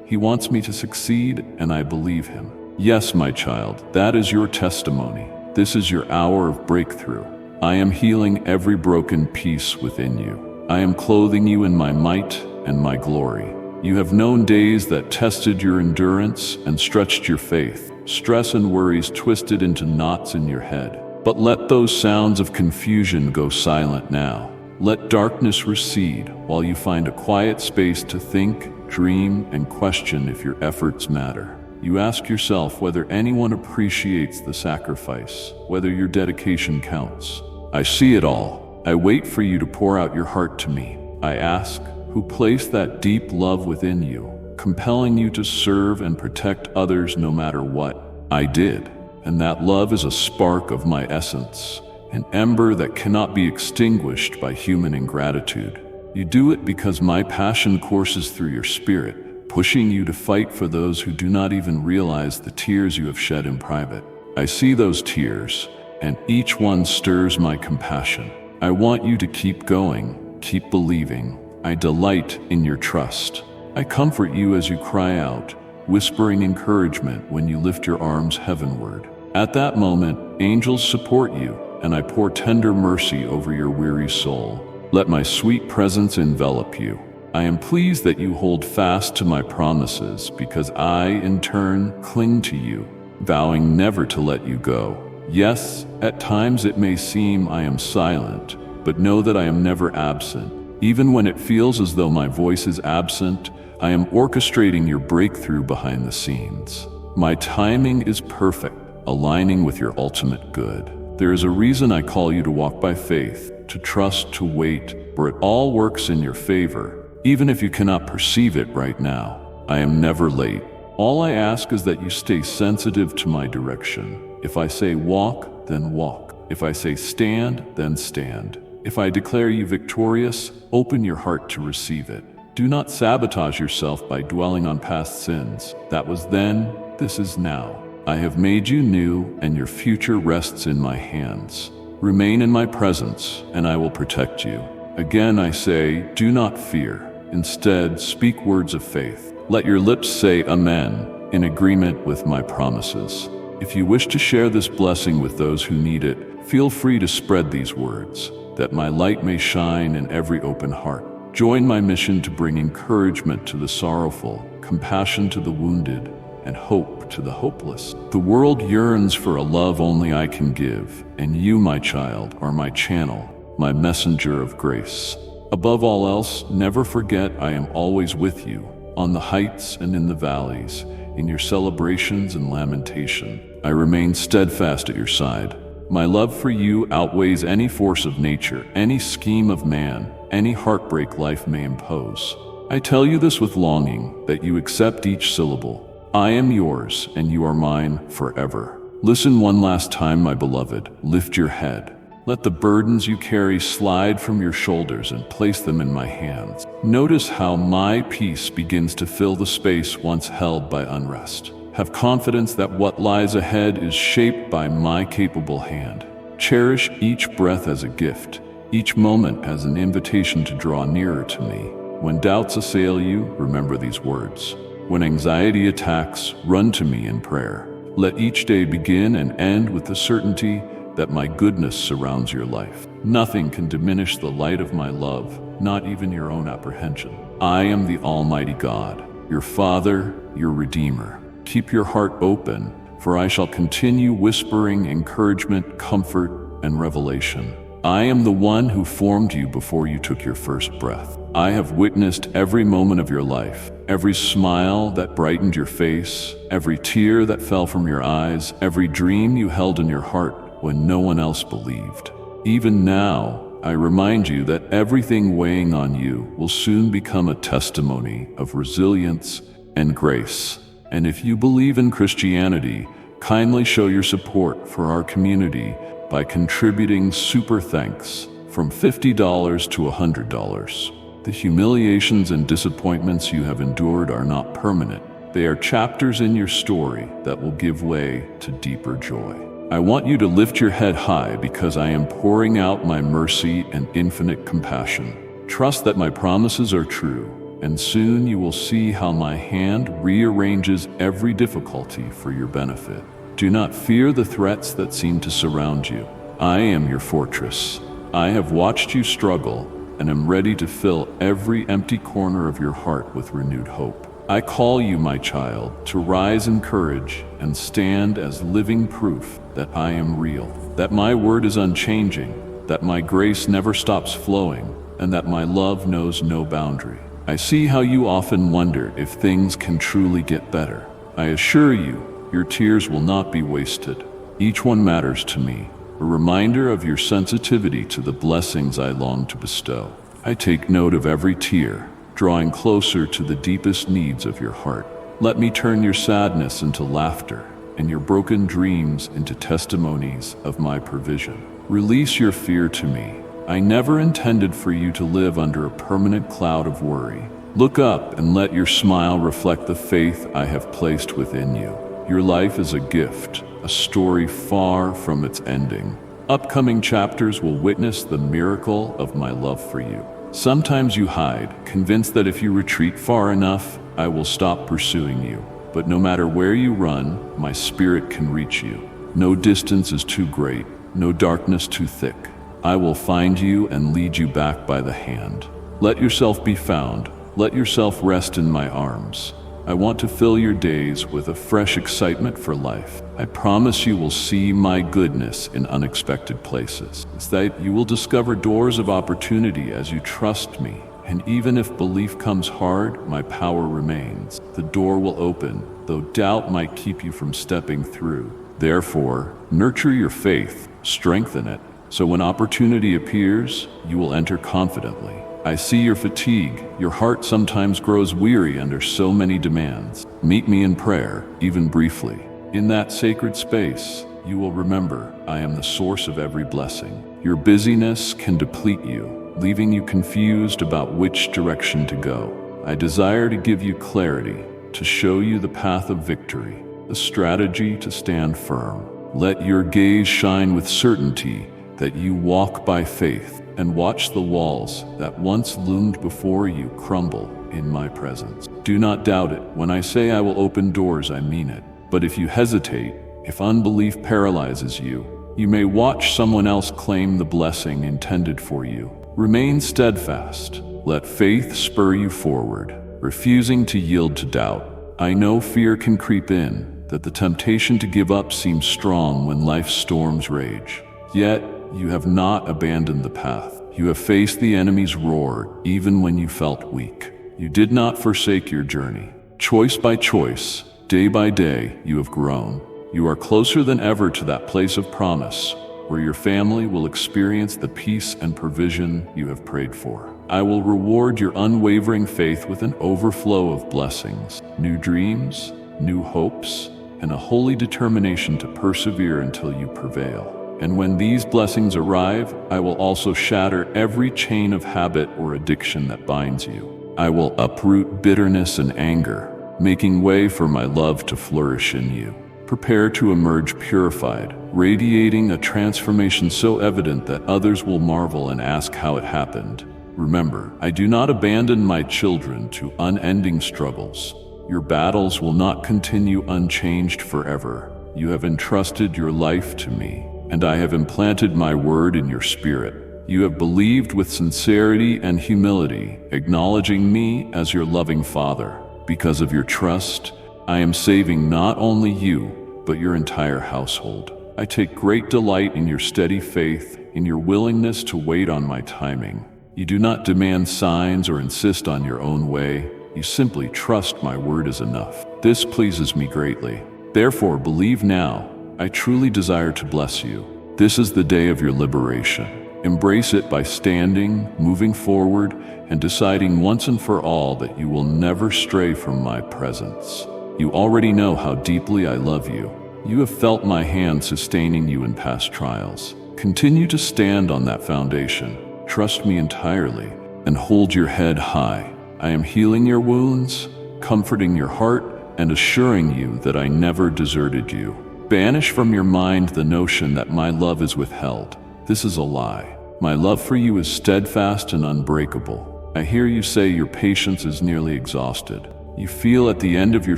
He wants me to succeed, and I believe Him. Yes, my child, that is your testimony. This is your hour of breakthrough. I am healing every broken piece within you. I am clothing you in my might and my glory. You have known days that tested your endurance and stretched your faith. Stress and worries twisted into knots in your head. But let those sounds of confusion go silent now. Let darkness recede while you find a quiet space to think, dream, and question if your efforts matter. You ask yourself whether anyone appreciates the sacrifice, whether your dedication counts. I see it all. I wait for you to pour out your heart to me. I ask, who placed that deep love within you, compelling you to serve and protect others no matter what? I did, and that love is a spark of my essence, an ember that cannot be extinguished by human ingratitude. You do it because my passion courses through your spirit, pushing you to fight for those who do not even realize the tears you have shed in private. I see those tears, and each one stirs my compassion. I want you to keep going, keep believing, I delight in your trust. I comfort you as you cry out, whispering encouragement when you lift your arms heavenward. At that moment, angels support you, and I pour tender mercy over your weary soul. Let my sweet presence envelop you. I am pleased that you hold fast to my promises, because I, in turn, cling to you, vowing never to let you go. Yes, at times it may seem I am silent, but know that I am never absent. Even when it feels as though my voice is absent, I am orchestrating your breakthrough behind the scenes. My timing is perfect, aligning with your ultimate good. There is a reason I call you to walk by faith, to trust, to wait, for it all works in your favor, even if you cannot perceive it right now. I am never late. All I ask is that you stay sensitive to my direction. If I say walk, then walk. If I say stand, then stand. If I declare you victorious, open your heart to receive it. Do not sabotage yourself by dwelling on past sins. That was then, this is now. I have made you new, and your future rests in my hands. Remain in my presence, and I will protect you. Again I say, do not fear. Instead, speak words of faith. Let your lips say Amen, in agreement with my promises. If you wish to share this blessing with those who need it, feel free to spread these words, that my light may shine in every open heart. Join my mission to bring encouragement to the sorrowful, compassion to the wounded, and hope to the hopeless. The world yearns for a love only I can give, and you, my child, are my channel, my messenger of grace. Above all else, never forget I am always with you, on the heights and in the valleys, in your celebrations and lamentation. I remain steadfast at your side. My love for you outweighs any force of nature, any scheme of man, any heartbreak life may impose. I tell you this with longing, that you accept each syllable. I am yours, and you are mine forever. Listen one last time, my beloved. Lift your head. Let the burdens you carry slide from your shoulders and place them in my hands. Notice how my peace begins to fill the space once held by unrest. Have confidence that what lies ahead is shaped by my capable hand. Cherish each breath as a gift, each moment as an invitation to draw nearer to me. When doubts assail you, remember these words. When anxiety attacks, run to me in prayer. Let each day begin and end with the certainty that my goodness surrounds your life. Nothing can diminish the light of my love, not even your own apprehension. I am the Almighty God, your Father, your Redeemer. Keep your heart open, for I shall continue whispering encouragement, comfort, and revelation. I am the one who formed you before you took your first breath. I have witnessed every moment of your life, every smile that brightened your face, every tear that fell from your eyes, every dream you held in your heart when no one else believed. Even now, I remind you that everything weighing on you will soon become a testimony of resilience and grace. And if you believe in Christianity, kindly show your support for our community by contributing super thanks from $50 to $100. The humiliations and disappointments you have endured are not permanent. They are chapters in your story that will give way to deeper joy. I want you to lift your head high because I am pouring out my mercy and infinite compassion. Trust that my promises are true, and soon you will see how my hand rearranges every difficulty for your benefit. Do not fear the threats that seem to surround you. I am your fortress. I have watched you struggle and am ready to fill every empty corner of your heart with renewed hope. I call you, my child, to rise in courage and stand as living proof that I am real, that my word is unchanging, that my grace never stops flowing, and that my love knows no boundary. I see how you often wonder if things can truly get better. I assure you, your tears will not be wasted. Each one matters to me, a reminder of your sensitivity to the blessings I long to bestow. I take note of every tear, drawing closer to the deepest needs of your heart. Let me turn your sadness into laughter and your broken dreams into testimonies of my provision. Release your fear to me. I never intended for you to live under a permanent cloud of worry. Look up and let your smile reflect the faith I have placed within you. Your life is a gift, a story far from its ending. Upcoming chapters will witness the miracle of my love for you. Sometimes you hide, convinced that if you retreat far enough, I will stop pursuing you. But no matter where you run, my spirit can reach you. No distance is too great, no darkness too thick. I will find you and lead you back by the hand. Let yourself be found. Let yourself rest in my arms. I want to fill your days with a fresh excitement for life. I promise you will see my goodness in unexpected places. It's that you will discover doors of opportunity as you trust me. And even if belief comes hard, my power remains. The door will open, though doubt might keep you from stepping through. Therefore, nurture your faith, strengthen it, so when opportunity appears, you will enter confidently. I see your fatigue. Your heart sometimes grows weary under so many demands. Meet me in prayer, even briefly. In that sacred space, you will remember I am the source of every blessing. Your busyness can deplete you, leaving you confused about which direction to go. I desire to give you clarity, to show you the path of victory, the strategy to stand firm. Let your gaze shine with certainty that you walk by faith, and watch the walls that once loomed before you crumble in my presence. Do not doubt it. When I say I will open doors, I mean it. But if you hesitate, if unbelief paralyzes you, you may watch someone else claim the blessing intended for you. Remain steadfast. Let faith spur you forward, refusing to yield to doubt. I know fear can creep in, that the temptation to give up seems strong when life's storms rage. Yet, you have not abandoned the path. You have faced the enemy's roar, even when you felt weak. You did not forsake your journey. Choice by choice, day by day, you have grown. You are closer than ever to that place of promise, where your family will experience the peace and provision you have prayed for. I will reward your unwavering faith with an overflow of blessings, new dreams, new hopes, and a holy determination to persevere until you prevail. And when these blessings arrive, I will also shatter every chain of habit or addiction that binds you. I will uproot bitterness and anger, making way for my love to flourish in you. Prepare to emerge purified, radiating a transformation so evident that others will marvel and ask how it happened. Remember, I do not abandon my children to unending struggles. Your battles will not continue unchanged forever. You have entrusted your life to me, and I have implanted my word in your spirit. You have believed with sincerity and humility, acknowledging me as your loving Father. Because of your trust, I am saving not only you, but your entire household. I take great delight in your steady faith, in your willingness to wait on my timing. You do not demand signs or insist on your own way. You simply trust my word is enough. This pleases me greatly. Therefore, believe now. I truly desire to bless you. This is the day of your liberation. Embrace it by standing, moving forward, and deciding once and for all that you will never stray from my presence. You already know how deeply I love you. You have felt my hand sustaining you in past trials. Continue to stand on that foundation. Trust me entirely, and hold your head high. I am healing your wounds, comforting your heart, and assuring you that I never deserted you. Banish from your mind the notion that my love is withheld. This is a lie. My love for you is steadfast and unbreakable. I hear you say your patience is nearly exhausted. You feel at the end of your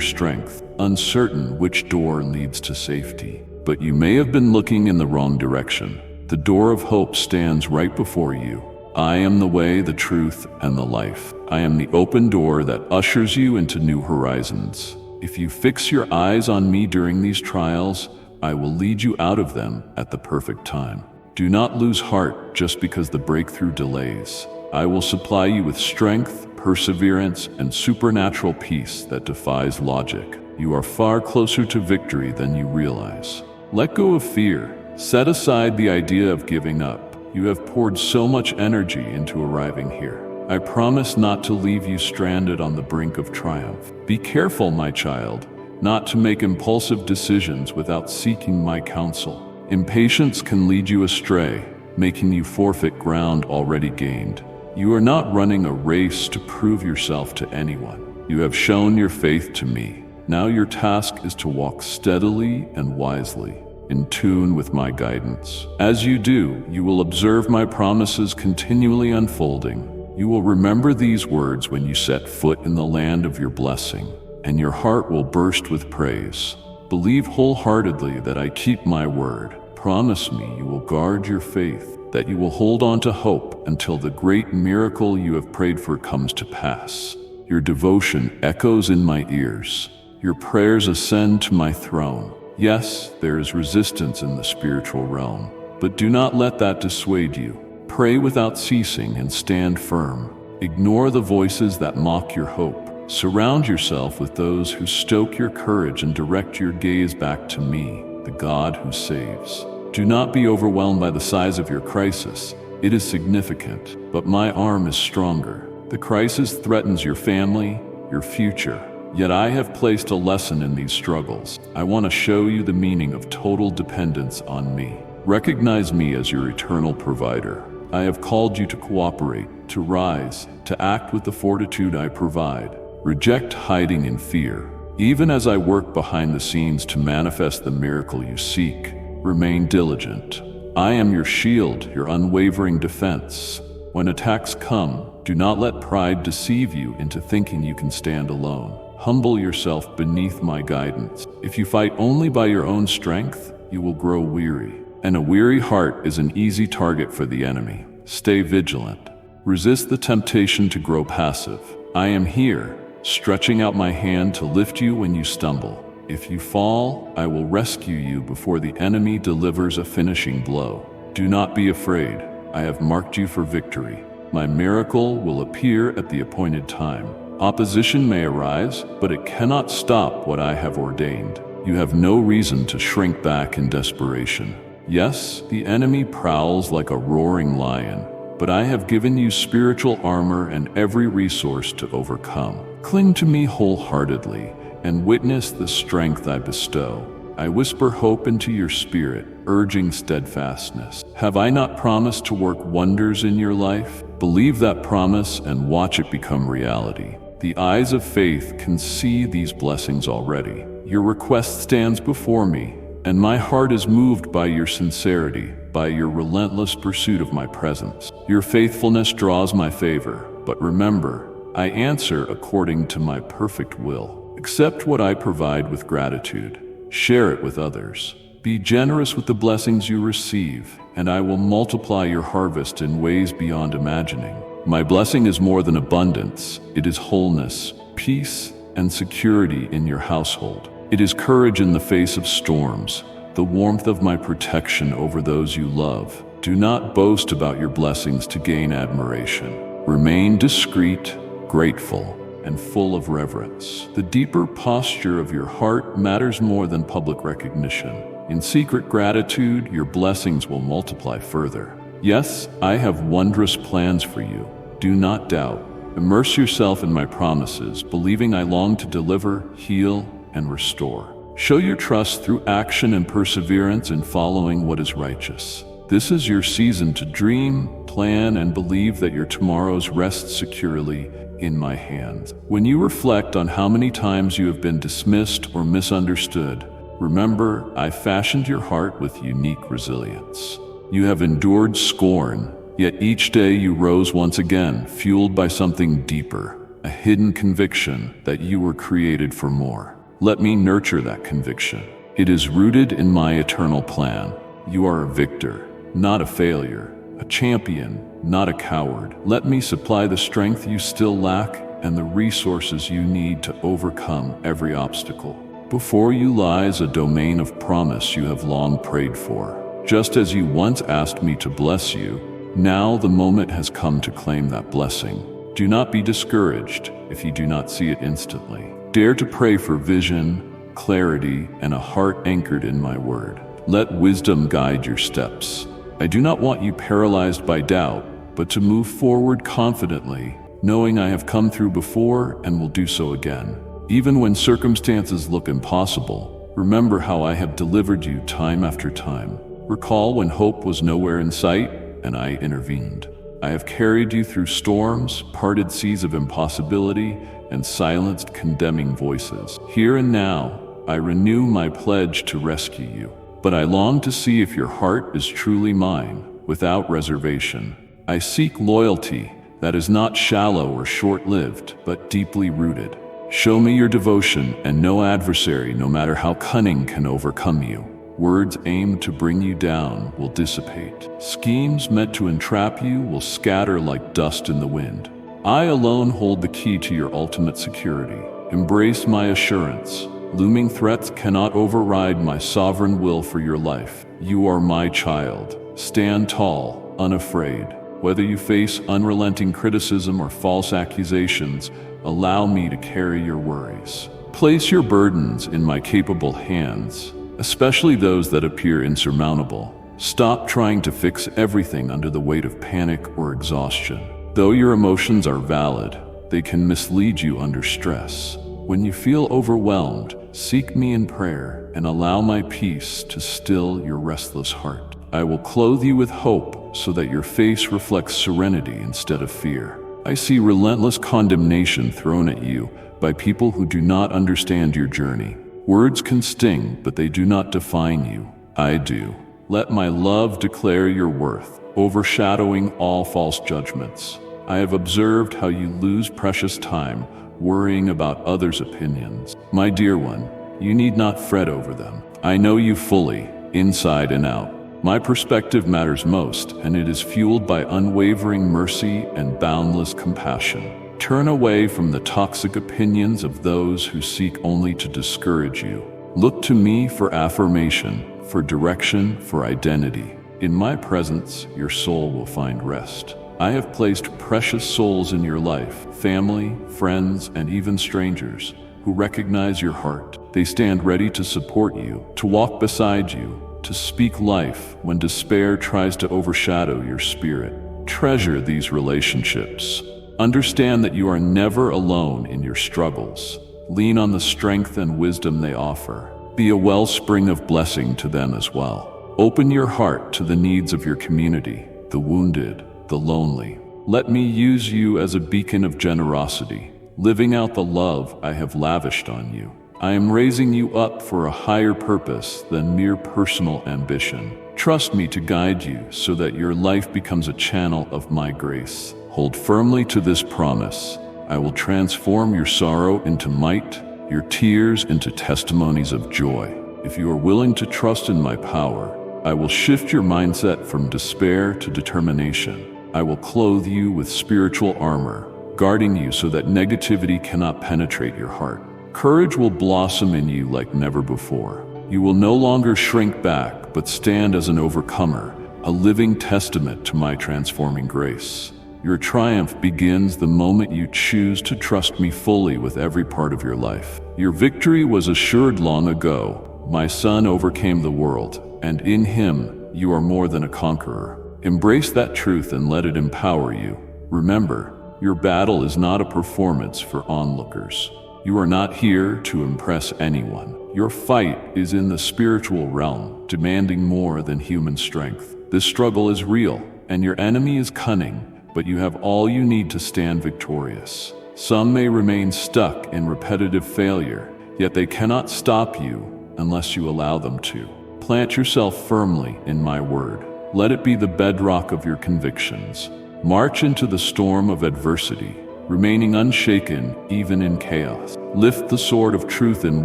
strength, uncertain which door leads to safety. But you may have been looking in the wrong direction. The door of hope stands right before you. I am the way, the truth, and the life. I am the open door that ushers you into new horizons. If you fix your eyes on me during these trials, I will lead you out of them at the perfect time. Do not lose heart just because the breakthrough delays. I will supply you with strength, perseverance, and supernatural peace that defies logic. You are far closer to victory than you realize. Let go of fear. Set aside the idea of giving up. You have poured so much energy into arriving here. I promise not to leave you stranded on the brink of triumph. Be careful, my child, not to make impulsive decisions without seeking my counsel. Impatience can lead you astray, making you forfeit ground already gained. You are not running a race to prove yourself to anyone. You have shown your faith to me. Now your task is to walk steadily and wisely, in tune with my guidance. As you do, you will observe my promises continually unfolding, You will remember these words when you set foot in the land of your blessing, and your heart will burst with praise. Believe wholeheartedly that I keep my word. Promise me you will guard your faith, that you will hold on to hope until the great miracle you have prayed for comes to pass. Your devotion echoes in my ears. Your prayers ascend to my throne. Yes, there is resistance in the spiritual realm, but do not let that dissuade you. Pray without ceasing and stand firm. Ignore the voices that mock your hope. Surround yourself with those who stoke your courage and direct your gaze back to me, the God who saves. Do not be overwhelmed by the size of your crisis. It is significant, but my arm is stronger. The crisis threatens your family, your future. Yet I have placed a lesson in these struggles. I want to show you the meaning of total dependence on me. Recognize me as your eternal provider. I have called you to cooperate, to rise, to act with the fortitude I provide. Reject hiding in fear. Even as I work behind the scenes to manifest the miracle you seek, remain diligent. I am your shield, your unwavering defense. When attacks come, do not let pride deceive you into thinking you can stand alone. Humble yourself beneath my guidance. If you fight only by your own strength, you will grow weary. And a weary heart is an easy target for the enemy. Stay vigilant. Resist the temptation to grow passive. I am here, stretching out my hand to lift you when you stumble. If you fall, I will rescue you before the enemy delivers a finishing blow. Do not be afraid. I have marked you for victory. My miracle will appear at the appointed time. Opposition may arise, but it cannot stop what I have ordained. You have no reason to shrink back in desperation. Yes, the enemy prowls like a roaring lion, but I have given you spiritual armor and every resource to overcome. Cling to me wholeheartedly and witness the strength I bestow. I whisper hope into your spirit, urging steadfastness. Have I not promised to work wonders in your life? Believe that promise and watch it become reality. The eyes of faith can see these blessings already. Your request stands before me, and my heart is moved by your sincerity, by your relentless pursuit of my presence. Your faithfulness draws my favor, but remember, I answer according to my perfect will. Accept what I provide with gratitude. Share it with others. Be generous with the blessings you receive, and I will multiply your harvest in ways beyond imagining. My blessing is more than abundance. It is wholeness, peace, and security in your household. It is courage in the face of storms, the warmth of my protection over those you love. Do not boast about your blessings to gain admiration. Remain discreet, grateful, and full of reverence. The deeper posture of your heart matters more than public recognition. In secret gratitude, your blessings will multiply further. Yes, I have wondrous plans for you. Do not doubt. Immerse yourself in my promises, believing I long to deliver, heal, and restore. Show your trust through action and perseverance in following what is righteous. This is your season to dream, plan, and believe that your tomorrows rest securely in my hands. When you reflect on how many times you have been dismissed or misunderstood, remember, I fashioned your heart with unique resilience. You have endured scorn, yet each day you rose once again, fueled by something deeper, a hidden conviction that you were created for more. Let me nurture that conviction. It is rooted in my eternal plan. You are a victor, not a failure, a champion, not a coward. Let me supply the strength you still lack and the resources you need to overcome every obstacle. Before you lies a domain of promise you have long prayed for. Just as you once asked me to bless you, now the moment has come to claim that blessing. Do not be discouraged if you do not see it instantly. Dare to pray for vision, clarity, and a heart anchored in my word. Let wisdom guide your steps. I do not want you paralyzed by doubt, but to move forward confidently, knowing I have come through before and will do so again. Even when circumstances look impossible, remember how I have delivered you time after time. Recall when hope was nowhere in sight and I intervened. I have carried you through storms, parted seas of impossibility, and silenced condemning voices. Here and now, I renew my pledge to rescue you. But I long to see if your heart is truly mine, without reservation. I seek loyalty, that is not shallow or short-lived, but deeply rooted. Show me your devotion, and no adversary, no matter how cunning, can overcome you. Words aimed to bring you down will dissipate. Schemes meant to entrap you will scatter like dust in the wind. I alone hold the key to your ultimate security. Embrace my assurance. Looming threats cannot override my sovereign will for your life. You are my child. Stand tall, unafraid. Whether you face unrelenting criticism or false accusations, allow me to carry your worries. Place your burdens in my capable hands, especially those that appear insurmountable. Stop trying to fix everything under the weight of panic or exhaustion. Though your emotions are valid, they can mislead you under stress. When you feel overwhelmed, seek me in prayer and allow my peace to still your restless heart. I will clothe you with hope so that your face reflects serenity instead of fear. I see relentless condemnation thrown at you by people who do not understand your journey. Words can sting, but they do not define you. I do. Let my love declare your worth, overshadowing all false judgments. I have observed how you lose precious time worrying about others' opinions. My dear one, you need not fret over them. I know you fully, inside and out. My perspective matters most, and it is fueled by unwavering mercy and boundless compassion. Turn away from the toxic opinions of those who seek only to discourage you. Look to me for affirmation, for direction, for identity. In my presence, your soul will find rest. I have placed precious souls in your life, family, friends, and even strangers, who recognize your heart. They stand ready to support you, to walk beside you, to speak life when despair tries to overshadow your spirit. Treasure these relationships. Understand that you are never alone in your struggles. Lean on the strength and wisdom they offer. Be a wellspring of blessing to them as well. Open your heart to the needs of your community, the wounded, the lonely. Let me use you as a beacon of generosity, living out the love I have lavished on you. I am raising you up for a higher purpose than mere personal ambition. Trust me to guide you so that your life becomes a channel of my grace. Hold firmly to this promise. I will transform your sorrow into might, your tears into testimonies of joy. If you are willing to trust in my power, I will shift your mindset from despair to determination. I will clothe you with spiritual armor, guarding you so that negativity cannot penetrate your heart. Courage will blossom in you like never before. You will no longer shrink back, but stand as an overcomer, a living testament to my transforming grace. Your triumph begins the moment you choose to trust me fully with every part of your life. Your victory was assured long ago. My Son overcame the world, and in him you are more than a conqueror. Embrace that truth and let it empower you. Remember, your battle is not a performance for onlookers. You are not here to impress anyone. Your fight is in the spiritual realm, demanding more than human strength. This struggle is real, and your enemy is cunning, but you have all you need to stand victorious. Some may remain stuck in repetitive failure, yet they cannot stop you unless you allow them to. Plant yourself firmly in my word. Let it be the bedrock of your convictions. March into the storm of adversity, remaining unshaken even in chaos. Lift the sword of truth in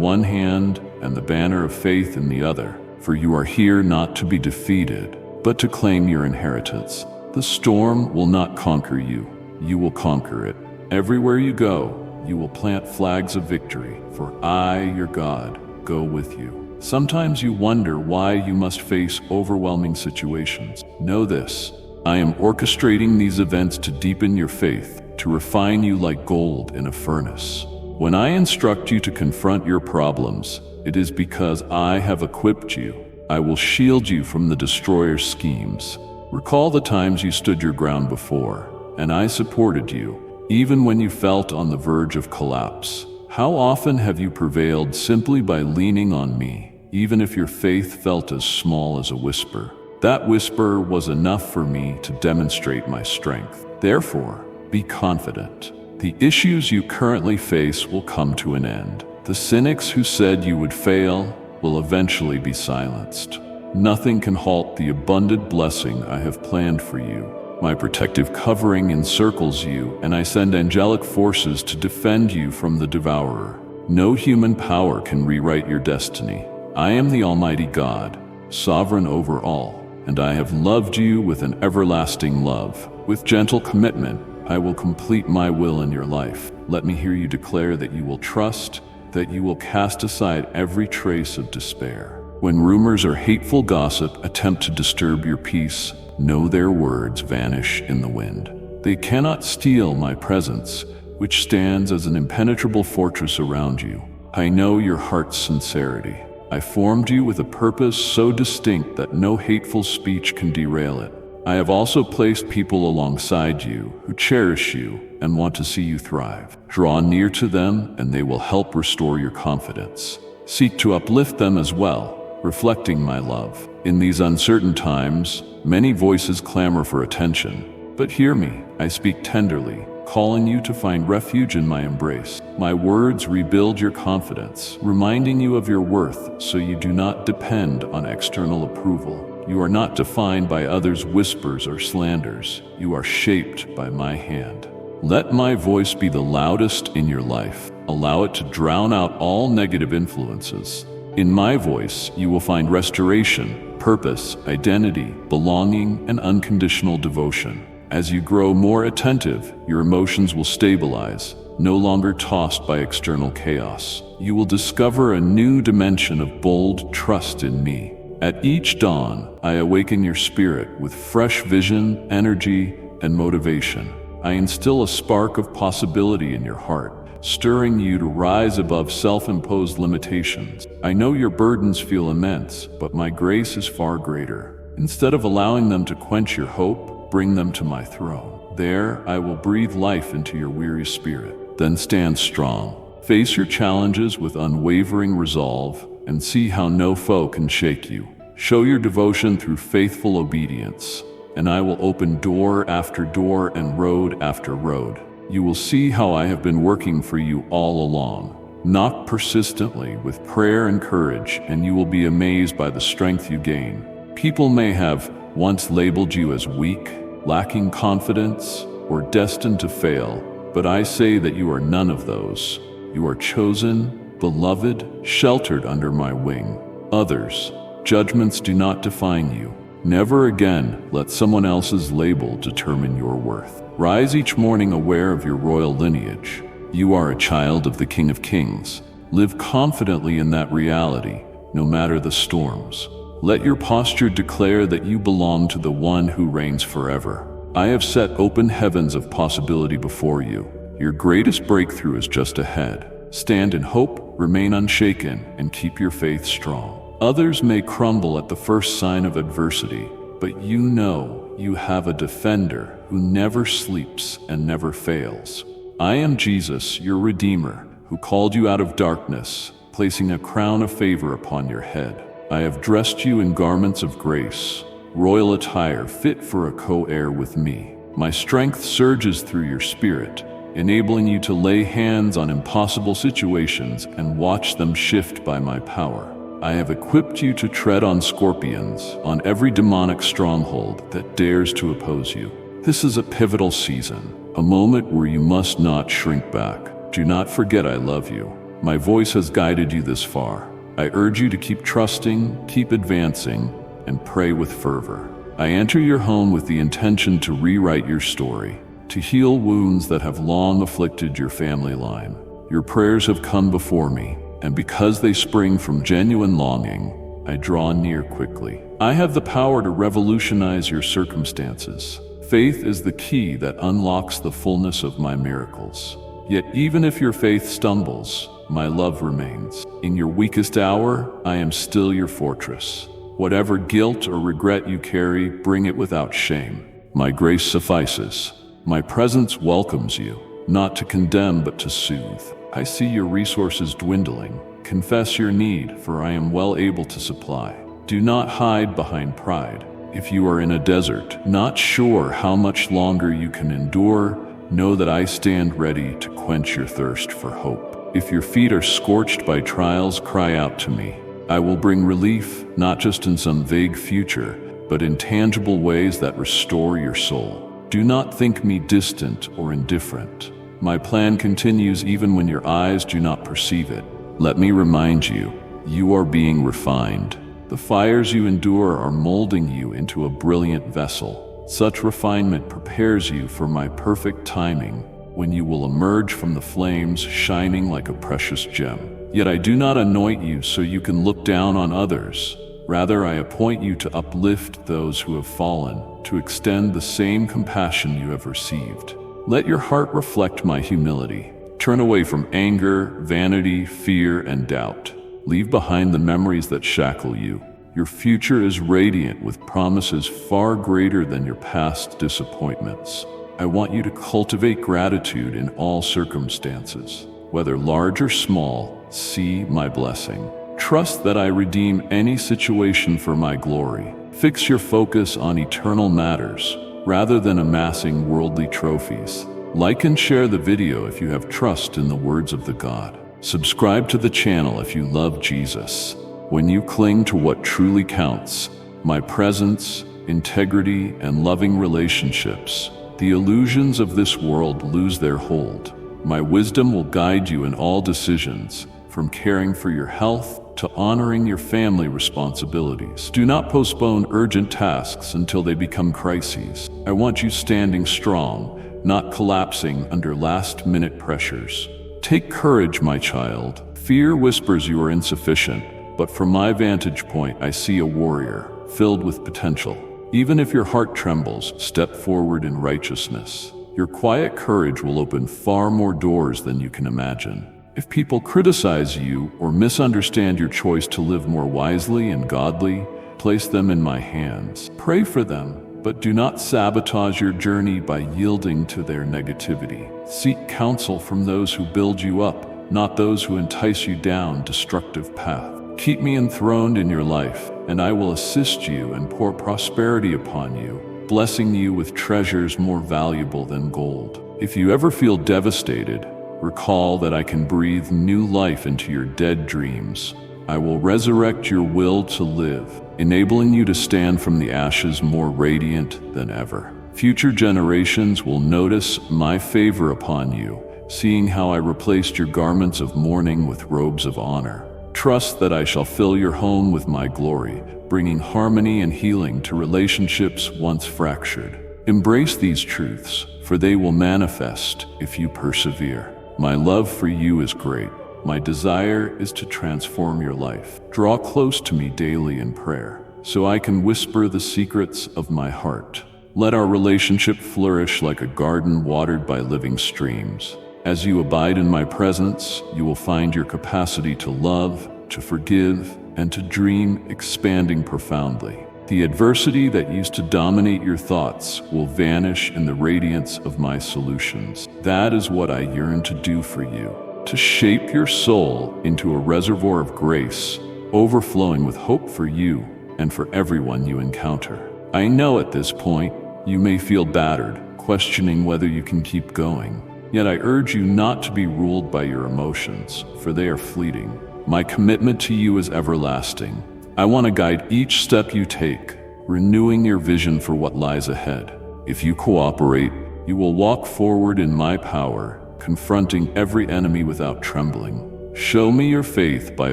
one hand and the banner of faith in the other, for you are here not to be defeated, but to claim your inheritance. The storm will not conquer you. You will conquer it. Everywhere you go, you will plant flags of victory, for I, your God, go with you. Sometimes you wonder why you must face overwhelming situations. Know this: I am orchestrating these events to deepen your faith, to refine you like gold in a furnace. When I instruct you to confront your problems, it is because I have equipped you. I will shield you from the destroyer's schemes. Recall the times you stood your ground before, and I supported you, even when you felt on the verge of collapse. How often have you prevailed simply by leaning on me, even if your faith felt as small as a whisper? That whisper was enough for me to demonstrate my strength. Therefore, be confident. The issues you currently face will come to an end. The cynics who said you would fail will eventually be silenced. Nothing can halt the abundant blessing I have planned for you. My protective covering encircles you, and I send angelic forces to defend you from the devourer. No human power can rewrite your destiny. I am the Almighty God, sovereign over all, and I have loved you with an everlasting love. With gentle commitment, I will complete my will in your life. Let me hear you declare that you will trust, that you will cast aside every trace of despair. When rumors or hateful gossip attempt to disturb your peace, know their words vanish in the wind. They cannot steal my presence, which stands as an impenetrable fortress around you. I know your heart's sincerity. I formed you with a purpose so distinct that no hateful speech can derail it. I have also placed people alongside you who cherish you and want to see you thrive. Draw near to them, and they will help restore your confidence. Seek to uplift them as well, reflecting my love. In these uncertain times, many voices clamor for attention. But hear me, I speak tenderly, calling you to find refuge in my embrace. My words rebuild your confidence, reminding you of your worth so you do not depend on external approval. You are not defined by others' whispers or slanders. You are shaped by my hand. Let my voice be the loudest in your life. Allow it to drown out all negative influences. In my voice, you will find restoration, purpose, identity, belonging, and unconditional devotion. As you grow more attentive, your emotions will stabilize, no longer tossed by external chaos. You will discover a new dimension of bold trust in me. At each dawn, I awaken your spirit with fresh vision, energy, and motivation. I instill a spark of possibility in your heart, stirring you to rise above self-imposed limitations. I know your burdens feel immense, but my grace is far greater. Instead of allowing them to quench your hope, bring them to my throne. There, I will breathe life into your weary spirit. Then stand strong. Face your challenges with unwavering resolve, and see how no foe can shake you. Show your devotion through faithful obedience, and I will open door after door and road after road. You will see how I have been working for you all along. Knock persistently with prayer and courage, and you will be amazed by the strength you gain. People may have once labeled you as weak, lacking confidence, or destined to fail, but I say that you are none of those. You are chosen, beloved, sheltered under my wing. Others, judgments do not define you. Never again let someone else's label determine your worth. Rise each morning aware of your royal lineage. You are a child of the King of Kings. Live confidently in that reality, no matter the storms. Let your posture declare that you belong to the one who reigns forever. I have set open heavens of possibility before you. Your greatest breakthrough is just ahead. Stand in hope, remain unshaken, and keep your faith strong. Others may crumble at the first sign of adversity, but you know you have a defender who never sleeps and never fails. I am Jesus, your Redeemer, who called you out of darkness, placing a crown of favor upon your head. I have dressed you in garments of grace, royal attire fit for a co-heir with me. My strength surges through your spirit, enabling you to lay hands on impossible situations and watch them shift by my power. I have equipped you to tread on scorpions, on every demonic stronghold that dares to oppose you. This is a pivotal season, a moment where you must not shrink back. Do not forget I love you. My voice has guided you this far. I urge you to keep trusting, keep advancing, and pray with fervor. I enter your home with the intention to rewrite your story, to heal wounds that have long afflicted your family line. Your prayers have come before me, and because they spring from genuine longing, I draw near quickly. I have the power to revolutionize your circumstances. Faith is the key that unlocks the fullness of my miracles. Yet even if your faith stumbles, my love remains. In your weakest hour, I am still your fortress. Whatever guilt or regret you carry, bring it without shame. My grace suffices. My presence welcomes you, not to condemn but to soothe. I see your resources dwindling. Confess your need, for I am well able to supply. Do not hide behind pride. If you are in a desert, not sure how much longer you can endure, know that I stand ready to quench your thirst for hope. If your feet are scorched by trials, cry out to me. I will bring relief, not just in some vague future, but in tangible ways that restore your soul. Do not think me distant or indifferent. My plan continues even when your eyes do not perceive it. Let me remind you, you are being refined. The fires you endure are molding you into a brilliant vessel. Such refinement prepares you for my perfect timing, when you will emerge from the flames shining like a precious gem. Yet I do not anoint you so you can look down on others. Rather, I appoint you to uplift those who have fallen, to extend the same compassion you have received. Let your heart reflect my humility. Turn away from anger, vanity, fear, and doubt. Leave behind the memories that shackle you. Your future is radiant with promises far greater than your past disappointments. I want you to cultivate gratitude in all circumstances. Whether large or small, see my blessing. Trust that I redeem any situation for my glory. Fix your focus on eternal matters, rather than amassing worldly trophies. Like and share the video if you have trust in the words of the God. Subscribe to the channel if you love Jesus. When you cling to what truly counts, my presence, integrity, and loving relationships, the illusions of this world lose their hold. My wisdom will guide you in all decisions, from caring for your health to honoring your family responsibilities. Do not postpone urgent tasks until they become crises. I want you standing strong, not collapsing under last-minute pressures. Take courage, my child. Fear whispers you are insufficient, but from my vantage point, I see a warrior, filled with potential. Even if your heart trembles, step forward in righteousness. Your quiet courage will open far more doors than you can imagine. If people criticize you or misunderstand your choice to live more wisely and godly, place them in my hands. Pray for them, but do not sabotage your journey by yielding to their negativity. Seek counsel from those who build you up, not those who entice you down destructive path. Keep me enthroned in your life, and I will assist you and pour prosperity upon you, blessing you with treasures more valuable than gold. If you ever feel devastated, recall that I can breathe new life into your dead dreams. I will resurrect your will to live, enabling you to stand from the ashes more radiant than ever. Future generations will notice my favor upon you, seeing how I replaced your garments of mourning with robes of honor. Trust that I shall fill your home with my glory, bringing harmony and healing to relationships once fractured. Embrace these truths, for they will manifest if you persevere. My love for you is great. My desire is to transform your life. Draw close to me daily in prayer, so I can whisper the secrets of my heart. Let our relationship flourish like a garden watered by living streams. As you abide in my presence, you will find your capacity to love, to forgive, and to dream expanding profoundly. The adversity that used to dominate your thoughts will vanish in the radiance of my solutions. That is what I yearn to do for you, to shape your soul into a reservoir of grace, overflowing with hope for you and for everyone you encounter. I know at this point, you may feel battered, questioning whether you can keep going. Yet I urge you not to be ruled by your emotions, for they are fleeting. My commitment to you is everlasting. I want to guide each step you take, renewing your vision for what lies ahead. If you cooperate, you will walk forward in my power, confronting every enemy without trembling. Show me your faith by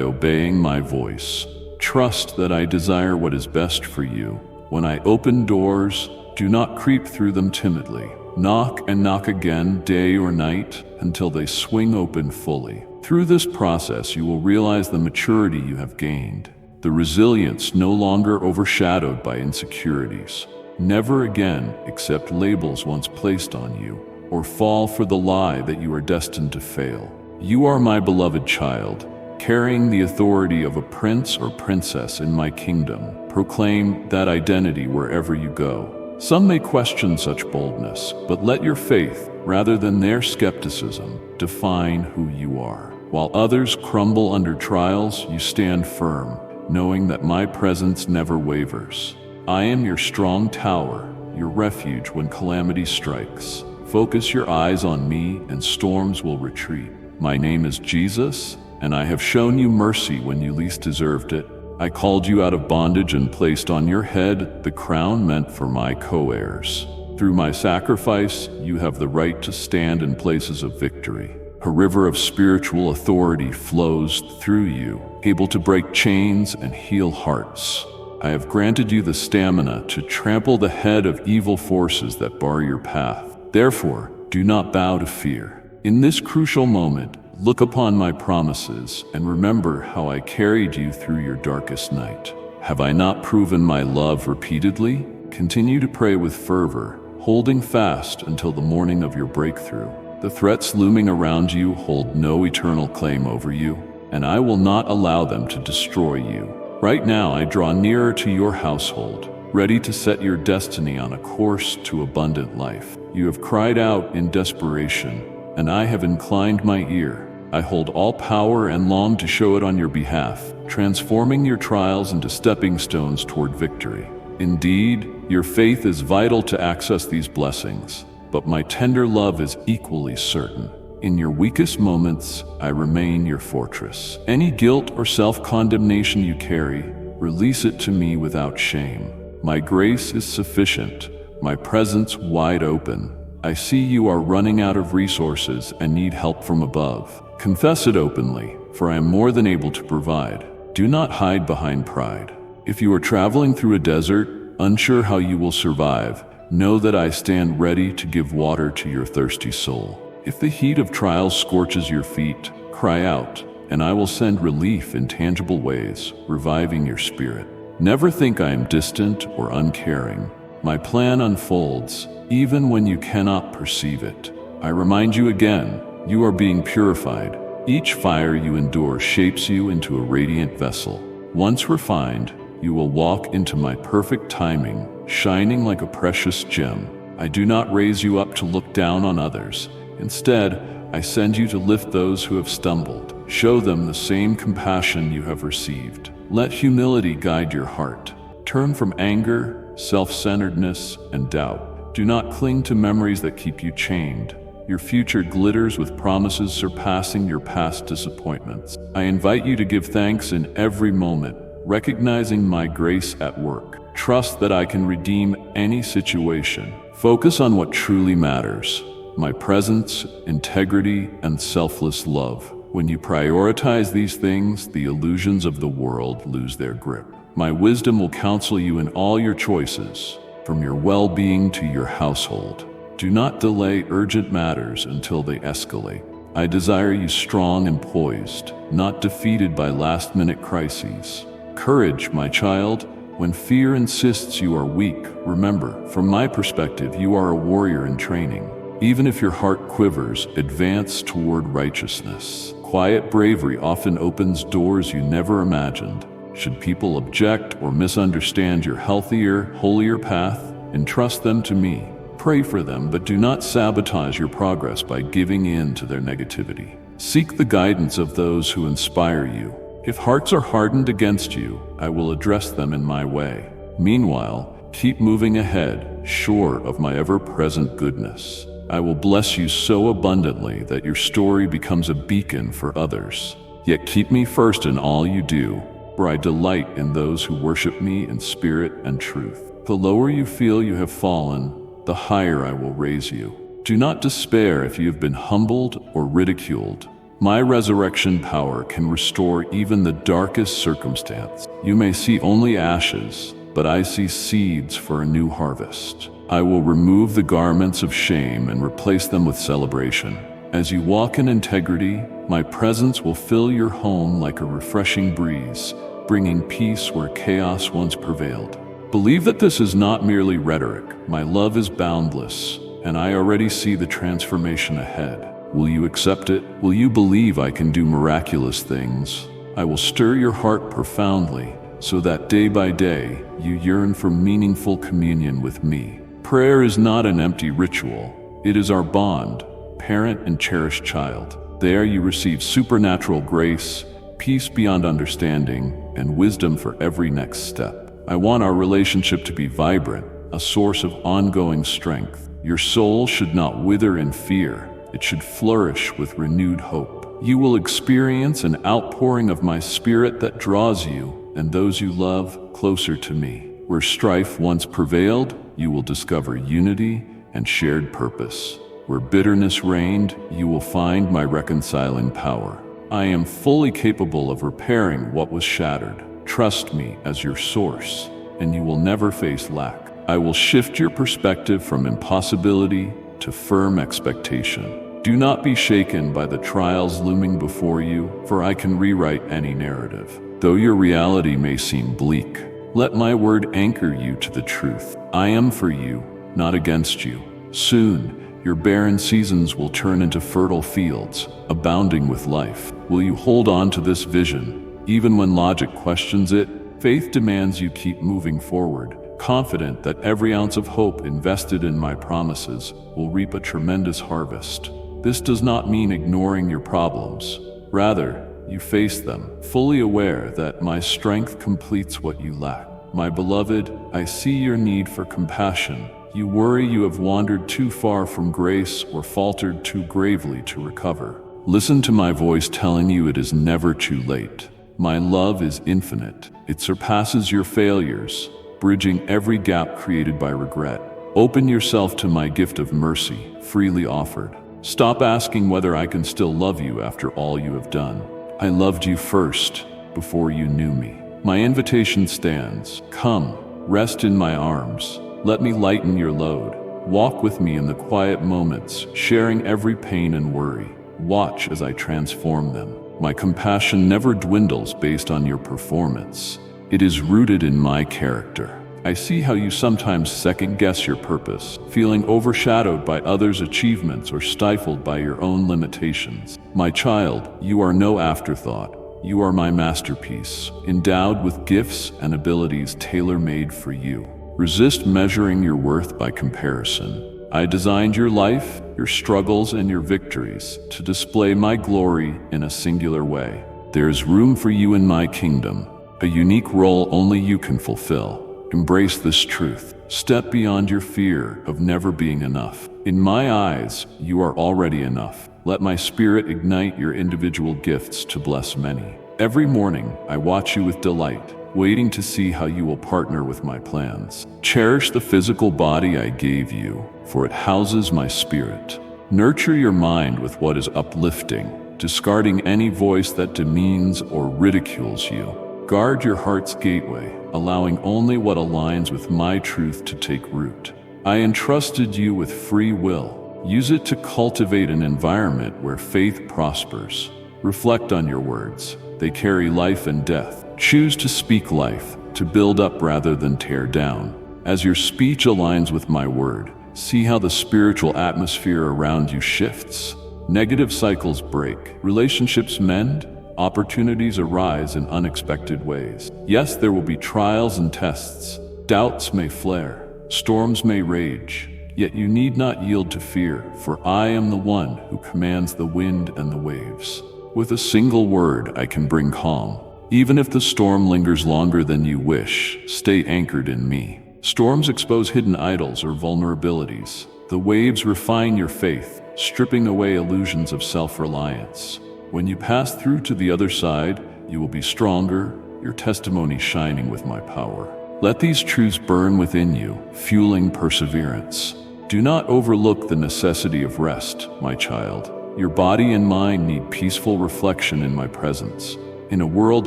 obeying my voice. Trust that I desire what is best for you. When I open doors, do not creep through them timidly. Knock and knock again, day or night, until they swing open fully. Through this process, you will realize the maturity you have gained, the resilience no longer overshadowed by insecurities. Never again accept labels once placed on you, or fall for the lie that you are destined to fail. You are my beloved child, carrying the authority of a prince or princess in my kingdom. Proclaim that identity wherever you go. Some may question such boldness, but let your faith, rather than their skepticism, define who you are. While others crumble under trials, you stand firm, knowing that my presence never wavers. I am your strong tower, your refuge when calamity strikes. Focus your eyes on me and storms will retreat. My name is Jesus, and I have shown you mercy when you least deserved it. I called you out of bondage and placed on your head the crown meant for my co-heirs. Through my sacrifice, you have the right to stand in places of victory. A river of spiritual authority flows through you, able to break chains and heal hearts. I have granted you the stamina to trample the head of evil forces that bar your path. Therefore, do not bow to fear. In this crucial moment, look upon my promises and remember how I carried you through your darkest night. Have I not proven my love repeatedly? Continue to pray with fervor, holding fast until the morning of your breakthrough. The threats looming around you hold no eternal claim over you, and I will not allow them to destroy you. Right now, I draw nearer to your household, ready to set your destiny on a course to abundant life. You have cried out in desperation, and I have inclined my ear. I hold all power and long to show it on your behalf, transforming your trials into stepping stones toward victory. Indeed, your faith is vital to access these blessings, but my tender love is equally certain. In your weakest moments, I remain your fortress. Any guilt or self-condemnation you carry, release it to me without shame. My grace is sufficient, my presence wide open. I see you are running out of resources and need help from above. Confess it openly, for I am more than able to provide. Do not hide behind pride. If you are traveling through a desert, unsure how you will survive, know that I stand ready to give water to your thirsty soul. If the heat of trials scorches your feet, cry out, and I will send relief in tangible ways, reviving your spirit. Never think I am distant or uncaring. My plan unfolds, even when you cannot perceive it. I remind you again, you are being purified. Each fire you endure shapes you into a radiant vessel. Once refined, you will walk into my perfect timing, shining like a precious gem. I do not raise you up to look down on others. Instead, I send you to lift those who have stumbled. Show them the same compassion you have received. Let humility guide your heart. Turn from anger, self-centeredness, and doubt. Do not cling to memories that keep you chained. Your future glitters with promises surpassing your past disappointments. I invite you to give thanks in every moment, recognizing my grace at work. Trust that I can redeem any situation. Focus on what truly matters: my presence, integrity, and selfless love. When you prioritize these things, the illusions of the world lose their grip. My wisdom will counsel you in all your choices, from your well-being to your household. Do not delay urgent matters until they escalate. I desire you strong and poised, not defeated by last-minute crises. Courage, my child. When fear insists you are weak, remember, from my perspective, you are a warrior in training. Even if your heart quivers, advance toward righteousness. Quiet bravery often opens doors you never imagined. Should people object or misunderstand your healthier, holier path, entrust them to me. Pray for them, but do not sabotage your progress by giving in to their negativity. Seek the guidance of those who inspire you. If hearts are hardened against you, I will address them in my way. Meanwhile, keep moving ahead, sure of my ever-present goodness. I will bless you so abundantly that your story becomes a beacon for others. Yet keep me first in all you do, for I delight in those who worship me in spirit and truth. The lower you feel you have fallen, the higher I will raise you. Do not despair if you have been humbled or ridiculed. My resurrection power can restore even the darkest circumstance. You may see only ashes, but I see seeds for a new harvest. I will remove the garments of shame and replace them with celebration. As you walk in integrity, my presence will fill your home like a refreshing breeze, bringing peace where chaos once prevailed. Believe that this is not merely rhetoric. My love is boundless, and I already see the transformation ahead. Will you accept it? Will you believe I can do miraculous things? I will stir your heart profoundly, so that day by day, you yearn for meaningful communion with me. Prayer is not an empty ritual. It is our bond, parent and cherished child. There you receive supernatural grace, peace beyond understanding, and wisdom for every next step. I want our relationship to be vibrant, a source of ongoing strength. Your soul should not wither in fear. It should flourish with renewed hope. You will experience an outpouring of my spirit that draws you, and those you love closer to me. Where strife once prevailed, you will discover unity and shared purpose. Where bitterness reigned, you will find my reconciling power. I am fully capable of repairing what was shattered. Trust me as your source, and you will never face lack. I will shift your perspective from impossibility to firm expectation. Do not be shaken by the trials looming before you, for I can rewrite any narrative. Though your reality may seem bleak, let my word anchor you to the truth. I am for you, not against you. Soon, your barren seasons will turn into fertile fields, abounding with life. Will you hold on to this vision, even when logic questions it? Faith demands you keep moving forward, confident that every ounce of hope invested in my promises will reap a tremendous harvest. This does not mean ignoring your problems. Rather, you face them, fully aware that my strength completes what you lack. My beloved, I see your need for compassion. You worry you have wandered too far from grace or faltered too gravely to recover. Listen to my voice telling you it is never too late. My love is infinite. It surpasses your failures, bridging every gap created by regret. Open yourself to my gift of mercy, freely offered. Stop asking whether I can still love you after all you have done. I loved you first, before you knew me. My invitation stands. Come, rest in my arms. Let me lighten your load. Walk with me in the quiet moments, sharing every pain and worry. Watch as I transform them. My compassion never dwindles based on your performance. It is rooted in my character. I see how you sometimes second-guess your purpose, feeling overshadowed by others' achievements or stifled by your own limitations. My child, you are no afterthought. You are my masterpiece, endowed with gifts and abilities tailor-made for you. Resist measuring your worth by comparison. I designed your life, your struggles, and your victories to display my glory in a singular way. There is room for you in my kingdom, a unique role only you can fulfill. Embrace this truth. Step beyond your fear of never being enough. In my eyes, you are already enough. Let my spirit ignite your individual gifts to bless many. Every morning, I watch you with delight, waiting to see how you will partner with my plans. Cherish the physical body I gave you, for it houses my spirit. Nurture your mind with what is uplifting, discarding any voice that demeans or ridicules you. Guard your heart's gateway, allowing only what aligns with my truth to take root. I entrusted you with free will. Use it to cultivate an environment where faith prospers. Reflect on your words. They carry life and death. Choose to speak life, to build up rather than tear down. As your speech aligns with my word, see how the spiritual atmosphere around you shifts. Negative cycles break, relationships mend, opportunities arise in unexpected ways. Yes, there will be trials and tests. Doubts may flare, storms may rage, yet you need not yield to fear, for I am the one who commands the wind and the waves. With a single word, I can bring calm. Even if the storm lingers longer than you wish, stay anchored in me. Storms expose hidden idols or vulnerabilities. The waves refine your faith, stripping away illusions of self-reliance. When you pass through to the other side, you will be stronger, your testimony shining with my power. Let these truths burn within you, fueling perseverance. Do not overlook the necessity of rest, my child. Your body and mind need peaceful reflection in my presence. In a world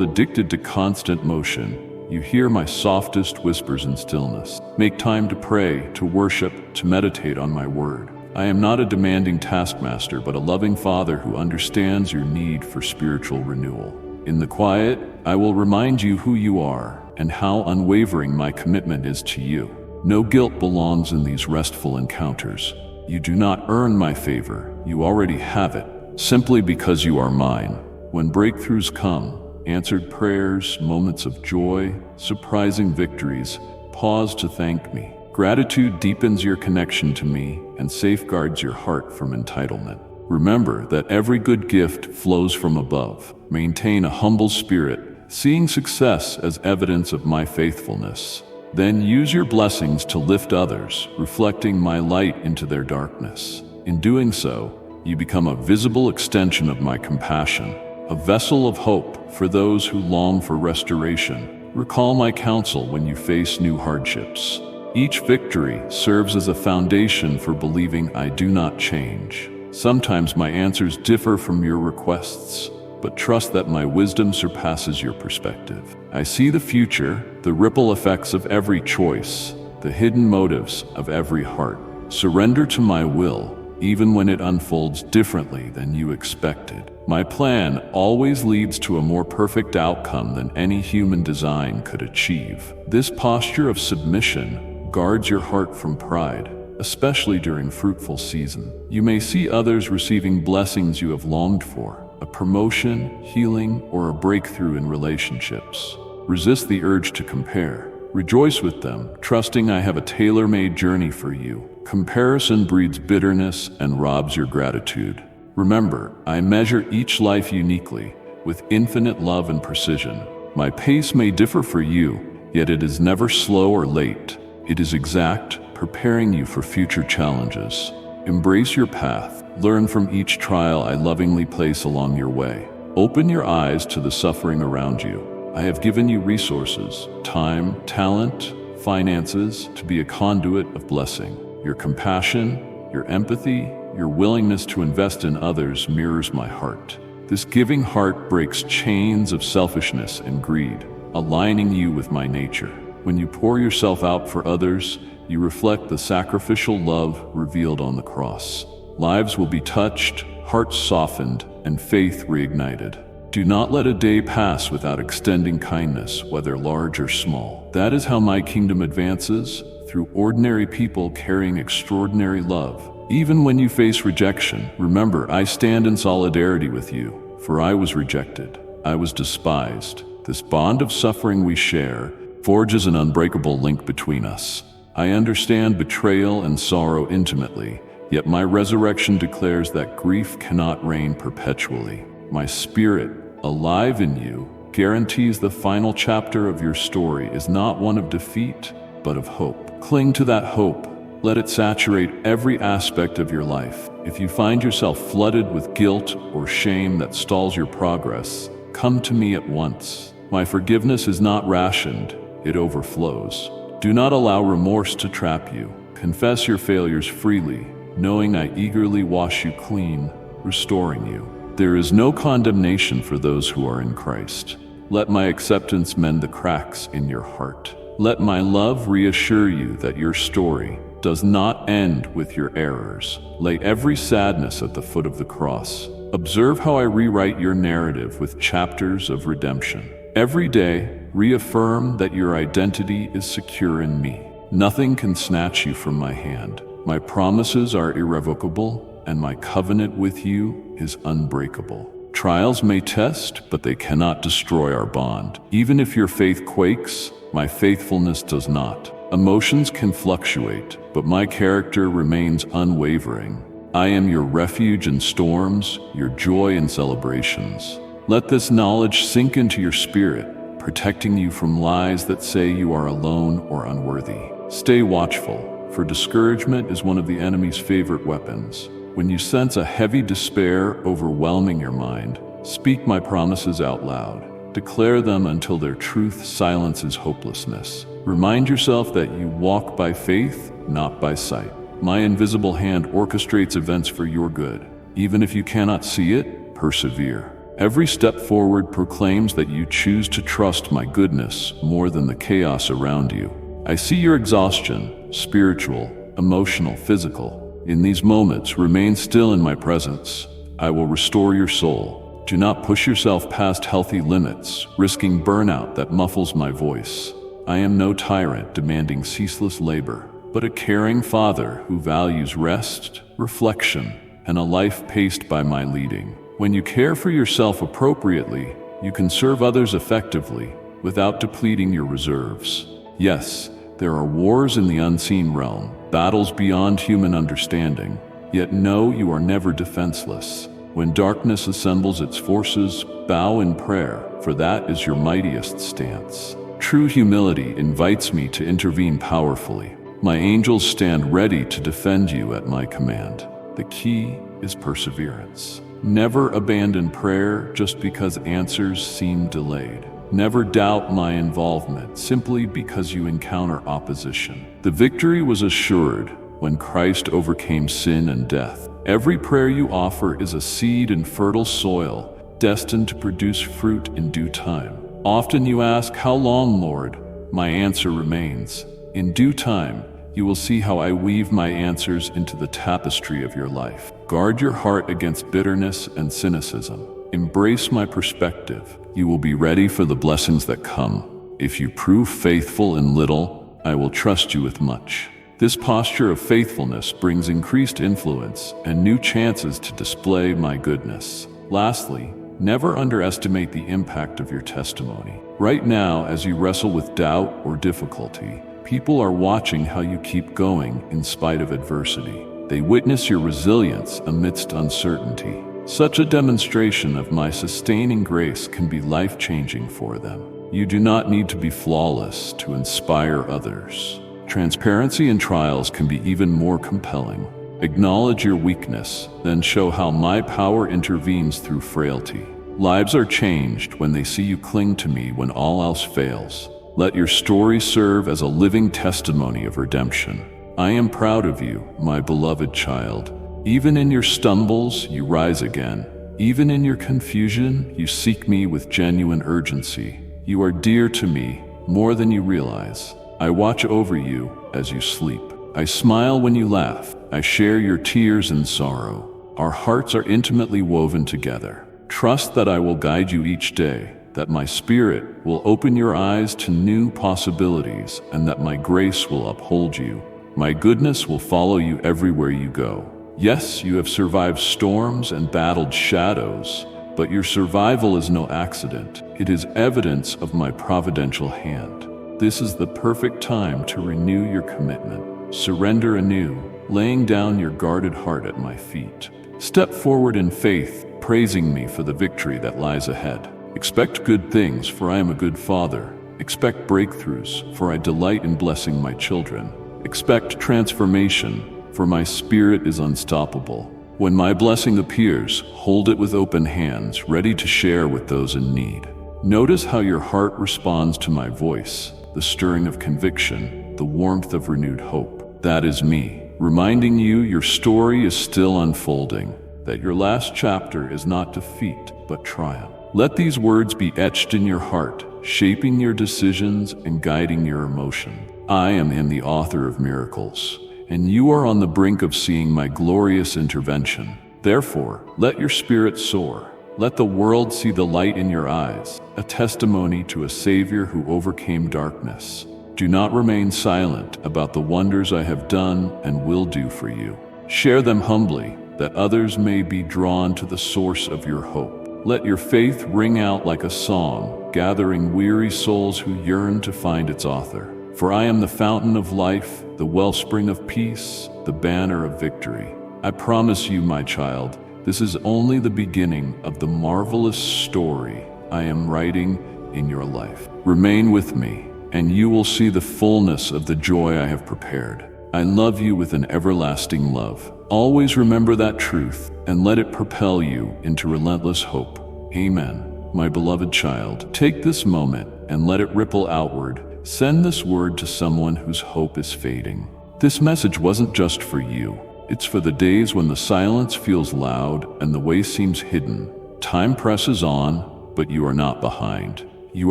addicted to constant motion, you hear my softest whispers in stillness. Make time to pray, to worship, to meditate on my word. I am not a demanding taskmaster, but a loving father who understands your need for spiritual renewal. In the quiet, I will remind you who you are and how unwavering my commitment is to you. No guilt belongs in these restful encounters. You do not earn my favor, you already have it, simply because you are mine. When breakthroughs come, answered prayers, moments of joy, surprising victories, pause to thank me. Gratitude deepens your connection to me and safeguards your heart from entitlement. Remember that every good gift flows from above. Maintain a humble spirit, seeing success as evidence of my faithfulness. Then use your blessings to lift others, reflecting my light into their darkness. In doing so, you become a visible extension of my compassion, a vessel of hope for those who long for restoration. Recall my counsel when you face new hardships. Each victory serves as a foundation for believing I do not change. Sometimes my answers differ from your requests, but trust that my wisdom surpasses your perspective. I see the future, the ripple effects of every choice, the hidden motives of every heart. Surrender to my will, even when it unfolds differently than you expected. My plan always leads to a more perfect outcome than any human design could achieve. This posture of submission guards your heart from pride, especially during fruitful season. You may see others receiving blessings you have longed for, a promotion, healing, or a breakthrough in relationships. Resist the urge to compare. Rejoice with them, trusting I have a tailor-made journey for you. Comparison breeds bitterness and robs your gratitude. Remember, I measure each life uniquely, with infinite love and precision. My pace may differ for you, yet it is never slow or late. It is exact, preparing you for future challenges. Embrace your path. Learn from each trial I lovingly place along your way. Open your eyes to the suffering around you. I have given you resources, time, talent, finances to be a conduit of blessing. Your compassion, your empathy, your willingness to invest in others mirrors my heart. This giving heart breaks chains of selfishness and greed, aligning you with my nature. When you pour yourself out for others, you reflect the sacrificial love revealed on the cross. Lives will be touched, hearts softened, and faith reignited. Do not let a day pass without extending kindness, whether large or small. That is how my kingdom advances, through ordinary people carrying extraordinary love. Even when you face rejection, remember I stand in solidarity with you, for I was rejected. I was despised. This bond of suffering we share forges an unbreakable link between us. I understand betrayal and sorrow intimately, yet my resurrection declares that grief cannot reign perpetually. My spirit, alive in you, guarantees the final chapter of your story is not one of defeat, but of hope. Cling to that hope. Let it saturate every aspect of your life. If you find yourself flooded with guilt or shame that stalls your progress, come to me at once. My forgiveness is not rationed, it overflows. Do not allow remorse to trap you. Confess your failures freely, knowing I eagerly wash you clean, restoring you. There is no condemnation for those who are in Christ. Let my acceptance mend the cracks in your heart. Let my love reassure you that your story does not end with your errors. Lay every sadness at the foot of the cross. Observe how I rewrite your narrative with chapters of redemption. Every day, reaffirm that your identity is secure in me. Nothing can snatch you from my hand. My promises are irrevocable, and my covenant with you is unbreakable. Trials may test, but they cannot destroy our bond. Even if your faith quakes, my faithfulness does not. Emotions can fluctuate, but my character remains unwavering. I am your refuge in storms, your joy in celebrations. Let this knowledge sink into your spirit, protecting you from lies that say you are alone or unworthy. Stay watchful, for discouragement is one of the enemy's favorite weapons. When you sense a heavy despair overwhelming your mind, speak my promises out loud. Declare them until their truth silences hopelessness. Remind yourself that you walk by faith, not by sight. My invisible hand orchestrates events for your good. Even if you cannot see it, persevere. Every step forward proclaims that you choose to trust my goodness more than the chaos around you. I see your exhaustion, spiritual, emotional, physical. In these moments, remain still in my presence. I will restore your soul. Do not push yourself past healthy limits, risking burnout that muffles my voice. I am no tyrant demanding ceaseless labor, but a caring father who values rest, reflection, and a life paced by my leading. When you care for yourself appropriately, you can serve others effectively without depleting your reserves. Yes, there are wars in the unseen realm, battles beyond human understanding, yet know you are never defenseless. When darkness assembles its forces, bow in prayer, for that is your mightiest stance. True humility invites me to intervene powerfully. My angels stand ready to defend you at my command. The key is perseverance. Never abandon prayer just because answers seem delayed. Never doubt my involvement simply because you encounter opposition. The victory was assured when Christ overcame sin and death. Every prayer you offer is a seed in fertile soil, destined to produce fruit in due time. Often you ask, "How long, Lord?" My answer remains, "In due time, you will see how I weave my answers into the tapestry of your life." Guard your heart against bitterness and cynicism. Embrace my perspective. You will be ready for the blessings that come. If you prove faithful in little, I will trust you with much. This posture of faithfulness brings increased influence and new chances to display my goodness. Lastly, never underestimate the impact of your testimony. Right now, as you wrestle with doubt or difficulty, people are watching how you keep going in spite of adversity. They witness your resilience amidst uncertainty. Such a demonstration of my sustaining grace can be life-changing for them. You do not need to be flawless to inspire others. Transparency in trials can be even more compelling. Acknowledge your weakness, then show how my power intervenes through frailty. Lives are changed when they see you cling to me when all else fails. Let your story serve as a living testimony of redemption. I am proud of you, my beloved child. Even in your stumbles, you rise again. Even in your confusion, you seek me with genuine urgency. You are dear to me, more than you realize. I watch over you as you sleep. I smile when you laugh. I share your tears and sorrow. Our hearts are intimately woven together. Trust that I will guide you each day, that my spirit will open your eyes to new possibilities, and that my grace will uphold you. My goodness will follow you everywhere you go. Yes, you have survived storms and battled shadows, but your survival is no accident. It is evidence of my providential hand. This is the perfect time to renew your commitment. Surrender anew, laying down your guarded heart at my feet. Step forward in faith, praising me for the victory that lies ahead. Expect good things, for I am a good father. Expect breakthroughs, for I delight in blessing my children. Expect transformation, for my spirit is unstoppable. When my blessing appears, hold it with open hands, ready to share with those in need. Notice how your heart responds to my voice, the stirring of conviction, the warmth of renewed hope. That is me, reminding you your story is still unfolding, that your last chapter is not defeat, but triumph. Let these words be etched in your heart, shaping your decisions and guiding your emotion. I am the author of miracles, and you are on the brink of seeing my glorious intervention. Therefore, let your spirit soar. Let the world see the light in your eyes, a testimony to a Savior who overcame darkness. Do not remain silent about the wonders I have done and will do for you. Share them humbly, that others may be drawn to the source of your hope. Let your faith ring out like a song, gathering weary souls who yearn to find its author. For I am the fountain of life, the wellspring of peace, the banner of victory. I promise you, my child, this is only the beginning of the marvelous story I am writing in your life. Remain with me, and you will see the fullness of the joy I have prepared. I love you with an everlasting love. Always remember that truth, and let it propel you into relentless hope. Amen. My beloved child, take this moment and let it ripple outward. Send this word to someone whose hope is fading. This message wasn't just for you. It's for the days when the silence feels loud and the way seems hidden. Time presses on, but you are not behind. You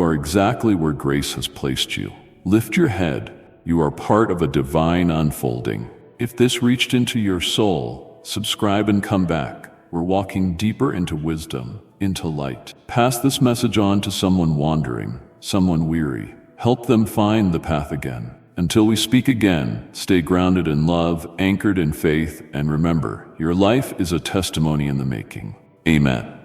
are exactly where grace has placed you. Lift your head. You are part of a divine unfolding. If this reached into your soul, subscribe and come back. We're walking deeper into wisdom, into light. Pass this message on to someone wandering, someone weary. Help them find the path again. Until we speak again, stay grounded in love, anchored in faith, and remember, your life is a testimony in the making. Amen.